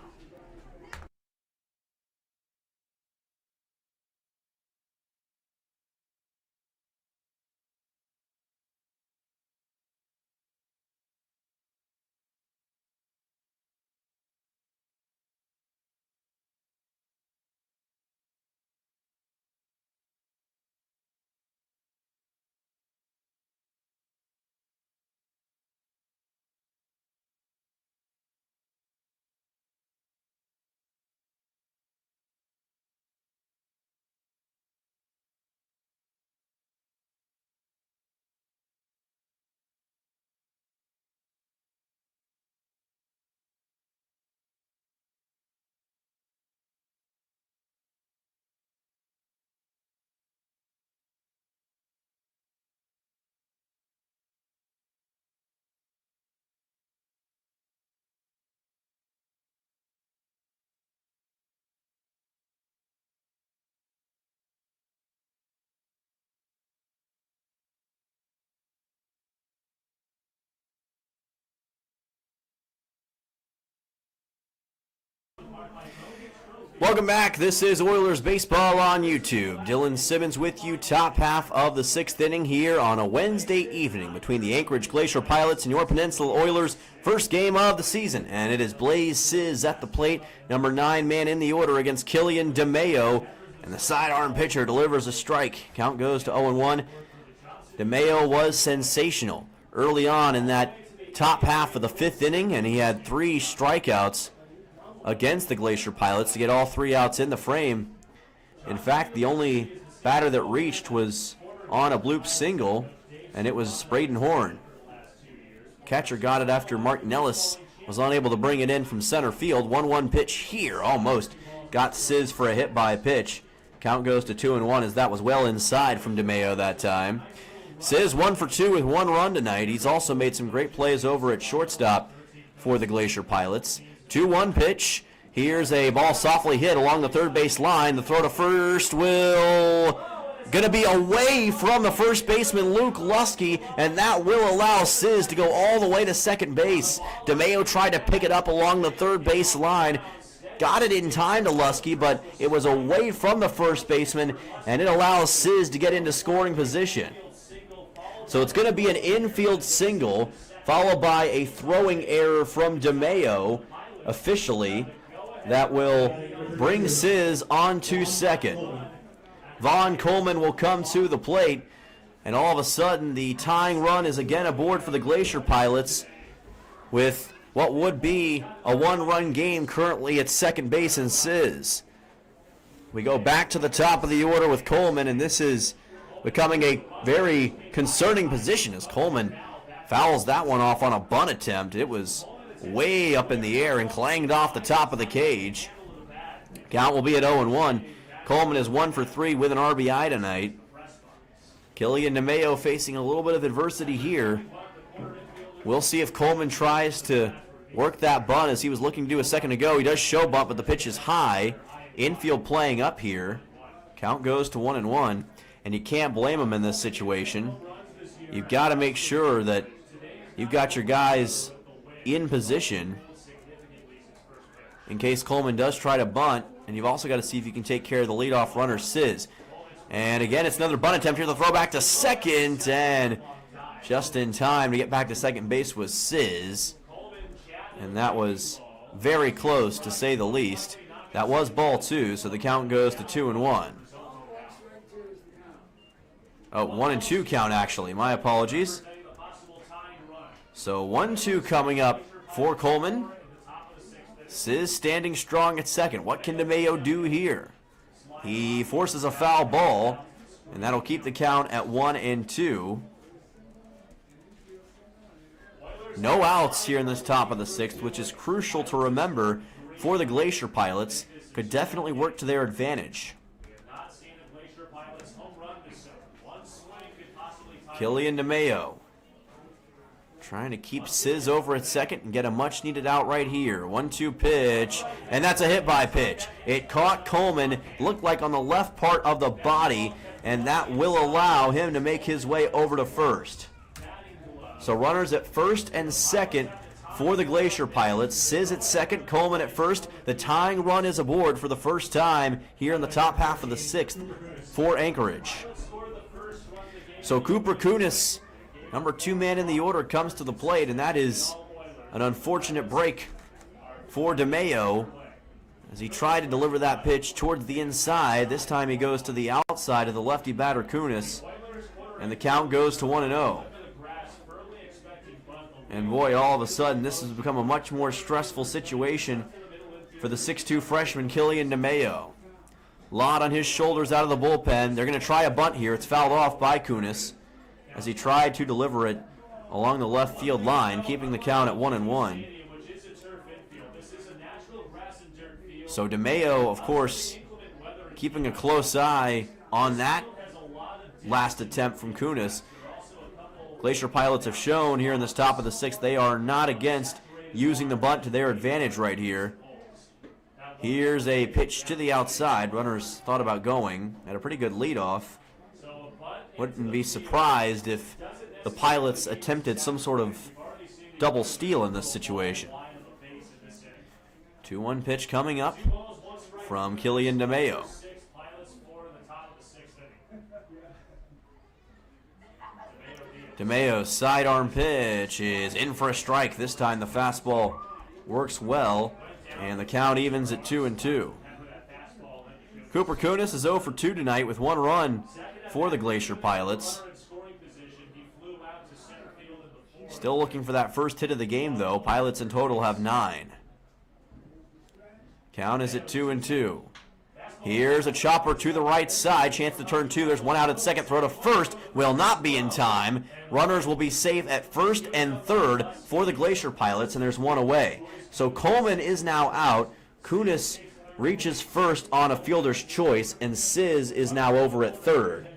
[SPEAKER 1] Welcome back. This is Oilers Baseball on YouTube. Dylan Simmons with you, top half of the 6th inning here on a Wednesday evening between the Anchorage Glacier Pilots and your Peninsula Oilers. First game of the season, and it is Blaze Sizz at the plate, number 9 man in the order against Killian DeMayo, and the sidearm pitcher delivers a strike. Count goes to 0-1. DeMayo was sensational early on in that top half of the 5th inning, and he had 3 strikeouts against the Glacier Pilots to get all 3 outs in the frame. In fact, the only batter that reached was on a bloop single, and it was Braden Horn. Catcher got it after Mark Nellis was unable to bring it in from center field. 1-1 pitch here, almost got Sizz for a hit by pitch. Count goes to 2-1 as that was well inside from DeMayo that time. Sizz 1 for 2 with 1 run tonight. He's also made some great plays over at shortstop for the Glacier Pilots. 2-1 pitch. Here's a ball softly hit along the third base line. The throw to first will going to be away from the first baseman, Luke Lusky, and that will allow Sizz to go all the way to second base. DeMayo tried to pick it up along the third base line. Got it in time to Lusky, but it was away from the first baseman, and it allows Sizz to get into scoring position. So it's going to be an infield single, followed by a throwing error from DeMayo. Officially, that will bring Sizz on to second. Vaughn Coleman will come to the plate, and all of a sudden the tying run is again aboard for the Glacier Pilots with what would be a 1-run game currently at second base in Sizz. We go back to the top of the order with Coleman, and this is becoming a very concerning position as Coleman fouls that one off on a bunt attempt. It was way up in the air and clanged off the top of the cage. Count will be at 0-1. Coleman is 1 for 3 with an RBI tonight. Killian DeMayo facing a little bit of adversity here. We'll see if Coleman tries to work that bunt as he was looking to do a second ago. He does show bunt, but the pitch is high. Infield playing up here. Count goes to 1-1, and you can't blame him in this situation. You've got to make sure that you've got your guys in position. in case Coleman does try to bunt. And you've also got to see if you can take care of the leadoff runner, Sizz. And again, it's another bunt attempt here. The throw back to second, and just in time to get back to second base was Sizz. And that was very close, to say the least. That was ball 2, so the count goes to 2-1. Oh, 1-2 count, actually. My apologies. So 1-2 coming up for Coleman. Sizz standing strong at second. What can DeMayo do here? He forces a foul ball, and that'll keep the count at 1-2. No outs here in this top of the 6th, which is crucial to remember for the Glacier Pilots. Could definitely work to their advantage. Killian DeMayo trying to keep Sizz over at second and get a much-needed out right here. 1-2 pitch, and that's a hit-by pitch. It caught Coleman, looked like on the left part of the body, and that will allow him to make his way over to first. So runners at first and second for the Glacier Pilots. Sizz at second, Coleman at first. The tying run is aboard for the first time here in the top half of the 6th for Anchorage. So Cooper Kunis, number 2 man in the order, comes to the plate, and that is an unfortunate break for DeMayo as he tried to deliver that pitch towards the inside. This time he goes to the outside of the lefty batter Kunis, and the count goes to 1-0. And boy, all of a sudden, this has become a much more stressful situation for the 6'2 freshman Killian DeMayo. Lot on his shoulders out of the bullpen. They're going to try a bunt here. It's fouled off by Kunis as he tried to deliver it along the left field line, keeping the count at 1-1. So DeMayo, of course, keeping a close eye on that last attempt from Kunis. Glacier Pilots have shown here in this top of the 6th they are not against using the bunt to their advantage right here. Here's a pitch to the outside. Runners thought about going. Had a pretty good leadoff. Wouldn't be surprised if the Pilots attempted some sort of double steal in this situation. 2-1 pitch coming up from Killian DeMayo. DeMayo's sidearm pitch is in for a strike. This time the fastball works well, and the count evens at 2-2. Cooper Kunis is 0 for 2 tonight with 1 run for the Glacier Pilots. Still looking for that first hit of the game, though. Pilots in total have 9. Count is at 2-2. Here's a chopper to the right side. Chance to turn 2. There's 1 out at second. Throw to first. Will not be in time. Runners will be safe at first and third for the Glacier Pilots, and there's 1 away. So Coleman is now out. Kunis reaches first on a fielder's choice, and Sizz is now over at third.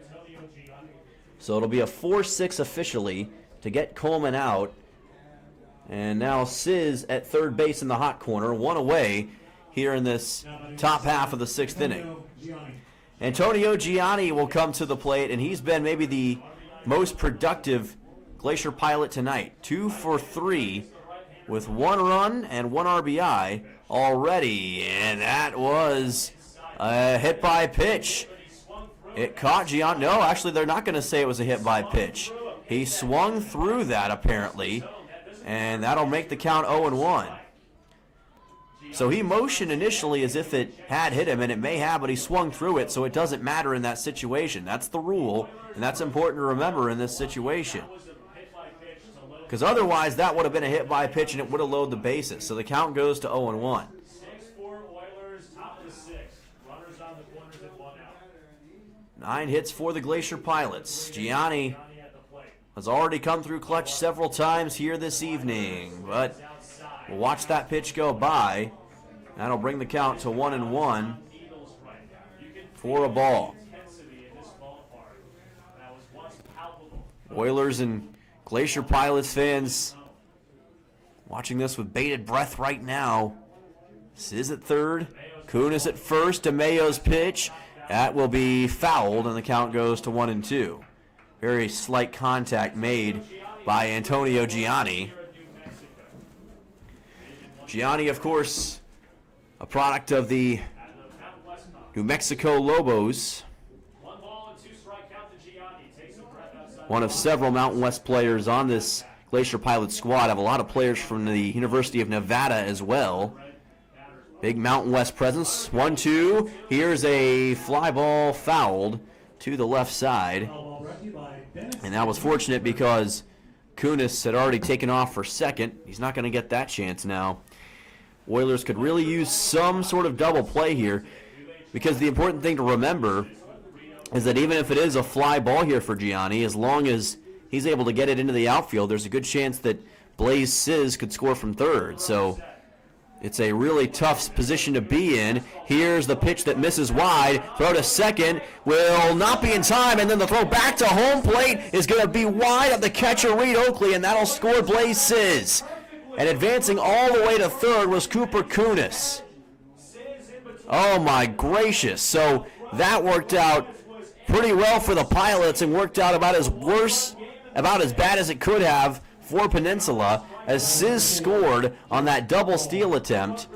[SPEAKER 1] So it'll be a 4-6 officially to get Coleman out. And now Sizz at third base in the hot corner. 1 away here in this top half of the 6th inning. Antonio Gianni will come to the plate, and he's been maybe the most productive Glacier Pilot tonight. 2 for 3 with 1 run and 1 RBI already, and that was a hit by pitch. It caught Gianni. No, actually, they're not going to say it was a hit by pitch. He swung through that, apparently, and that'll make the count 0-1. So he motioned initially as if it had hit him, and it may have, but he swung through it, so it doesn't matter in that situation. That's the rule, and that's important to remember in this situation. Because otherwise, that would have been a hit by pitch, and it would have loaded the bases. So the count goes to 0-1. 9 hits for the Glacier Pilots. Gianni has already come through clutch several times here this evening, but we'll watch that pitch go by. That'll bring the count to 1-1 for a ball. Oilers and Glacier Pilots fans watching this with bated breath right now. Sizz at third, Kunis at first. DeMayo's pitch, that will be fouled, and the count goes to 1-2. Very slight contact made by Antonio Gianni. Gianni, of course, a product of the New Mexico Lobos. One of several Mountain West players on this Glacier Pilots squad. Have a lot of players from the University of Nevada as well. Big Mountain West presence. 1-2. Here's a fly ball fouled to the left side. And that was fortunate because Kunis had already taken off for second. He's not going to get that chance now. Oilers could really use some sort of double play here, because the important thing to remember is that even if it is a fly ball here for Gianni, as long as he's able to get it into the outfield, there's a good chance that Blaze Sizz could score from third. So it's a really tough position to be in. Here's the pitch that misses wide. Throw to second will not be in time, and then the throw back to home plate is going to be wide of the catcher, Reed Oakley, and that'll score Blaze Sizz. And advancing all the way to third was Cooper Kunis. Oh my gracious. So that worked out pretty well for the Pilots and worked out about as bad as it could have for Peninsula, as Sizz scored on that double steal attempt.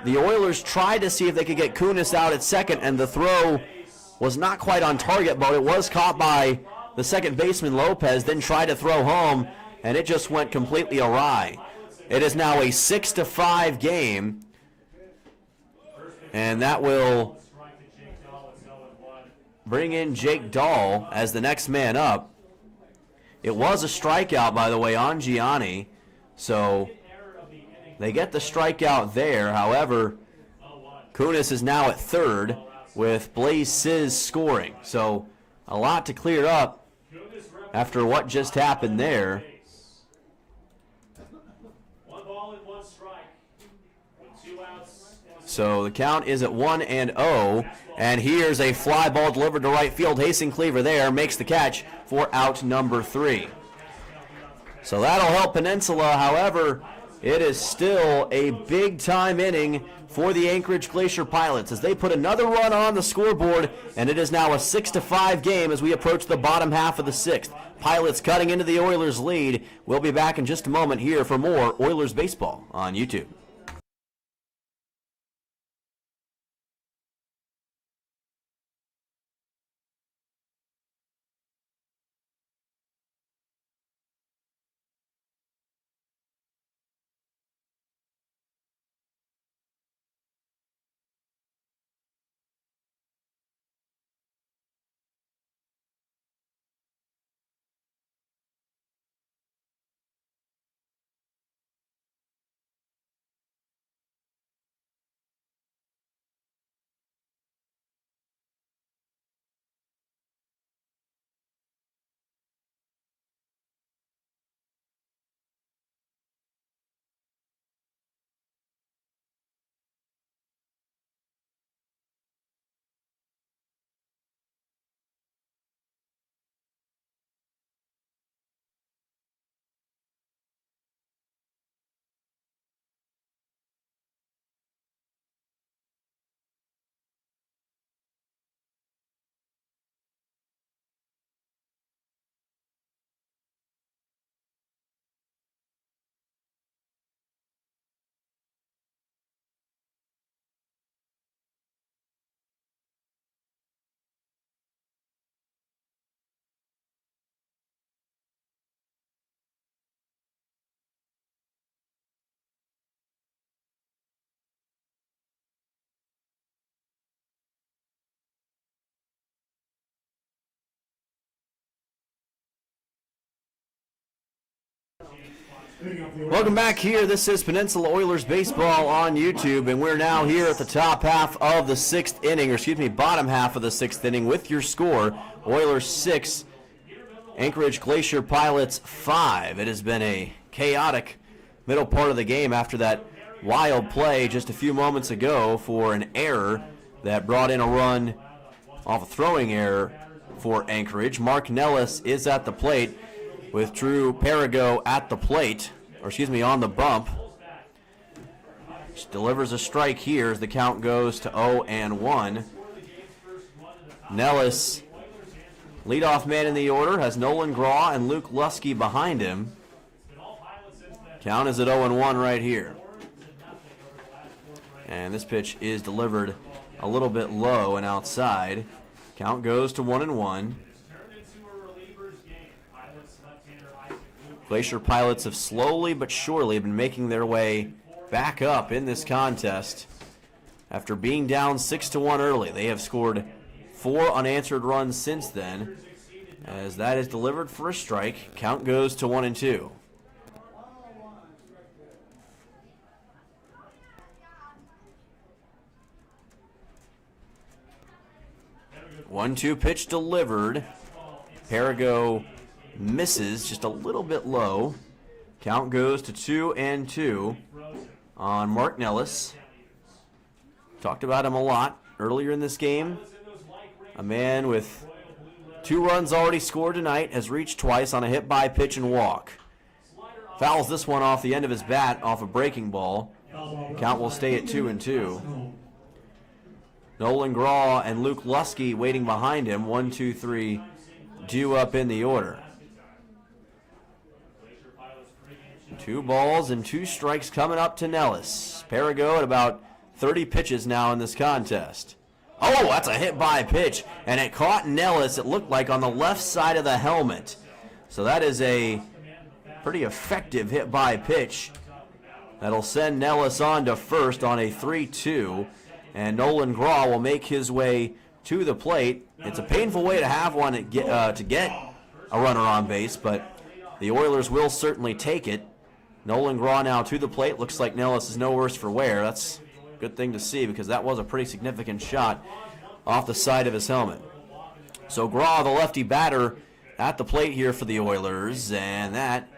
[SPEAKER 1] The Oilers tried to see if they could get Kunis out at second, and the throw was not quite on target, but it was caught by the second baseman Lopez, then tried to throw home, and it just went completely awry. It is now a 6-5 game, and that will bring in Jake Dahl as the next man up. It was a strikeout, by the way, on Gianni, so they get the strikeout there. However, Kunis is now at third with Blaze Sizz scoring. So a lot to clear up after what just happened there. So the count is at 1-0, and here's a fly ball delivered to right field. Hasten Cleaver there makes the catch for out number 3. So that'll help Peninsula. However, it is still a big-time inning for the Anchorage Glacier Pilots as they put another run on the scoreboard, and it is now a 6-5 game as we approach the bottom half of the 6th. Pilots cutting into the Oilers' lead. We'll be back in just a moment here for more Oilers baseball on YouTube. Welcome back here. This is Peninsula Oilers baseball on YouTube, and we're now here at the top half of the 6th inning, or excuse me, bottom half of the 6th inning with your score. Oilers 6, Anchorage Glacier Pilots 5. It has been a chaotic middle part of the game after that wild play just a few moments ago for an error that brought in a run off a throwing error for Anchorage. Mark Nellis is at the plate with Drew Perigo at the plate, or excuse me, on the bump. Just delivers a strike here as the count goes to 0-1. Nellis, leadoff man in the order, has Nolan Graw and Luke Lusky behind him. Count is at 0-1 right here. And this pitch is delivered a little bit low and outside. Count goes to 1-1. Glacier Pilots have slowly but surely been making their way back up in this contest. After being down 6-1 early, they have scored 4 unanswered runs since then. As that is delivered for a strike, count goes to 1-2. 1-2 pitch delivered. Perigo misses just a little bit low. Count goes to 2-2 on Mark Nellis. Talked about him a lot earlier in this game. A man with 2 runs already scored tonight, has reached twice on a hit by pitch and walk. Fouls this one off the end of his bat off a breaking ball. Count will stay at 2-2. Nolan Graw and Luke Lusky waiting behind him. 1, 2, 3 due up in the order. 2 balls and 2 strikes coming up to Nellis. Perigo at about 30 pitches now in this contest. Oh, that's a hit by pitch, and it caught Nellis, it looked like, on the left side of the helmet. So that is a pretty effective hit by pitch. That'll send Nellis on to first on a 3-2, and Nolan Graw will make his way to the plate. It's a painful way to have one to get a runner on base, but the Oilers will certainly take it. Nolan Graw now to the plate. Looks like Nellis is no worse for wear. That's a good thing to see because that was a pretty significant shot off the side of his helmet. So Graw, the lefty batter, at the plate here for the Oilers, and that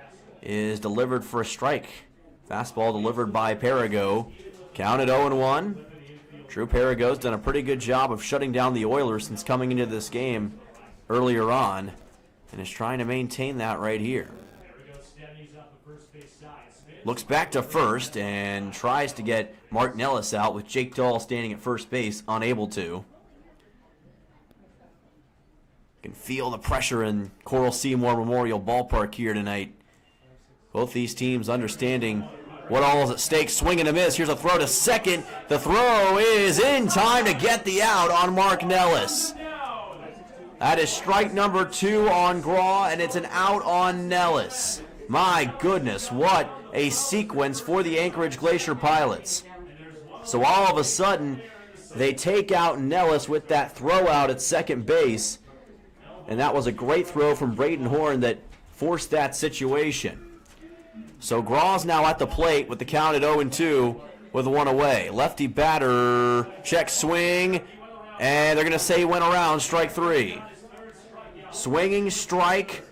[SPEAKER 1] is delivered for a strike. Fastball delivered by Perigo. Count at 0-1. Drew Perigo's done a pretty good job of shutting down the Oilers since coming into this game earlier on, and is trying to maintain that right here. Looks back to first and tries to get Mark Nellis out with Jake Dahl standing at first base, unable to. You can feel the pressure in Coral Seymour Memorial Ballpark here tonight. Both these teams understanding what all is at stake. Swing and a miss. Here's a throw to second. The throw is in time to get the out on Mark Nellis. That is strike number 2 on Graw, and it's an out on Nellis. My goodness, what a sequence for the Anchorage Glacier Pilots. So all of a sudden, they take out Nellis with that throw out at second base, and that was a great throw from Braden Horn that forced that situation. So Graw's now at the plate with the count at 0-2 with 1 away. Lefty batter, check swing, and they're going to say he went around, strike 3. Swinging strike,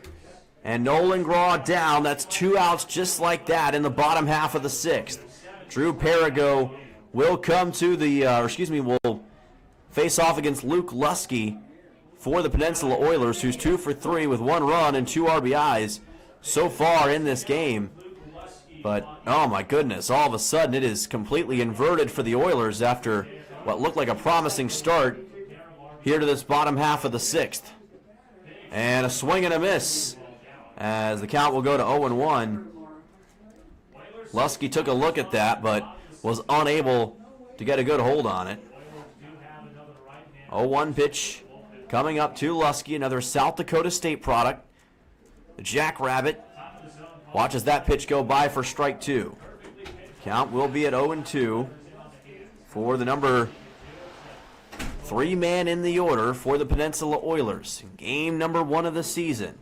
[SPEAKER 1] and Nolan Graw down. That's 2 outs just like that in the bottom half of the 6th. Drew Perigo will come to the, will face off against Luke Lusky for the Peninsula Oilers, who's 2 for 3 with 1 run and 2 RBIs so far in this game. But, oh my goodness, all of a sudden it is completely inverted for the Oilers after what looked like a promising start here to this bottom half of the 6th. And a swing and a miss as the count will go to 0-1. Lusky took a look at that but was unable to get a good hold on it. 0-1 pitch coming up to Lusky, another South Dakota State product. The Jackrabbit watches that pitch go by for strike 2. Count will be at 0-2 for the number 3 man in the order for the Peninsula Oilers. Game number 1 of the season.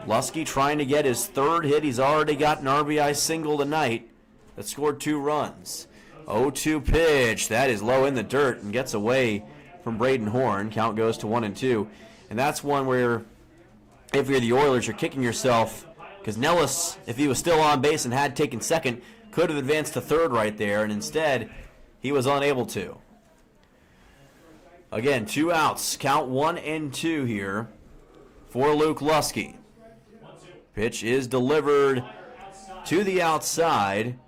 [SPEAKER 1] Lusky trying to get his 3rd hit. He's already got an RBI single tonight that scored 2 runs. 0-2 pitch. That is low in the dirt and gets away from Braden Horn. Count goes to 1-2. And that's one where, if you're the Oilers, you're kicking yourself because Nellis, if he was still on base and had taken second, could have advanced to 3rd right there, and instead he was unable to. Again, 2 outs. Count 1-2 here for Luke Lusky. Pitch is delivered to the outside,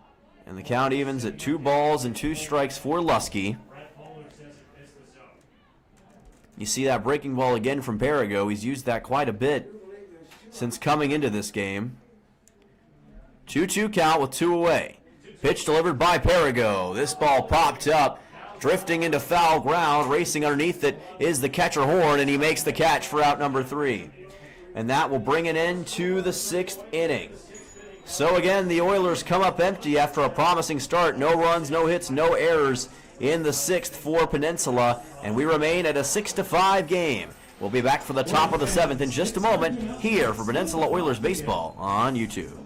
[SPEAKER 1] and the count evens at 2 balls and 2 strikes for Lusky. You see that breaking ball again from Perigo. He's used that quite a bit since coming into this game. 2-2 count with 2 away. Pitch delivered by Perigo. This ball popped up, drifting into foul ground. Racing underneath it is the catcher Horn, and he makes the catch for out number 3. And that will bring it into the 6th inning. So again, the Oilers come up empty after a promising start. No runs, no hits, no errors in the 6th for Peninsula, and we remain at a 6-5 game. We'll be back for the top of the 7th in just a moment here for Peninsula Oilers Baseball on YouTube.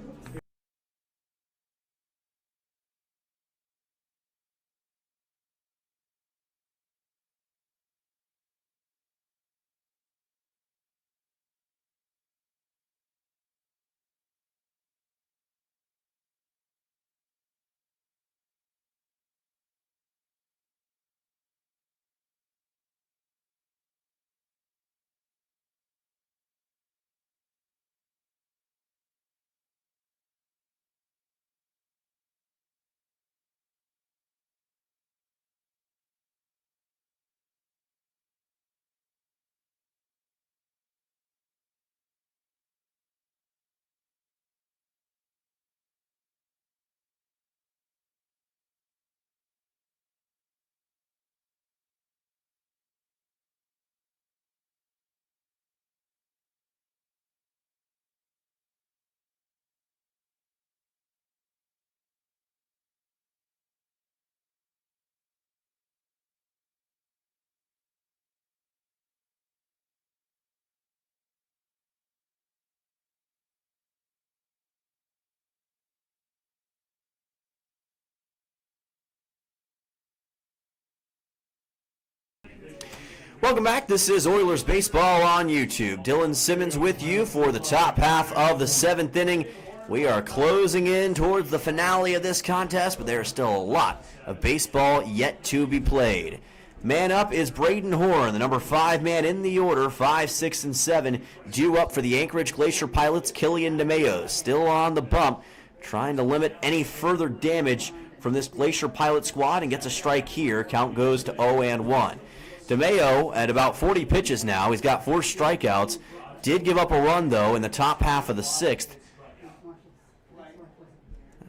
[SPEAKER 1] Welcome back. This is Oilers Baseball on YouTube. Dylan Simmons with you for the top half of the 7th inning. We are closing in towards the finale of this contest, but there is still a lot of baseball yet to be played. Man up is Braden Horn, the number 5 man in the order, 5, 6, and 7, due up for the Anchorage Glacier Pilots. Killian DeMeo still on the bump, trying to limit any further damage from this Glacier Pilot squad, and gets a strike here. Count goes to 0-1. DeMeo at about 40 pitches now. He's got 4 strikeouts. Did give up a run, though, in the top half of the 6th.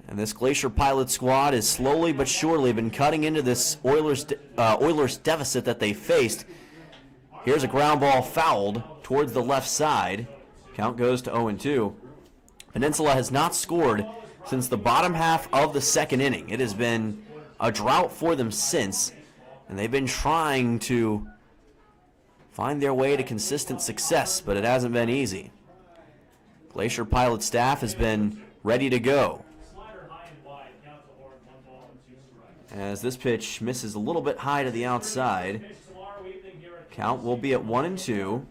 [SPEAKER 1] And this Glacier Pilot squad has slowly but surely been cutting into this Oilers deficit that they faced. Here's a ground ball fouled towards the left side. Count goes to 0-2. Peninsula has not scored since the bottom half of the 2nd inning. It has been a drought for them since, and they've been trying to find their way to consistent success, but it hasn't been easy. Glacier Pilot staff has been ready to go, as this pitch misses a little bit high to the outside. Count will be at 1-2.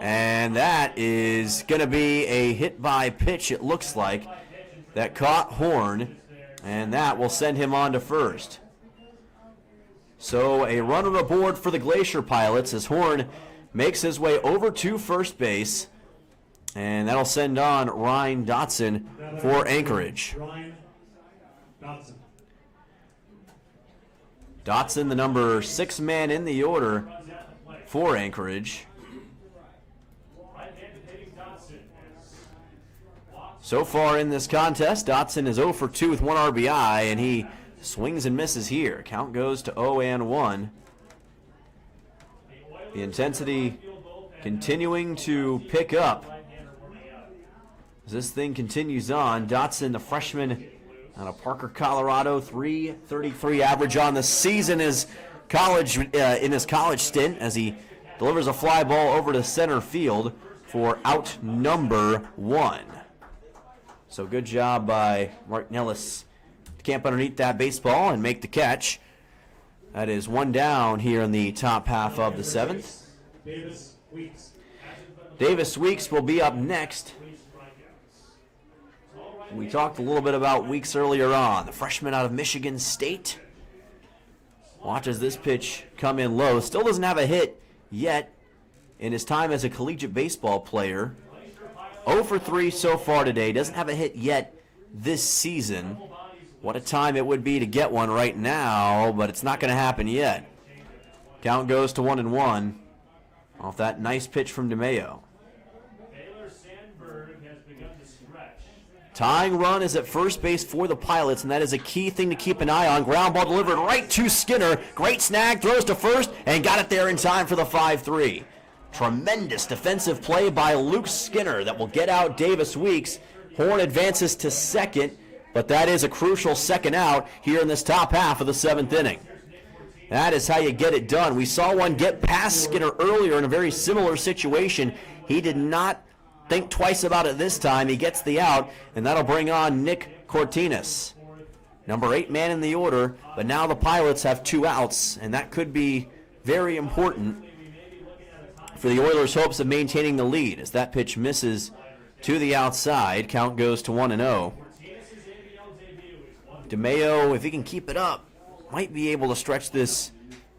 [SPEAKER 1] And that is going to be a hit by pitch, it looks like, that caught Horn, and that will send him on to first. So a runner aboard for the Glacier Pilots as Horn makes his way over to first base, and that'll send on Ryan Dotson for Anchorage. Dotson, the number 6 man in the order for Anchorage. So far in this contest, Dotson is 0 for 2 with 1 RBI, and he swings and misses here. Count goes to 0-1. The intensity continuing to pick up as this thing continues on. Dotson, the freshman out of Parker, Colorado, .333 average on the season in his college stint, as he delivers a fly ball over to center field for out number 1. So good job by Mark Nellis to camp underneath that baseball and make the catch. That is 1 down here in the top half of the 7th. Davis Weeks will be up next. We talked a little bit about Weeks earlier on. The freshman out of Michigan State watches this pitch come in low. Still doesn't have a hit yet in his time as a collegiate baseball player. 0 for 3 so far today. Doesn't have a hit yet this season. What a time it would be to get one right now, but it's not going to happen yet. Count goes to 1-1. off that nice pitch from DeMayo. Tying run is at first base for the Pilots, and that is a key thing to keep an eye on. Ground ball delivered right to Skinner. Great snag, throws to first, and got it there in time for the 5-3. Tremendous defensive play by Luke Skinner that will get out Davis Weeks. Horn advances to second, but that is a crucial second out here in this top half of the 7th inning. That is how you get it done. We saw one get past Skinner earlier in a very similar situation. He did not think twice about it this time. He gets the out, and that'll bring on Nick Cortinas. Number 8 man in the order, but now the Pilots have 2 outs, and that could be very important for the Oilers' hopes of maintaining the lead. As that pitch misses to the outside, count goes to 1-0. DeMayo, if he can keep it up, might be able to stretch this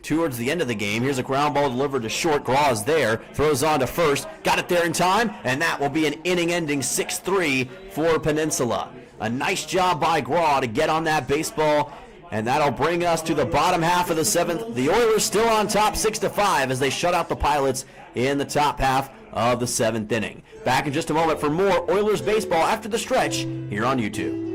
[SPEAKER 1] towards the end of the game. Here's a ground ball delivered to short. Graw is there, throws on to first, got it there in time, and that will be an inning-ending 6-3 for Peninsula. A nice job by Graw to get on that baseball, and that'll bring us to the bottom half of the 7th. The Oilers still on top 6-5 as they shut out the Pilots in the top half of the 7th inning. Back in just a moment for more Oilers baseball after the stretch here on YouTube.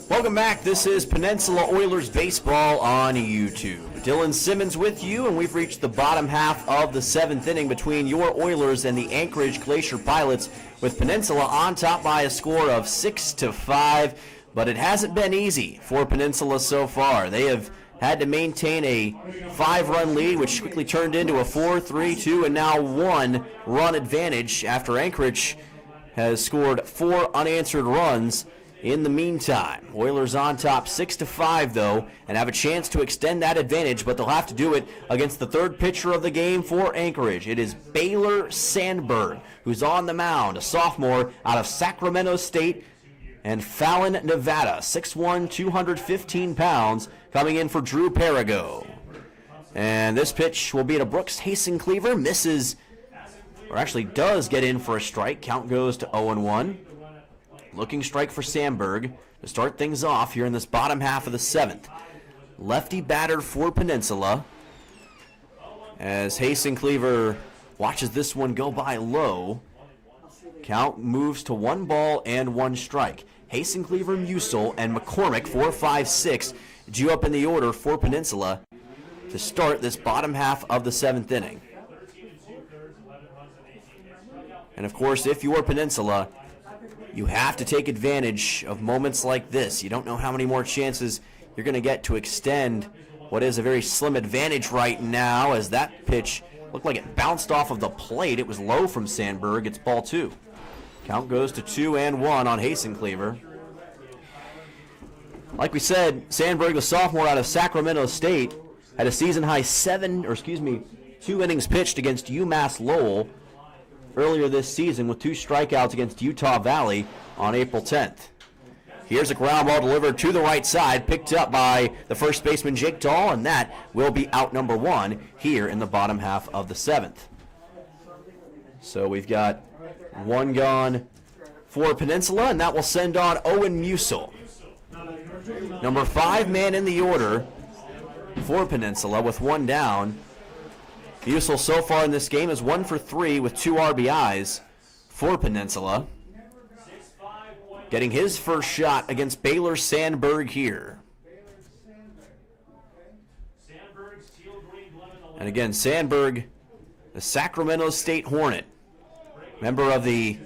[SPEAKER 1] Welcome back. This is Peninsula Oilers Baseball on YouTube. Dylan Simmons with you, and we've reached the bottom half of the 7th inning between your Oilers and the Anchorage Glacier Pilots, with Peninsula on top by a score of 6-5, but it hasn't been easy for Peninsula so far. They have had to maintain a 5-run lead, which quickly turned into a 4-3-2 and now 1-run advantage after Anchorage has scored 4 unanswered runs in the meantime. Oilers on top 6-5 though, and have a chance to extend that advantage, but they'll have to do it against the third pitcher of the game for Anchorage. It is Baylor Sandberg, who's on the mound, a sophomore out of Sacramento State and Fallon, Nevada, 6'1", 215 pounds, coming in for Drew Perigo. And this pitch will be to Brooks Hasencleaver, misses, or actually does get in for a strike. Count goes to 0-1. Looking strike for Sandberg to start things off here in this bottom half of the 7th. Lefty batter for Peninsula, as Hasencleaver watches this one go by low. Count moves to 1 ball and 1 strike. Hasencleaver, Musil, and McCormick, 4, 5, 6, due up in the order for Peninsula to start this bottom half of the 7th inning. And of course, if you're Peninsula, you have to take advantage of moments like this. You don't know how many more chances you're going to get to extend what is a very slim advantage right now, as that pitch looked like it bounced off of the plate. It was low from Sandberg. It's ball 2. Count goes to 2-1 on Hasencleaver. Like we said, Sandberg, the sophomore out of Sacramento State, had a season-high 2 innings pitched against UMass Lowell earlier this season with 2 strikeouts against Utah Valley on April 10th. Here's a ground ball delivered to the right side, picked up by the first baseman Jake Dahl, and that will be out number 1 here in the bottom half of the 7th. So we've got 1 gone for Peninsula, and that will send on Owen Musil. Number 5 man in the order for Peninsula with 1 down. Musil so far in this game is 1 for 3 with 2 RBIs for Peninsula. Getting his first shot against Baylor Sandberg here. And again, Sandberg, the Sacramento State Hornet, member of the,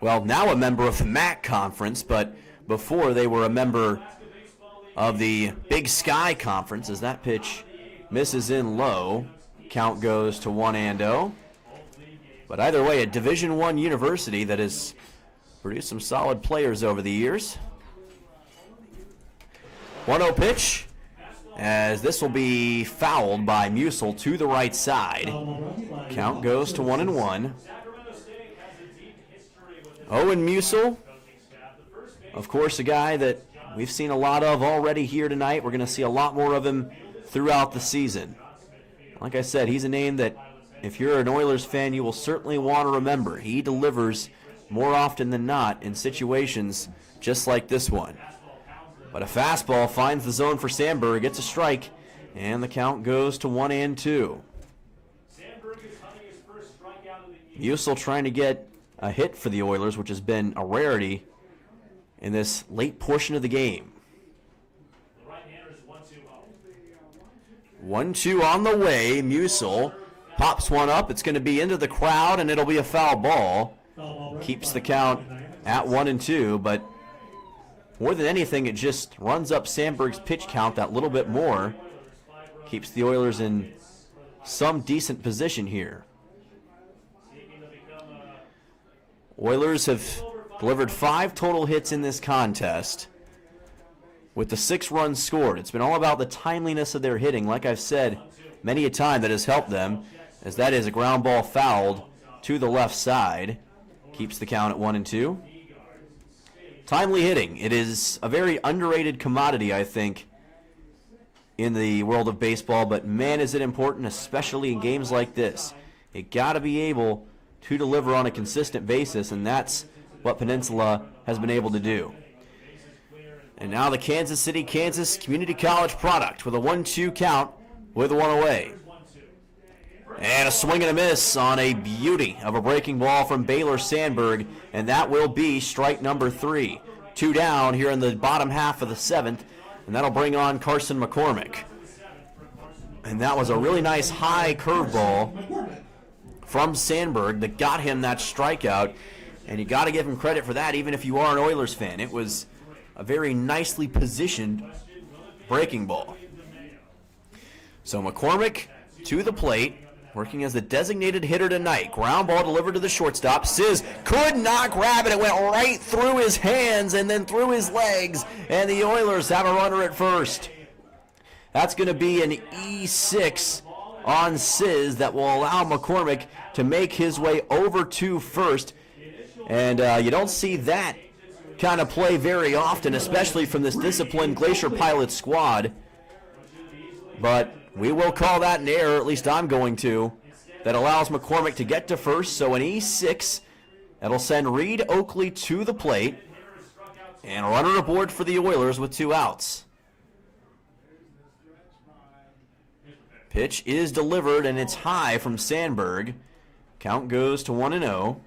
[SPEAKER 1] well, now a member of the MAC Conference, but before they were a member of the Big Sky Conference, as that pitch misses in low. Count goes to 1-0. But either way, a Division I university that has produced some solid players over the years. 1-0 pitch, as this will be fouled by Musil to the right side. Count goes to 1-1. Owen Musil, of course, a guy that we've seen a lot of already here tonight. We're going to see a lot more of him throughout the season. Like I said, he's a name that if you're an Oilers fan, you will certainly want to remember. He delivers more often than not in situations just like this one. But a fastball finds the zone for Sandberg, gets a strike, and the count goes to 1-2. Musil trying to get a hit for the Oilers, which has been a rarity in this late portion of the game. 1-2 on the way. Musil pops one up. It's going to be into the crowd, and it'll be a foul ball. Keeps the count at 1-2, but more than anything, it just runs up Sandberg's pitch count that little bit more. Keeps the Oilers in some decent position here. Oilers have delivered 5 total hits in this contest with the 6 runs scored. It's been all about the timeliness of their hitting. Like I've said many a time, that has helped them, as that is a ground ball fouled to the left side. Keeps the count at 1-2. Timely hitting. It is a very underrated commodity, I think, in the world of baseball, but man, is it important, especially in games like this. You got to be able to deliver on a consistent basis, and that's what Peninsula has been able to do. And now the Kansas City, Kansas Community College product with a 1-2 count with 1 away. And a swing and a miss on a beauty of a breaking ball from Baylor Sandberg, and that will be strike number 3. 2 down here in the bottom half of the 7th, and that'll bring on Carson McCormick. And that was a really nice high curveball from Sandberg that got him that strikeout, and you got to give him credit for that, even if you are an Oilers fan. It was a very nicely positioned breaking ball. So McCormick to the plate, working as the designated hitter tonight. Ground ball delivered to the shortstop. Sizz could not grab it. It went right through his hands and then through his legs, and the Oilers have a runner at first. That's going to be an E6 on Sizz that will allow McCormick to make his way over to first. And you don't see that kind of play very often, especially from this disciplined Glacier Pilots squad. But we will call that an error, at least I'm going to, that allows McCormick to get to first. So an E6 that'll send Reed Oakley to the plate, and a runner aboard for the Oilers with 2 outs. Pitch is delivered, and it's high from Sandberg. Count goes to 1-0.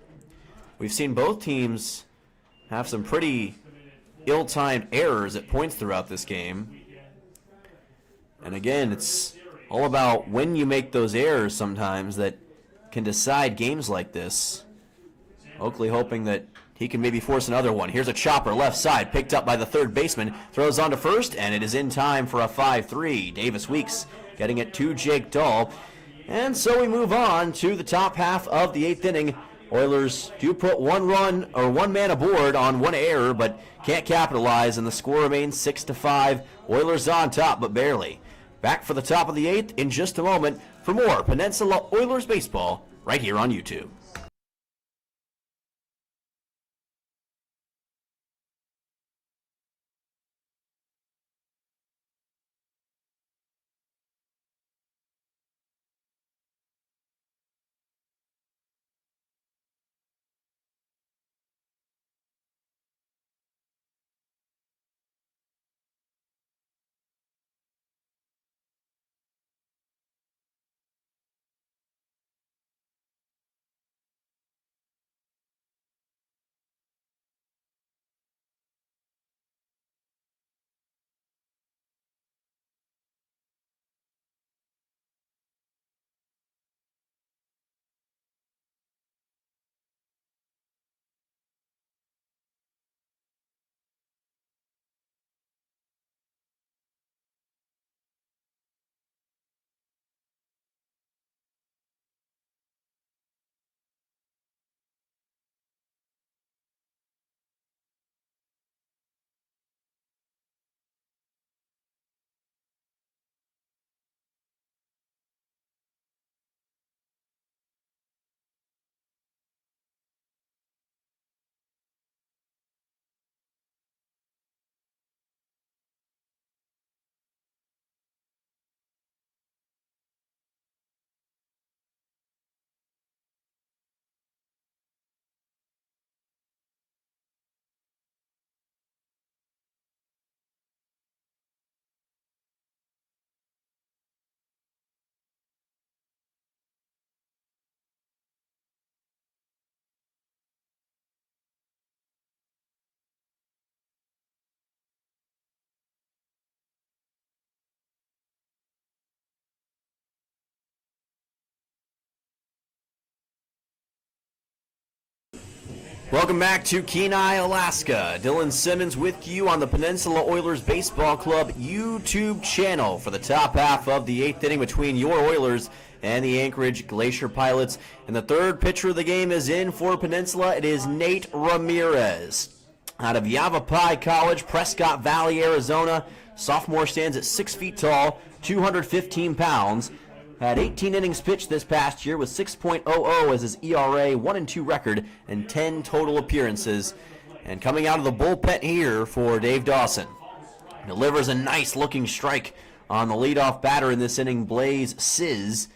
[SPEAKER 1] We've seen both teams have some pretty ill-timed errors at points throughout this game. And again, it's all about when you make those errors sometimes that can decide games like this. Oakley hoping that he can maybe force another one. Here's a chopper left side, picked up by the third baseman. Throws on to first, and it is in time for a 5-3. Davis Weeks getting it to Jake Dahl. And so we move on to the top half of the 8th inning. Oilers do put one man aboard on one error, but can't capitalize, and the score remains 6-5. Oilers on top, but barely. Back for the top of the 8th in just a moment for more Peninsula Oilers baseball right here on YouTube. Welcome back to Kenai, Alaska. Dylan Simmons with you on the Peninsula Oilers Baseball Club YouTube channel for the top half of the 8th inning between your Oilers and the Anchorage Glacier Pilots. And the third pitcher of the game is in for Peninsula. It is Nate Ramirez. Out of Yavapai College, Prescott Valley, Arizona. Sophomore stands at 6 feet tall, 215 pounds. Had 18 innings pitched this past year with 6.00 as his ERA, 1-2 record, and 10 total appearances. And coming out of the bullpen here for Dave Dawson. Delivers a nice-looking strike on the leadoff batter in this inning, Blaze Sizz.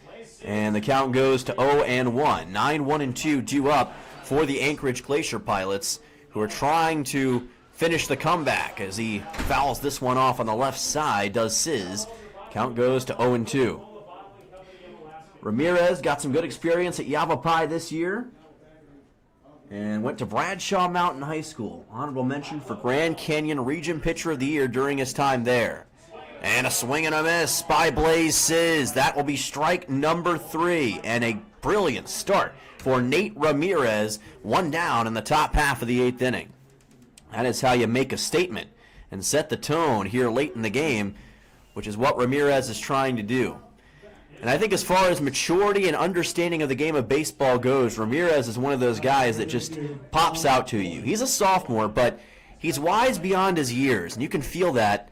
[SPEAKER 1] And the count goes to 0-1. 9-1-2 due up for the Anchorage Glacier Pilots, who are trying to finish the comeback as he fouls this one off on the left side, does Sizz. Count goes to 0-2. Ramirez got some good experience at Yavapai this year and went to Bradshaw Mountain High School. Honorable mention for Grand Canyon Region Pitcher of the Year during his time there. And a swing and a miss by Blaze Sizz. That will be strike number 3, and a brilliant start for Nate Ramirez. One down in the top half of the 8th inning. That is how you make a statement and set the tone here late in the game, which is what Ramirez is trying to do. And I think as far as maturity and understanding of the game of baseball goes, Ramirez is one of those guys that just pops out to you. He's a sophomore, but he's wise beyond his years, and you can feel that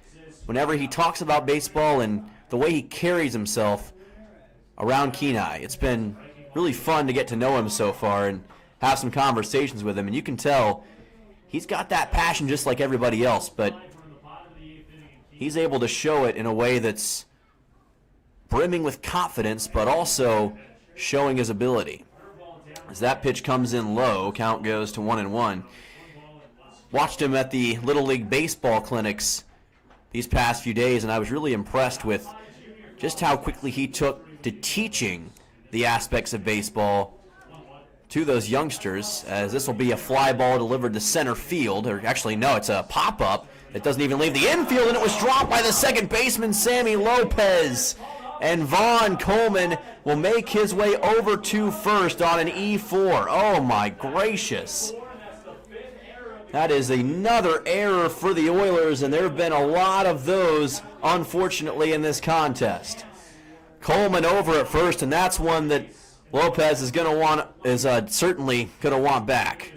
[SPEAKER 1] whenever he talks about baseball and the way he carries himself around Kenai. It's been really fun to get to know him so far and have some conversations with him, and you can tell he's got that passion just like everybody else, but he's able to show it in a way that's brimming with confidence, but also showing his ability. As that pitch comes in low, count goes to 1-1. Watched him at the Little League Baseball clinics these past few days, and I was really impressed with just how quickly he took to teaching the aspects of baseball to those youngsters, as this will be a fly ball delivered to center field. Or actually, no, it's a pop-up. It doesn't even leave the infield, and it was dropped by the second baseman, Sammy Lopez. And Vaughn Coleman will make his way over to first on an E4. Oh, my gracious. That is another error for the Oilers, and there have been a lot of those, unfortunately, in this contest. Coleman over at first, and that's one that Lopez is certainly going to want back.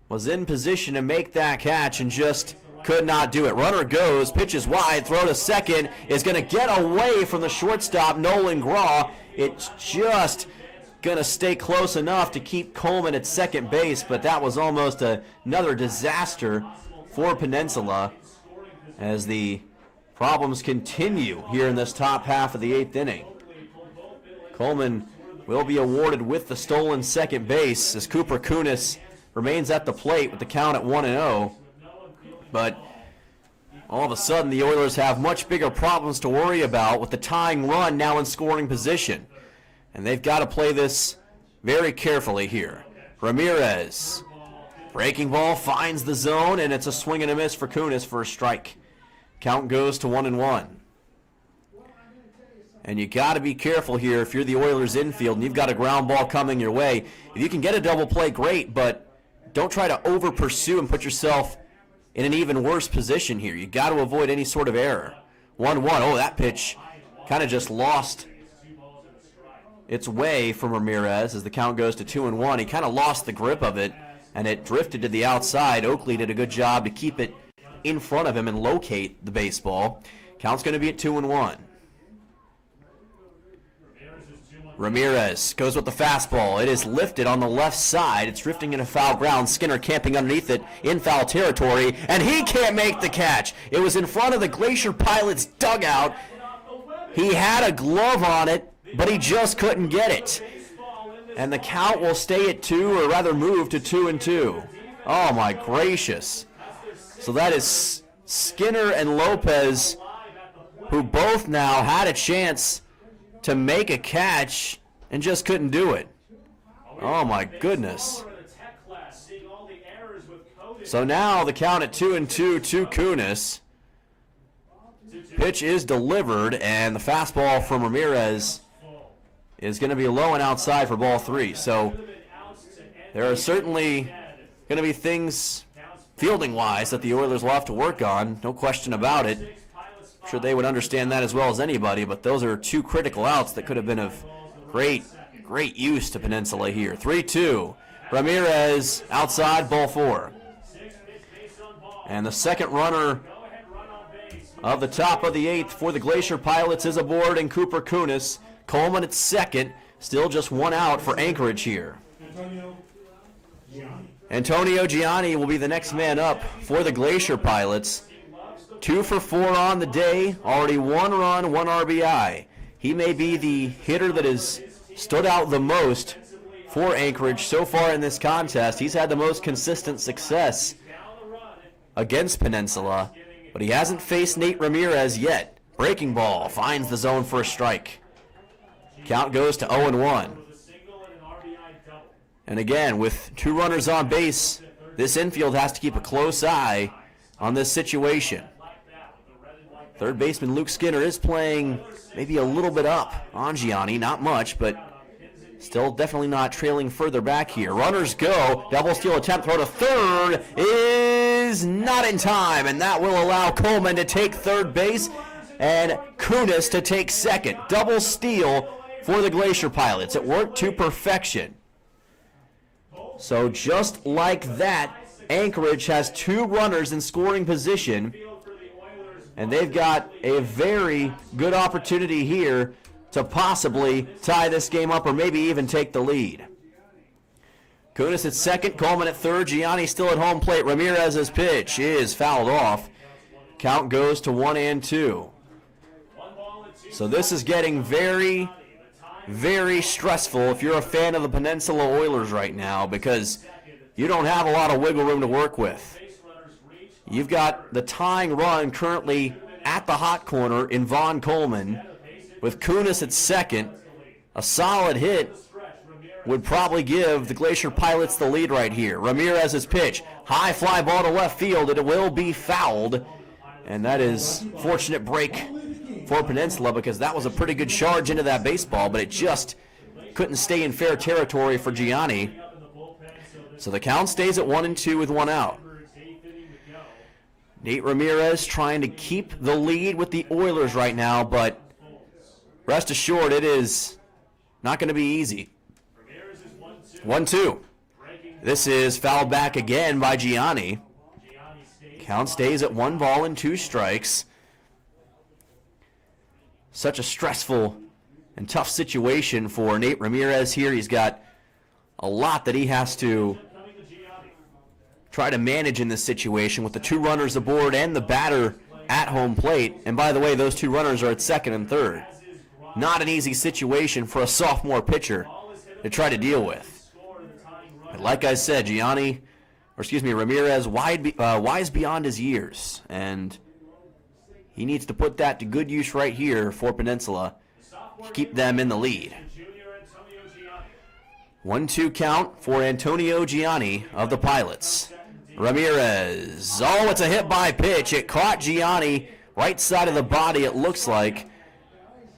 [SPEAKER 1] Was in position to make that catch and just could not do it. Runner goes, pitches wide, throw to second, is going to get away from the shortstop, Nolan Graw. It's just going to stay close enough to keep Coleman at second base, but that was almost another disaster for Peninsula as the problems continue here in this top half of the 8th inning. Coleman will be awarded with the stolen second base as Cooper Kunis remains at the plate with the count at 1-0. But all of a sudden, the Oilers have much bigger problems to worry about with the tying run now in scoring position. And they've got to play this very carefully here. Ramirez, breaking ball, finds the zone, and it's a swing and a miss for Kunis for a strike. Count goes to 1-1. And you got to be careful here if you're the Oilers infield and you've got a ground ball coming your way. If you can get a double play, great, but don't try to over pursue and put yourself in an even worse position here. You got to avoid any sort of error. 1-1. Oh, that pitch kind of just lost its way from Ramirez as the count goes to 2-1. He kind of lost the grip of it, and it drifted to the outside. Oakley did a good job to keep it in front of him and locate the baseball. Count's going to be at 2-1. Ramirez goes with the fastball. It is lifted on the left side. It's drifting into foul ground. Skinner camping underneath it in foul territory, and he can't make the catch. It was in front of the Glacier Pilots dugout. He had a glove on it, but he just couldn't get it. And the count will stay at 2, or rather move to 2-2. Oh, my gracious. So that is Skinner and Lopez, who both now had a chance to make a catch and just couldn't do it. Oh, my goodness. So now the count at 2-2 to Kunis. Pitch is delivered, and the fastball from Ramirez is going to be low and outside for ball 3. So there are certainly going to be things fielding-wise that the Oilers will have to work on, no question about it. I'm sure they would understand that as well as anybody, but those are 2 critical outs that could have been of great use to Peninsula here. 3-2. Ramirez outside, ball 4. And the second runner of the top of the 8th for the Glacier Pilots is aboard, and Cooper Kunis. Coleman at second, still just 1 out for Anchorage here. Antonio Gianni will be the next man up for the Glacier Pilots. 2 for 4 on the day, already 1 run, 1 RBI. He may be the hitter that has stood out the most for Anchorage so far in this contest. He's had the most consistent success against Peninsula, but he hasn't faced Nate Ramirez yet. Breaking ball finds the zone for a strike. Count goes to 0-1. And again, with 2 runners on base, this infield has to keep a close eye on this situation. Third baseman Luke Skinner is playing maybe a little bit up on Gianni, not much, but still definitely not trailing further back here. Runners go, double steal attempt, throw to third is not in time, and that will allow Coleman to take third base and Kunis to take second. Double steal for the Glacier Pilots. It worked to perfection. So just like that, Anchorage has 2 runners in scoring position, and they've got a very good opportunity here to possibly tie this game up or maybe even take the lead. Kunis at second, Coleman at third, Gianni still at home plate. Ramirez's pitch is fouled off. Count goes to 1-2. So this is getting very, very stressful if you're a fan of the Peninsula Oilers right now, because you don't have a lot of wiggle room to work with. You've got the tying run currently at the hot corner in Vaughn Coleman with Kunis at second, a solid hit would probably give the Glacier Pilots the lead right here. Ramirez's pitch, high fly ball to left field, and it will be fouled. And that is fortunate break for Peninsula because that was a pretty good charge into that baseball, but it just couldn't stay in fair territory for Gianni. So the count stays at 1-2 with one out. Nate Ramirez trying to keep the lead with the Oilers right now, but rest assured it is not going to be easy. 1-2. This is fouled back again by Gianni. Count stays at 1-2 strikes. Such a stressful and tough situation for Nate Ramirez here. He's got a lot that he has to try to manage in this situation with the 2 runners aboard and the batter at home plate. And by the way, those 2 runners are at second and third. Not an easy situation for a sophomore pitcher to try to deal with. But like I said, Ramirez wise beyond his years, and he needs to put that to good use right here for Peninsula to keep them in the lead. 1-2 count for Antonio Gianni of the Pilots. Ramirez. Oh, it's a hit by pitch. It caught Gianni right side of the body, it looks like.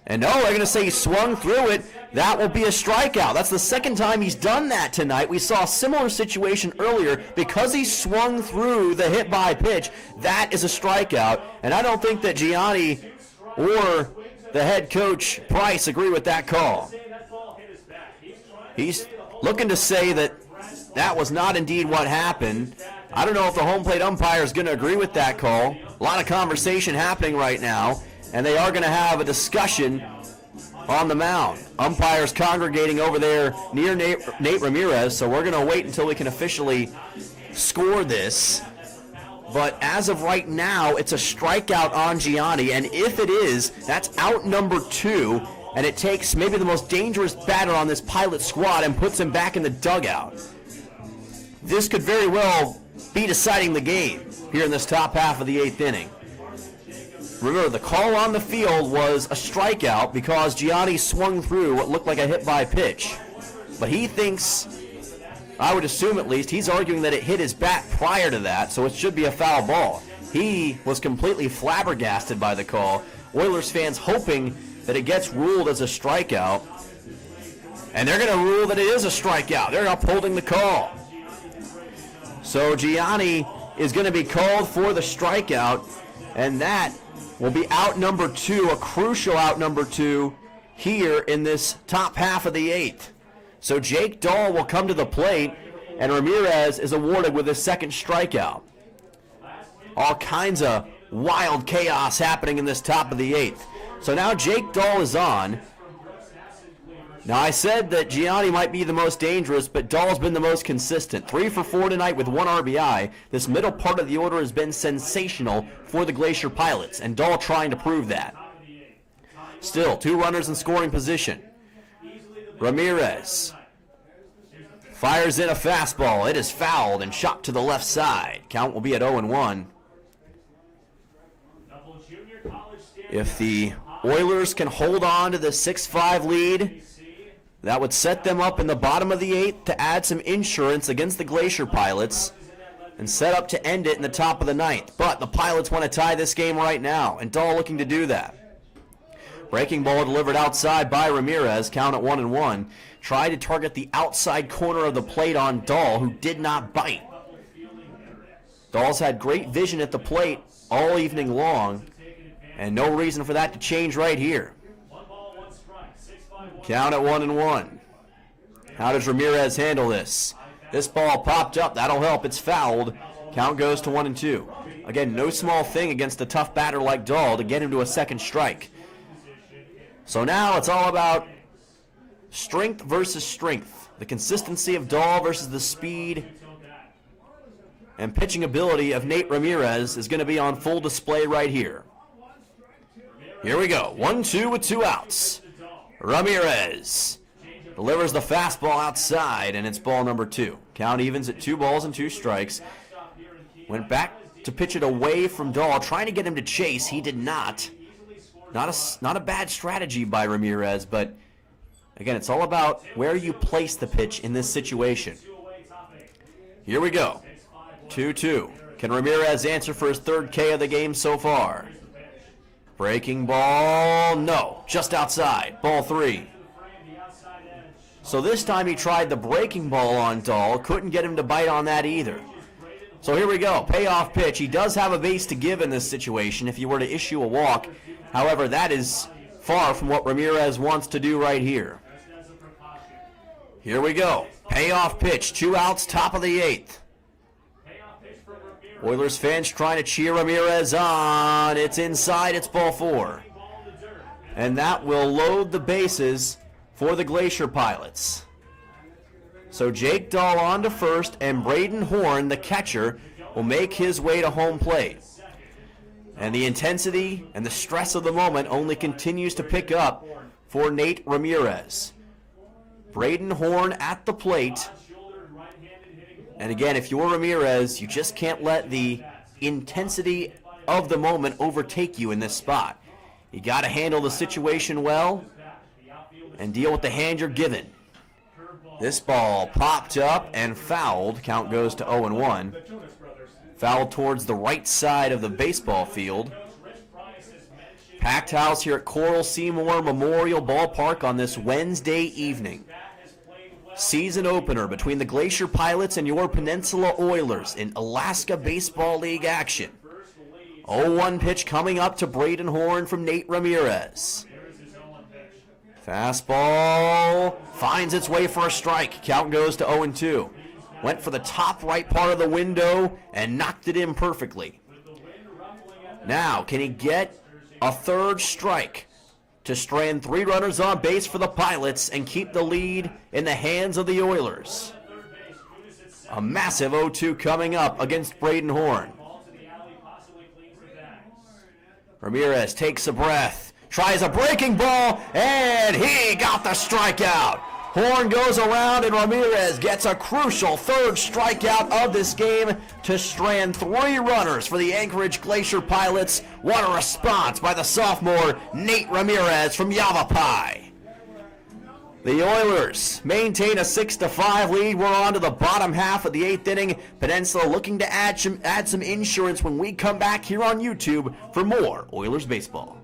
[SPEAKER 1] And they're going to say he swung through it. That will be a strikeout. That's the second time he's done that tonight. We saw a similar situation earlier. Because he swung through the hit by pitch, that is a strikeout. And I don't think that Gianni or the head coach, Price, agree with that call. He's looking to say that that was not indeed what happened. I don't know if the home plate umpire is going to agree with that call. A lot of conversation happening right now, and they are going to have a discussion on the mound. Umpires congregating over there near Nate Ramirez, so we're going to wait until we can officially score this. But as of right now, it's a strikeout on Gianni, and if it is, that's out number 2, and it takes maybe the most dangerous batter on this Pilot squad and puts him back in the dugout. This could very well be deciding the game here in this top half of the 8th inning. Remember, the call on the field was a strikeout because Gianni swung through what looked like a hit by pitch. But he thinks, I would assume at least, he's arguing that it hit his bat prior to that, so it should be a foul ball. He was completely flabbergasted by the call. Oilers fans hoping that it gets ruled as a strikeout. And they're going to rule that it is a strikeout. They're upholding the call. So Gianni is going to be called for the strikeout, and that will be out number 2, a crucial out number 2 here in this top half of the 8th. So Jake Dahl will come to the plate, and Ramirez is awarded with his second strikeout. All kinds of wild chaos happening in this top of the 8th. So now Jake Dahl is on. Now I said that Gianni might be the most dangerous, but Dahl's been the most consistent. 3 for 4 tonight with 1 RBI. This middle part of the order has been sensational for the Glacier Pilots, and Dahl trying to prove that. Still, 2 runners in scoring position. Ramirez fires in a fastball. It is fouled and shot to the left side. Count will be at 0-1. If the Oilers can hold on to the 6-5 lead, that would set them up in the bottom of the 8th to add some insurance against the Glacier Pilots and set up to end it in the top of the 9th. But the Pilots want to tie this game right now, and Dahl looking to do that. Breaking ball delivered outside by Ramirez, count at 1-1. Tried to target the outside corner of the plate on Dahl, who did not bite. Dahl's had great vision at the plate all evening long, and no reason for that to change right here. Count at 1-1. How does Ramirez handle this? This ball popped up. That'll help. It's fouled. Count goes to 1-2. Again, no small thing against a tough batter like Dahl to get him to a second strike. So now it's all about strength versus strength. The consistency of Dahl versus the speed and pitching ability of Nate Ramirez is going to be on full display right here. Here we go. 1-2 with 2 outs. Ramirez delivers the fastball outside, and it's ball number 2. Count evens at 2 balls and 2 strikes. Went back to pitch it away from Dahl, trying to get him to chase. He did not. Not a bad strategy by Ramirez, but Again, it's all about where you place the pitch in this situation. Here we go. 2-2. Can Ramirez answer for his third K of the game so far? Breaking ball, no, just outside. Ball 3. So this time he tried the breaking ball on Dahl, couldn't get him to bite on that either. So here we go, payoff pitch. He does have a base to give in this situation if you were to issue a walk. However, that is far from what Ramirez wants to do right here. Here we go, payoff pitch, 2 outs, top of the 8th. Oilers fans trying to cheer Ramirez on. It's inside, it's ball 4. And that will load the bases for the Glacier Pilots. So Jake Dahl on to first, and Braden Horn, the catcher, will make his way to home plate. And the intensity and the stress of the moment only continues to pick up for Nate Ramirez. Braden Horn at the plate. And again, if you're Ramirez, you just can't let the intensity of the moment overtake you in this spot. You got to handle the situation well and deal with the hand you're given. This ball popped up and fouled. Count goes to 0-1. Fouled towards the right side of the baseball field. Packed house here at Coral Seymour Memorial Ballpark on this Wednesday evening. Season opener between the Glacier Pilots and your Peninsula Oilers in Alaska Baseball League action. 0-1 pitch coming up to Braden Horn from Nate Ramirez. Fastball finds its way for a strike. Count goes to 0-2. Went for the top right part of the window and knocked it in perfectly. Now, can he get a third strike to strand 3 runners on base for the Pilots and keep the lead in the hands of the Oilers? A massive 0-2 coming up against Braden Horn. Ramirez takes a breath, tries a breaking ball, and he got the strikeout. Horn goes around, and Ramirez gets a crucial third strikeout of this game to strand 3 runners for the Anchorage Glacier Pilots. What a response by the sophomore Nate Ramirez from Yavapai. The Oilers maintain a 6-5 lead. We're on to the bottom half of the 8th inning. Peninsula looking to add some insurance when we come back here on YouTube for more Oilers baseball.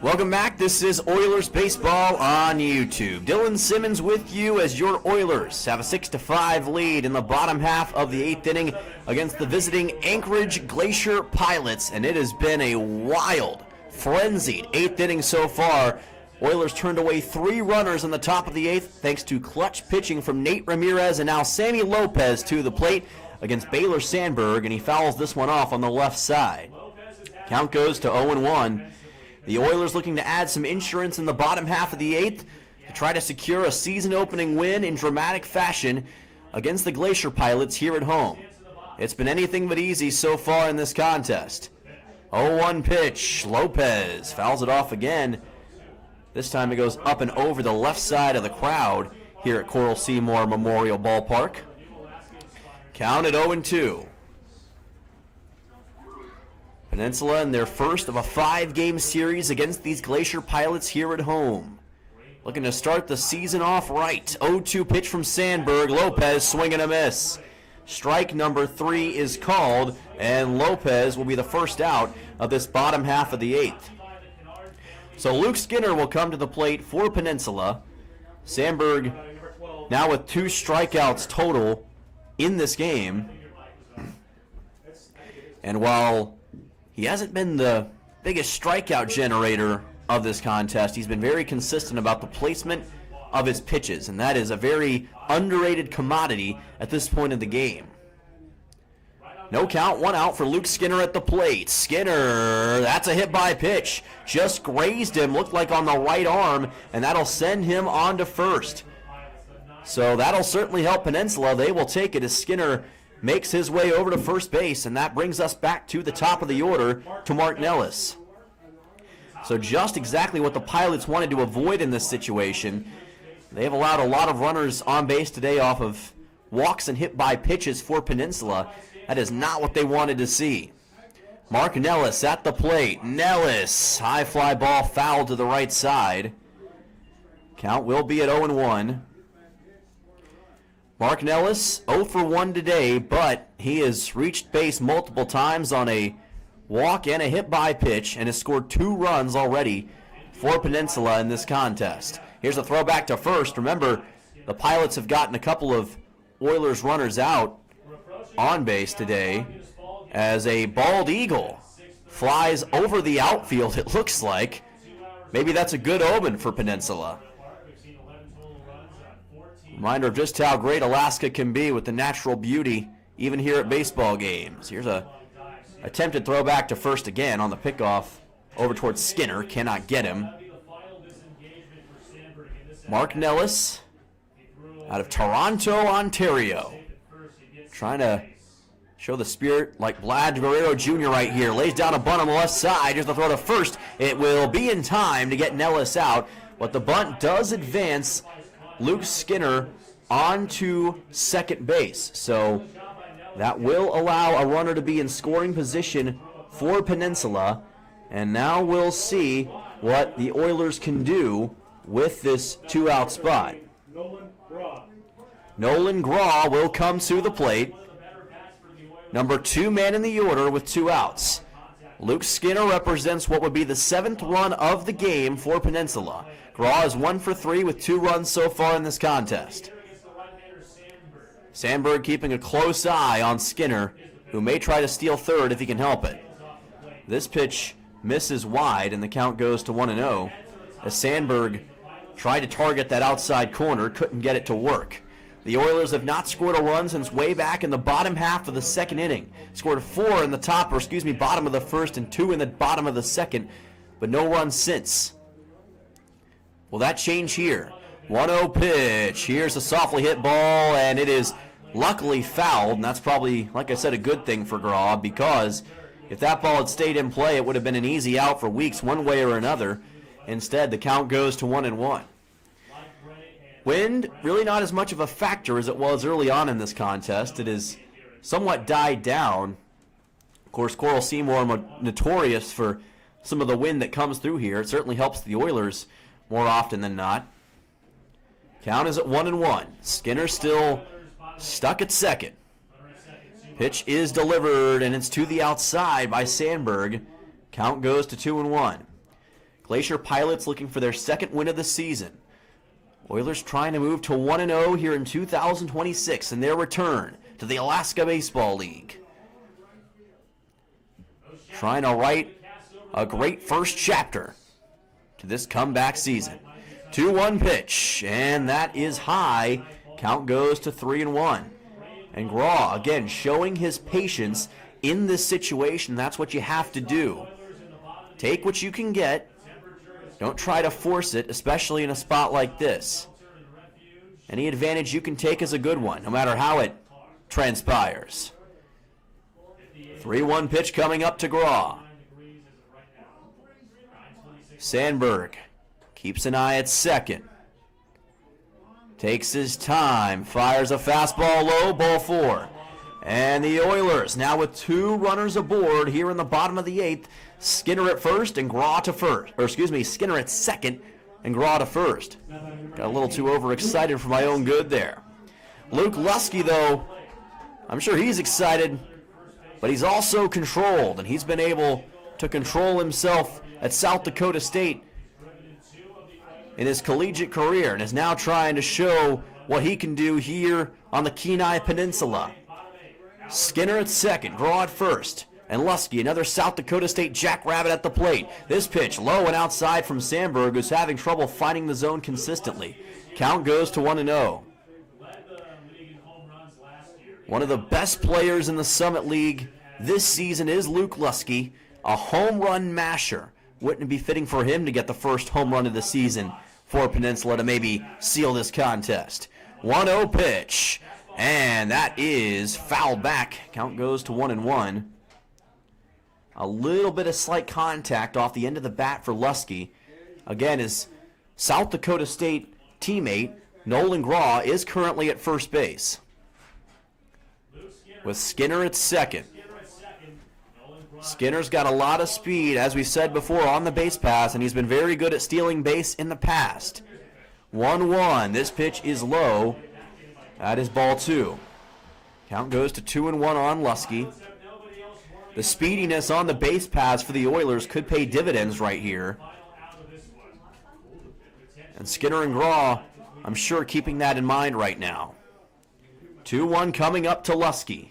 [SPEAKER 1] Welcome back. This is Oilers Baseball on YouTube. Dylan Simmons with you as your Oilers have a 6-5 lead in the bottom half of the 8th inning against the visiting Anchorage Glacier Pilots, and it has been a wild, frenzied 8th inning so far. Oilers turned away 3 runners in the top of the 8th thanks to clutch pitching from Nate Ramirez, and now Sammy Lopez to the plate against Baylor Sandberg, and he fouls this one off on the left side. Count goes to 0-1. The Oilers looking to add some insurance in the bottom half of the 8th to try to secure a season-opening win in dramatic fashion against the Glacier Pilots here at home. It's been anything but easy so far in this contest. 0-1 pitch. Lopez fouls it off again. This time it goes up and over the left side of the crowd here at Coral Seymour Memorial Ballpark. Count at 0-2. Peninsula in their first of a 5-game series against these Glacier Pilots here at home. Looking to start the season off right. 0-2 pitch from Sandberg. Lopez swing and a miss. Strike number 3 is called, and Lopez will be the first out of this bottom half of the 8th. So Luke Skinner will come to the plate for Peninsula. Sandberg now with 2 strikeouts total in this game. And while he hasn't been the biggest strikeout generator of this contest, he's been very consistent about the placement of his pitches, and that is a very underrated commodity at this point in the game. No count, 1 out for Luke Skinner at the plate. Skinner, that's a hit by pitch. Just grazed him, looked like on the right arm, and that'll send him on to first. So that'll certainly help Peninsula. They will take it as Skinner makes his way over to first base, and that brings us back to the top of the order to Mark Nellis. So just exactly what the Pilots wanted to avoid in this situation. They have allowed a lot of runners on base today off of walks and hit by pitches for Peninsula. That is not what they wanted to see. Mark Nellis at the plate. Nellis, high fly ball fouled to the right side. Count will be at 0-1. Mark Nellis 0 for 1 today, but he has reached base multiple times on a walk and a hit by pitch and has scored 2 runs already for Peninsula in this contest. Here's a throw back to first. Remember, the Pilots have gotten a couple of Oilers runners out on base today as a bald eagle flies over the outfield, it looks like. Maybe that's a good omen for Peninsula. Reminder of just how great Alaska can be with the natural beauty, even here at baseball games. Here's a attempted throw back to first again on the pickoff over towards Skinner. Cannot get him. Mark Nellis out of Toronto, Ontario. Trying to show the spirit like Vlad Guerrero Jr. right here. Lays down a bunt on the left side. Here's the throw to first. It will be in time to get Nellis out, but the bunt does advance Luke Skinner onto second base. So that will allow a runner to be in scoring position for Peninsula. And now we'll see what the Oilers can do with this 2-out spot. Nolan Graw will come to the plate. Number 2 man in the order with 2 outs. Luke Skinner represents what would be the 7th run of the game for Peninsula. Graw is 1 for 3 with 2 runs so far in this contest. Sandberg keeping a close eye on Skinner, who may try to steal third if he can help it. This pitch misses wide, and the count goes to 1-0 as Sandberg tried to target that outside corner, couldn't get it to work. The Oilers have not scored a run since way back in the bottom half of the second inning. Scored 4 in the bottom of the first and 2 in the bottom of the second, but no runs since. Will that change here? 1-0 pitch. Here's a softly hit ball, and it is luckily fouled, and that's probably, like I said, a good thing for Graw, because if that ball had stayed in play, it would have been an easy out for Weeks one way or another. Instead, the count goes to 1-1. Wind, really not as much of a factor as it was early on in this contest. It has somewhat died down. Of course, Coral Seymour notorious for some of the wind that comes through here. It certainly helps the Oilers more often than not. Count is at 1-1. Skinner still stuck at second. Pitch is delivered, and it's to the outside by Sandberg. Count goes to 2-1. Glacier Pilots looking for their 2nd win of the season. Oilers trying to move to 1-0 here in 2026 in their return to the Alaska Baseball League. Trying to write a great first chapter to this comeback season. 2-1 pitch, and that is high. Count goes to 3-1. And Graw, again, showing his patience in this situation. That's what you have to do. Take what you can get Don't try to force it, especially in a spot like this. Any advantage you can take is a good one, no matter how it transpires. 3-1 pitch coming up to Graw. Sandberg keeps an eye at second. Takes his time, fires a fastball low, ball 4. And the Oilers now with 2 runners aboard here in the bottom of the 8th. Skinner at first and Graw to first. Or excuse me, Skinner at second and Graw to first. Got a little too overexcited for my own good there. Luke Lusky, though, I'm sure he's excited, but he's also controlled, and he's been able to control himself at South Dakota State in his collegiate career and is now trying to show what he can do here on the Kenai Peninsula. Skinner at second, Graw at first, and Lusky, another South Dakota State jackrabbit at the plate. This pitch low and outside from Sandberg, who's having trouble finding the zone consistently. Count goes to 1-0. One of the best players in the Summit League this season is Luke Lusky, a home run masher. Wouldn't it be fitting for him to get the first home run of the season for Peninsula to maybe seal this contest? 1-0 pitch, and that is fouled back. Count goes to 1-1. A little bit of slight contact off the end of the bat for Lusky. Again, his South Dakota State teammate, Nolan Graw, is currently at first base, with Skinner at second. Skinner's got a lot of speed, as we said before, on the base pass, and he's been very good at stealing base in the past. 1-1. This pitch is low. That is ball 2. Count goes to 2-1 on Lusky. The speediness on the base pass for the Oilers could pay dividends right here. And Skinner and Graw, I'm sure, keeping that in mind right now. 2-1 coming up to Lusky.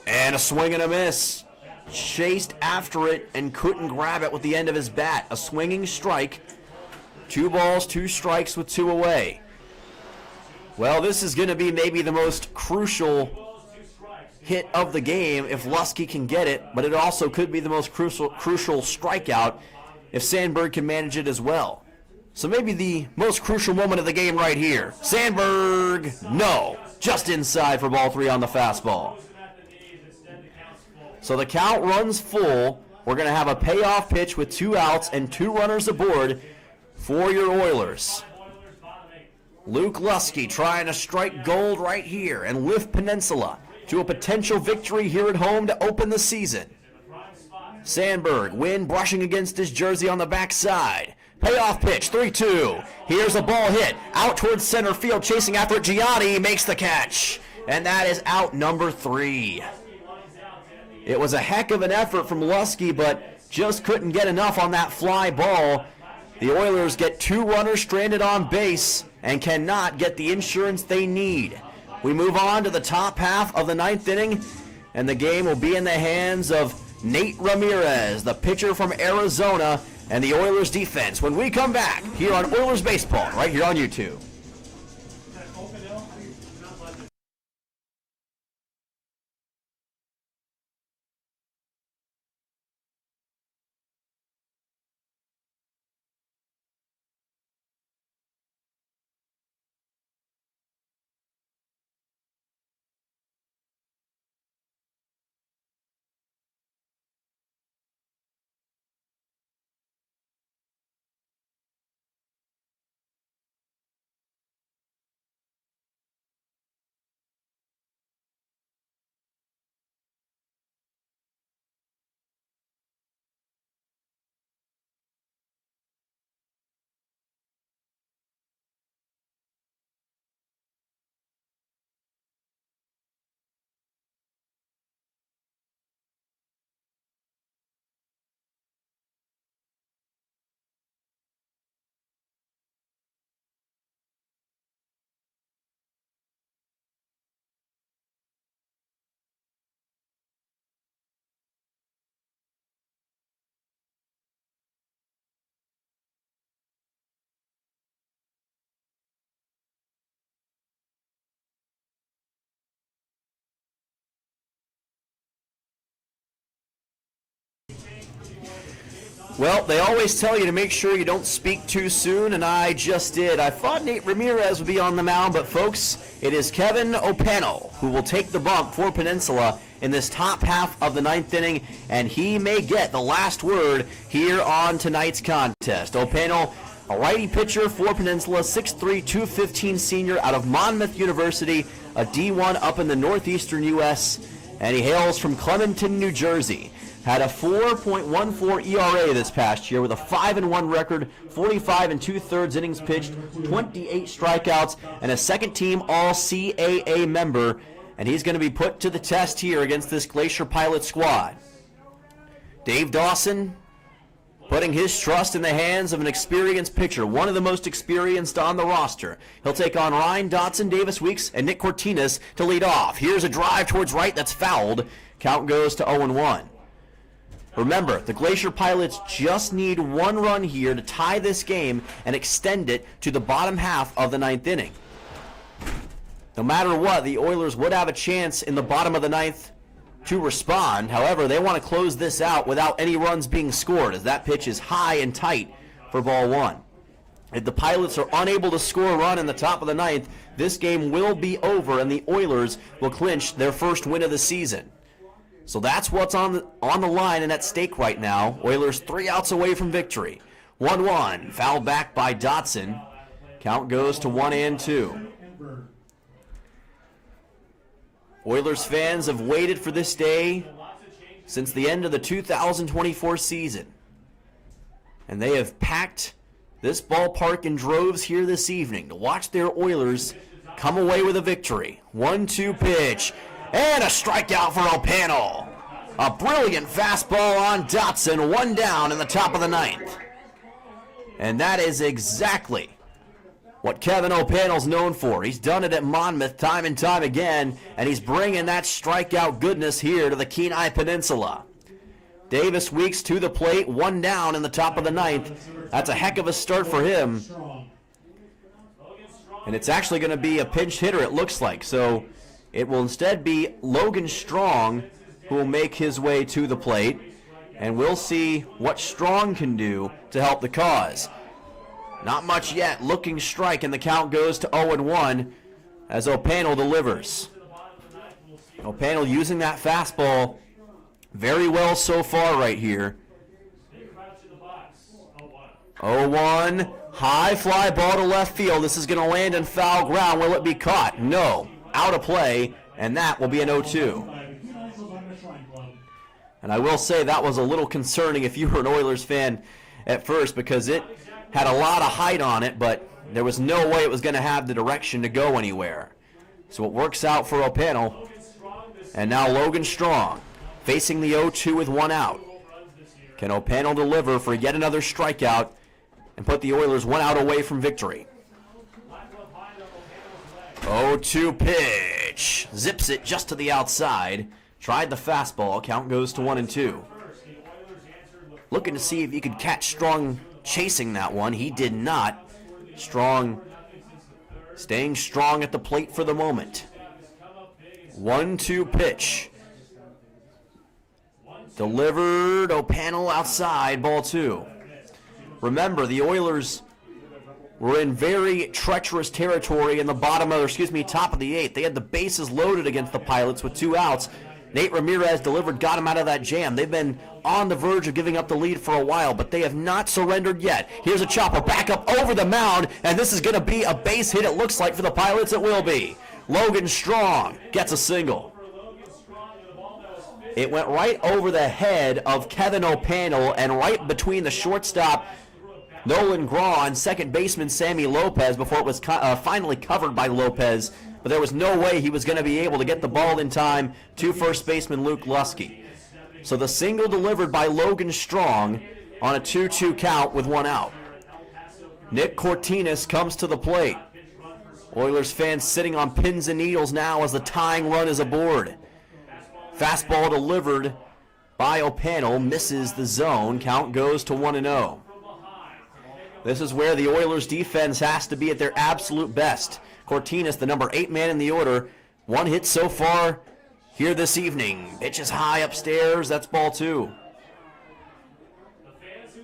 [SPEAKER 1] And a swing and a miss. Chased after it and couldn't grab it with the end of his bat. A swinging strike. 2 balls, 2 strikes with 2 away. Well, this is going to be maybe the most crucial hit of the game if Lusky can get it, but it also could be the most crucial strikeout if Sandberg can manage it as well. So maybe the most crucial moment of the game right here. Sandberg, no, just inside for ball 3 on the fastball. So the count runs full. We're going to have a payoff pitch with 2 outs and 2 runners aboard for your Oilers. Luke Lusky trying to strike gold right here and lift Peninsula to a potential victory here at home to open the season. Sandberg, wind brushing against his jersey on the backside. Payoff pitch, 3-2. Here's a ball hit out towards center field, chasing after it. Gianni makes the catch, and that is out number 3. It was a heck of an effort from Lusky, but just couldn't get enough on that fly ball. The Oilers get 2 runners stranded on base and cannot get the insurance they need. We move on to the top half of the 9th inning, and the game will be in the hands of Nate Ramirez, the pitcher from Arizona, and the Oilers defense when we come back here on Oilers Baseball, right here on YouTube. Well, they always tell you to make sure you don't speak too soon, and I just did. I thought Nate Ramirez would be on the mound, but folks, it is Kevin O'Pannell who will take the bump for Peninsula in this top half of the ninth inning, and he may get the last word here on tonight's contest. O'Pannell, a righty pitcher for Peninsula, 6'3", 215 senior out of Monmouth University, a D1 up in the northeastern U.S., and he hails from Clementon, New Jersey. Had a 4.14 ERA this past year with a 5-1 record, 45 2/3 innings pitched, 28 strikeouts, and a second-team All-CAA member. And he's going to be put to the test here against this Glacier Pilot squad. Dave Dawson putting his trust in the hands of an experienced pitcher, one of the most experienced on the roster. He'll take on Ryan Dotson, Davis Weeks, and Nick Cortinas to lead off. Here's a drive towards right that's fouled. Count goes to 0-1. Remember, the Glacier Pilots just need one run here to tie this game and extend it to the bottom half of the ninth inning. No matter what, the Oilers would have a chance in the bottom of the ninth to respond. However, they want to close this out without any runs being scored, as that pitch is high and tight for ball one. If the Pilots are unable to score a run in the top of the ninth, this game will be over and the Oilers will clinch their first win of the season. So that's what's on the line and at stake right now. Oilers 3 outs away from victory. 1-1, fouled back by Dotson. Count goes to 1-2. Oilers fans have waited for this day since the end of the 2024 season. And they have packed this ballpark in droves here this evening to watch their Oilers come away with a victory. 1-2 pitch. And a strikeout for O'Pannell. A brilliant fastball on Dotson, 1 down in the top of the ninth. And that is exactly what Kevin O'Pannell's known for. He's done it at Monmouth time and time again, and he's bringing that strikeout goodness here to the Kenai Peninsula. Davis Weeks to the plate, 1 down in the top of the ninth. That's a heck of a start for him. And it's actually going to be a pinch hitter, it looks like. So it will instead be Logan Strong who will make his way to the plate, and we'll see what Strong can do to help the cause. Not much yet. Looking strike, and the count goes to 0-1 as O'Pannell delivers. O'Pannell using that fastball very well so far right here. 0-1, high fly ball to left field. This is going to land in foul ground. Will it be caught? No. Out of play, and that will be an 0-2. And I will say that was a little concerning if you were an Oilers fan at first, because it had a lot of height on it, but there was no way it was going to have the direction to go anywhere. So it works out for O'Pannell. And now Logan Strong facing the 0-2 with 1 out. Can O'Pannell deliver for yet another strikeout and put the Oilers 1 out away from victory? 0-2 pitch. Zips it just to the outside. Tried the fastball. Count goes to 1-2. Looking to see if he could catch Strong chasing that one. He did not. Strong staying strong at the plate for the moment. 1-2 pitch. Delivered. O'Pannell outside. Ball 2. Remember, the Oilers were in very treacherous territory in the top of the 8th. They had the bases loaded against the Pilots with 2 outs. Nate Ramirez delivered, got him out of that jam. They've been on the verge of giving up the lead for a while, but they have not surrendered yet. Here's a chopper back up over the mound, and this is going to be a base hit, it looks like, for the Pilots. It will be. Logan Strong gets a single. It went right over the head of Kevin O'Pannell and right between the shortstop Nolan Graw and second baseman Sammy Lopez before it was finally covered by Lopez. But there was no way he was going to be able to get the ball in time to first baseman Luke Lusky. So the single delivered by Logan Strong on a 2-2 count with 1 out. Nick Cortinas comes to the plate. Oilers fans sitting on pins and needles now as the tying run is aboard. Fastball delivered by O'Pannell, misses the zone. Count goes to 1-0. This is where the Oilers defense has to be at their absolute best. Cortinas, the number 8 man in the order, 1 hit so far here this evening. Pitch is high upstairs. That's ball 2.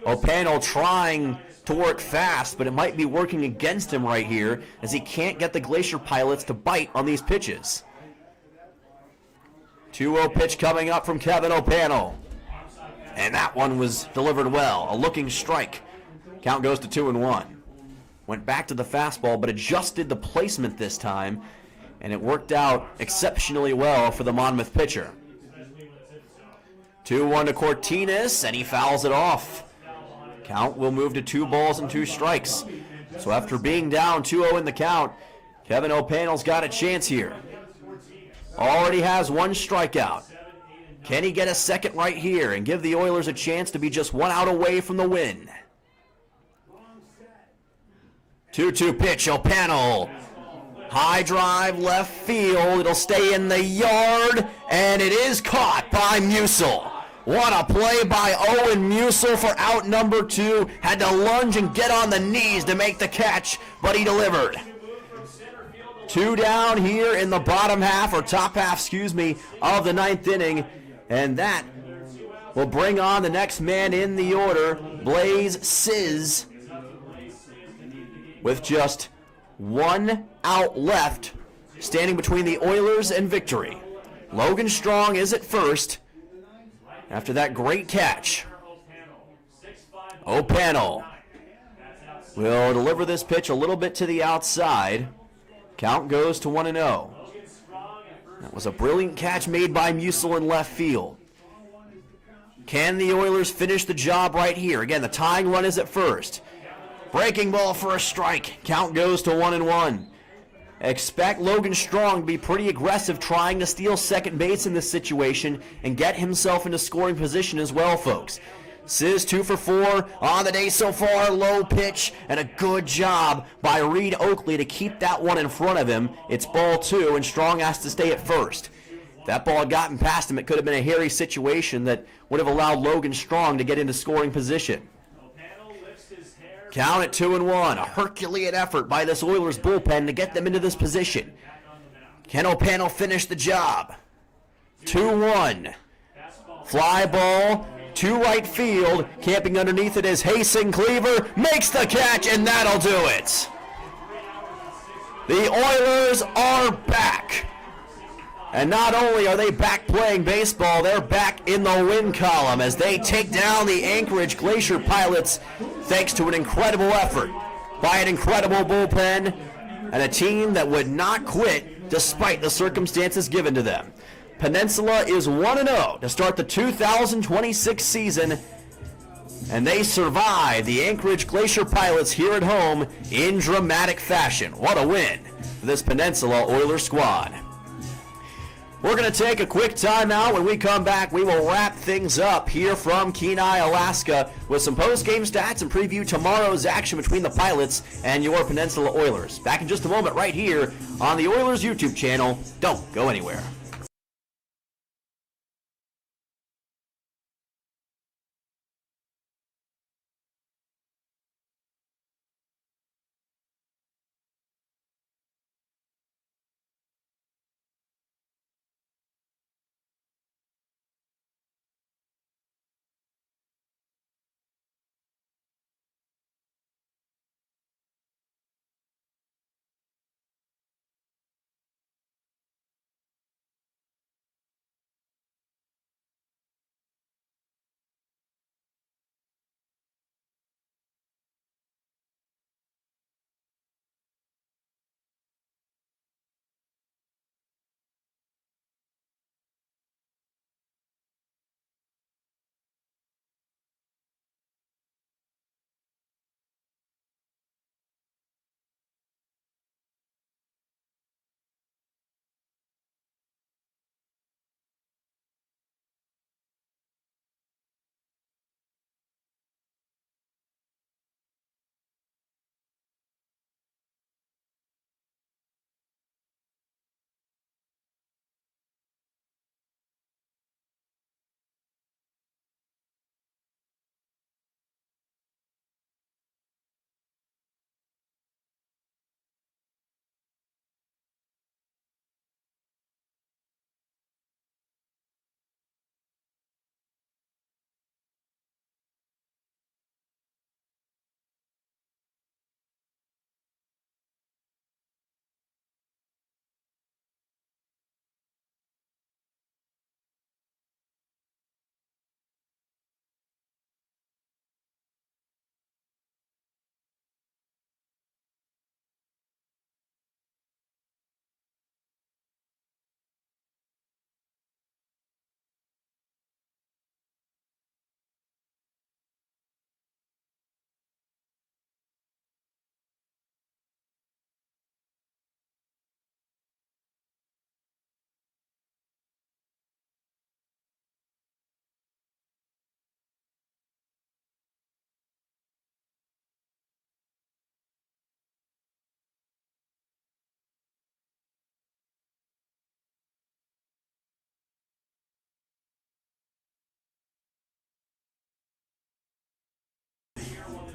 [SPEAKER 1] O'Pannell trying to work fast, but it might be working against him right here as he can't get the Glacier pilots to bite on these pitches. 2-0 pitch coming up from Kevin O'Pannell. And that one was delivered well. A looking strike. Count goes to 2-1. Went back to the fastball, but adjusted the placement this time, and it worked out exceptionally well for the Monmouth pitcher. 2-1 to Cortines, and he fouls it off. Count will move to 2 balls and 2 strikes. So after being down 2-0 in the count, Kevin O'Pannell's got a chance here. Already has 1 strikeout. Can he get a second right here and give the Oilers a chance to be just 1 out away from the win? 2-2 pitch, O'Pannell. High drive, left field. It'll stay in the yard, and it is caught by Musil. What a play by Owen Musil for out number 2. Had to lunge and get on the knees to make the catch, but he delivered. 2 down here in the bottom half, or top half, excuse me, of the 9th inning. And that will bring on the next man in the order, Blaze Sizz, with just 1 out left, standing between the Oilers and victory. Logan Strong is at first after that great catch. O'Pannell will deliver this pitch a little bit to the outside. Count goes to 1-0. That was a brilliant catch made by Musil in left field. Can the Oilers finish the job right here? Again, the tying run is at first. Breaking ball for a strike. Count goes to 1-1. Expect Logan Strong to be pretty aggressive trying to steal second base in this situation and get himself into scoring position as well, folks. Sizz 2 for 4 on the day so far. Low pitch and a good job by Reed Oakley to keep that one in front of him. It's ball 2 and Strong has to stay at first. If that ball had gotten past him, it could have been a hairy situation that would have allowed Logan Strong to get into scoring position. Count at 2-1. A Herculean effort by this Oilers bullpen to get them into this position. Can O'Pannell finish the job? 2-1. Fly ball to right field. Camping underneath it is Hasten Cleaver. Makes the catch, and that'll do it. The Oilers are back. And not only are they back playing baseball, they're back in the win column as they take down the Anchorage Glacier Pilots thanks to an incredible effort by an incredible bullpen and a team that would not quit despite the circumstances given to them. Peninsula is 1-0 to start the 2026 season, and they survive the Anchorage Glacier Pilots here at home in dramatic fashion. What a win for this Peninsula Oilers squad. We're going to take a quick timeout. When we come back, we will wrap things up here from Kenai, Alaska, with some post-game stats and preview tomorrow's action between the Pilots and your Peninsula Oilers. Back in just a moment right here on the Oilers YouTube channel. Don't go anywhere.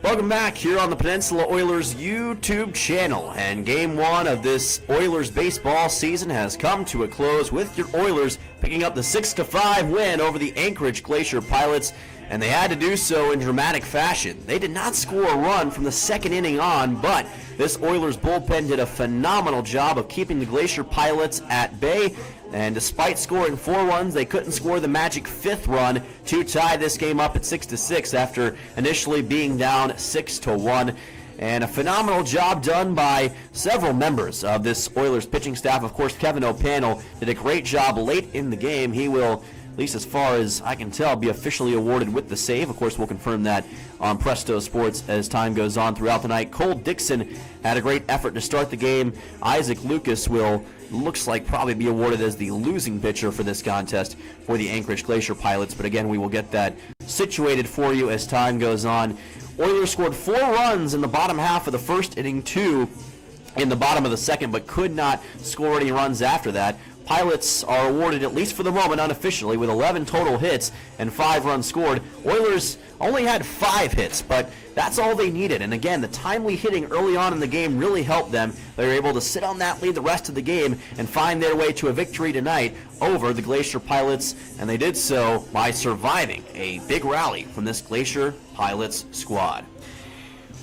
[SPEAKER 1] Welcome back here on the Peninsula Oilers YouTube channel. And game one of this Oilers baseball season has come to a close with your Oilers picking up the 6-5 win over the Anchorage Glacier Pilots. And they had to do so in dramatic fashion. They did not score a run from the second inning on, but this Oilers bullpen did a phenomenal job of keeping the Glacier Pilots at bay. And despite scoring 4 runs, they couldn't score the magic 5th run to tie this game up at 6-6 after initially being down 6-1. And a phenomenal job done by several members of this Oilers pitching staff. Of course, Kevin O'Pannell did a great job late in the game. He will, at least as far as I can tell, be officially awarded with the save. Of course, we'll confirm that on Presto Sports as time goes on throughout the night. Cole Dixon had a great effort to start the game. Isaac Lucas looks like probably be awarded as the losing pitcher for this contest for the Anchorage Glacier Pilots. But again, we will get that situated for you as time goes on. Oilers scored 4 runs in the bottom half of the first inning, 2 in the bottom of the second, but could not score any runs after that. Pilots are awarded, at least for the moment, unofficially, with 11 total hits and 5 runs scored. Oilers only had 5 hits, but that's all they needed. And again, the timely hitting early on in the game really helped them. They were able to sit on that lead the rest of the game and find their way to a victory tonight over the Glacier Pilots, and they did so by surviving a big rally from this Glacier Pilots squad.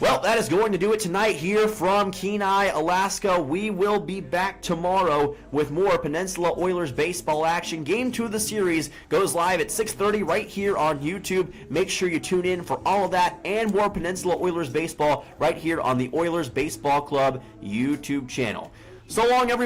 [SPEAKER 1] Well, that is going to do it tonight here from Kenai, Alaska. We will be back tomorrow with more Peninsula Oilers baseball action. Game 2 of the series goes live at 6:30 right here on YouTube. Make sure you tune in for all of that and more Peninsula Oilers baseball right here on the Oilers Baseball Club YouTube channel. So long, everyone.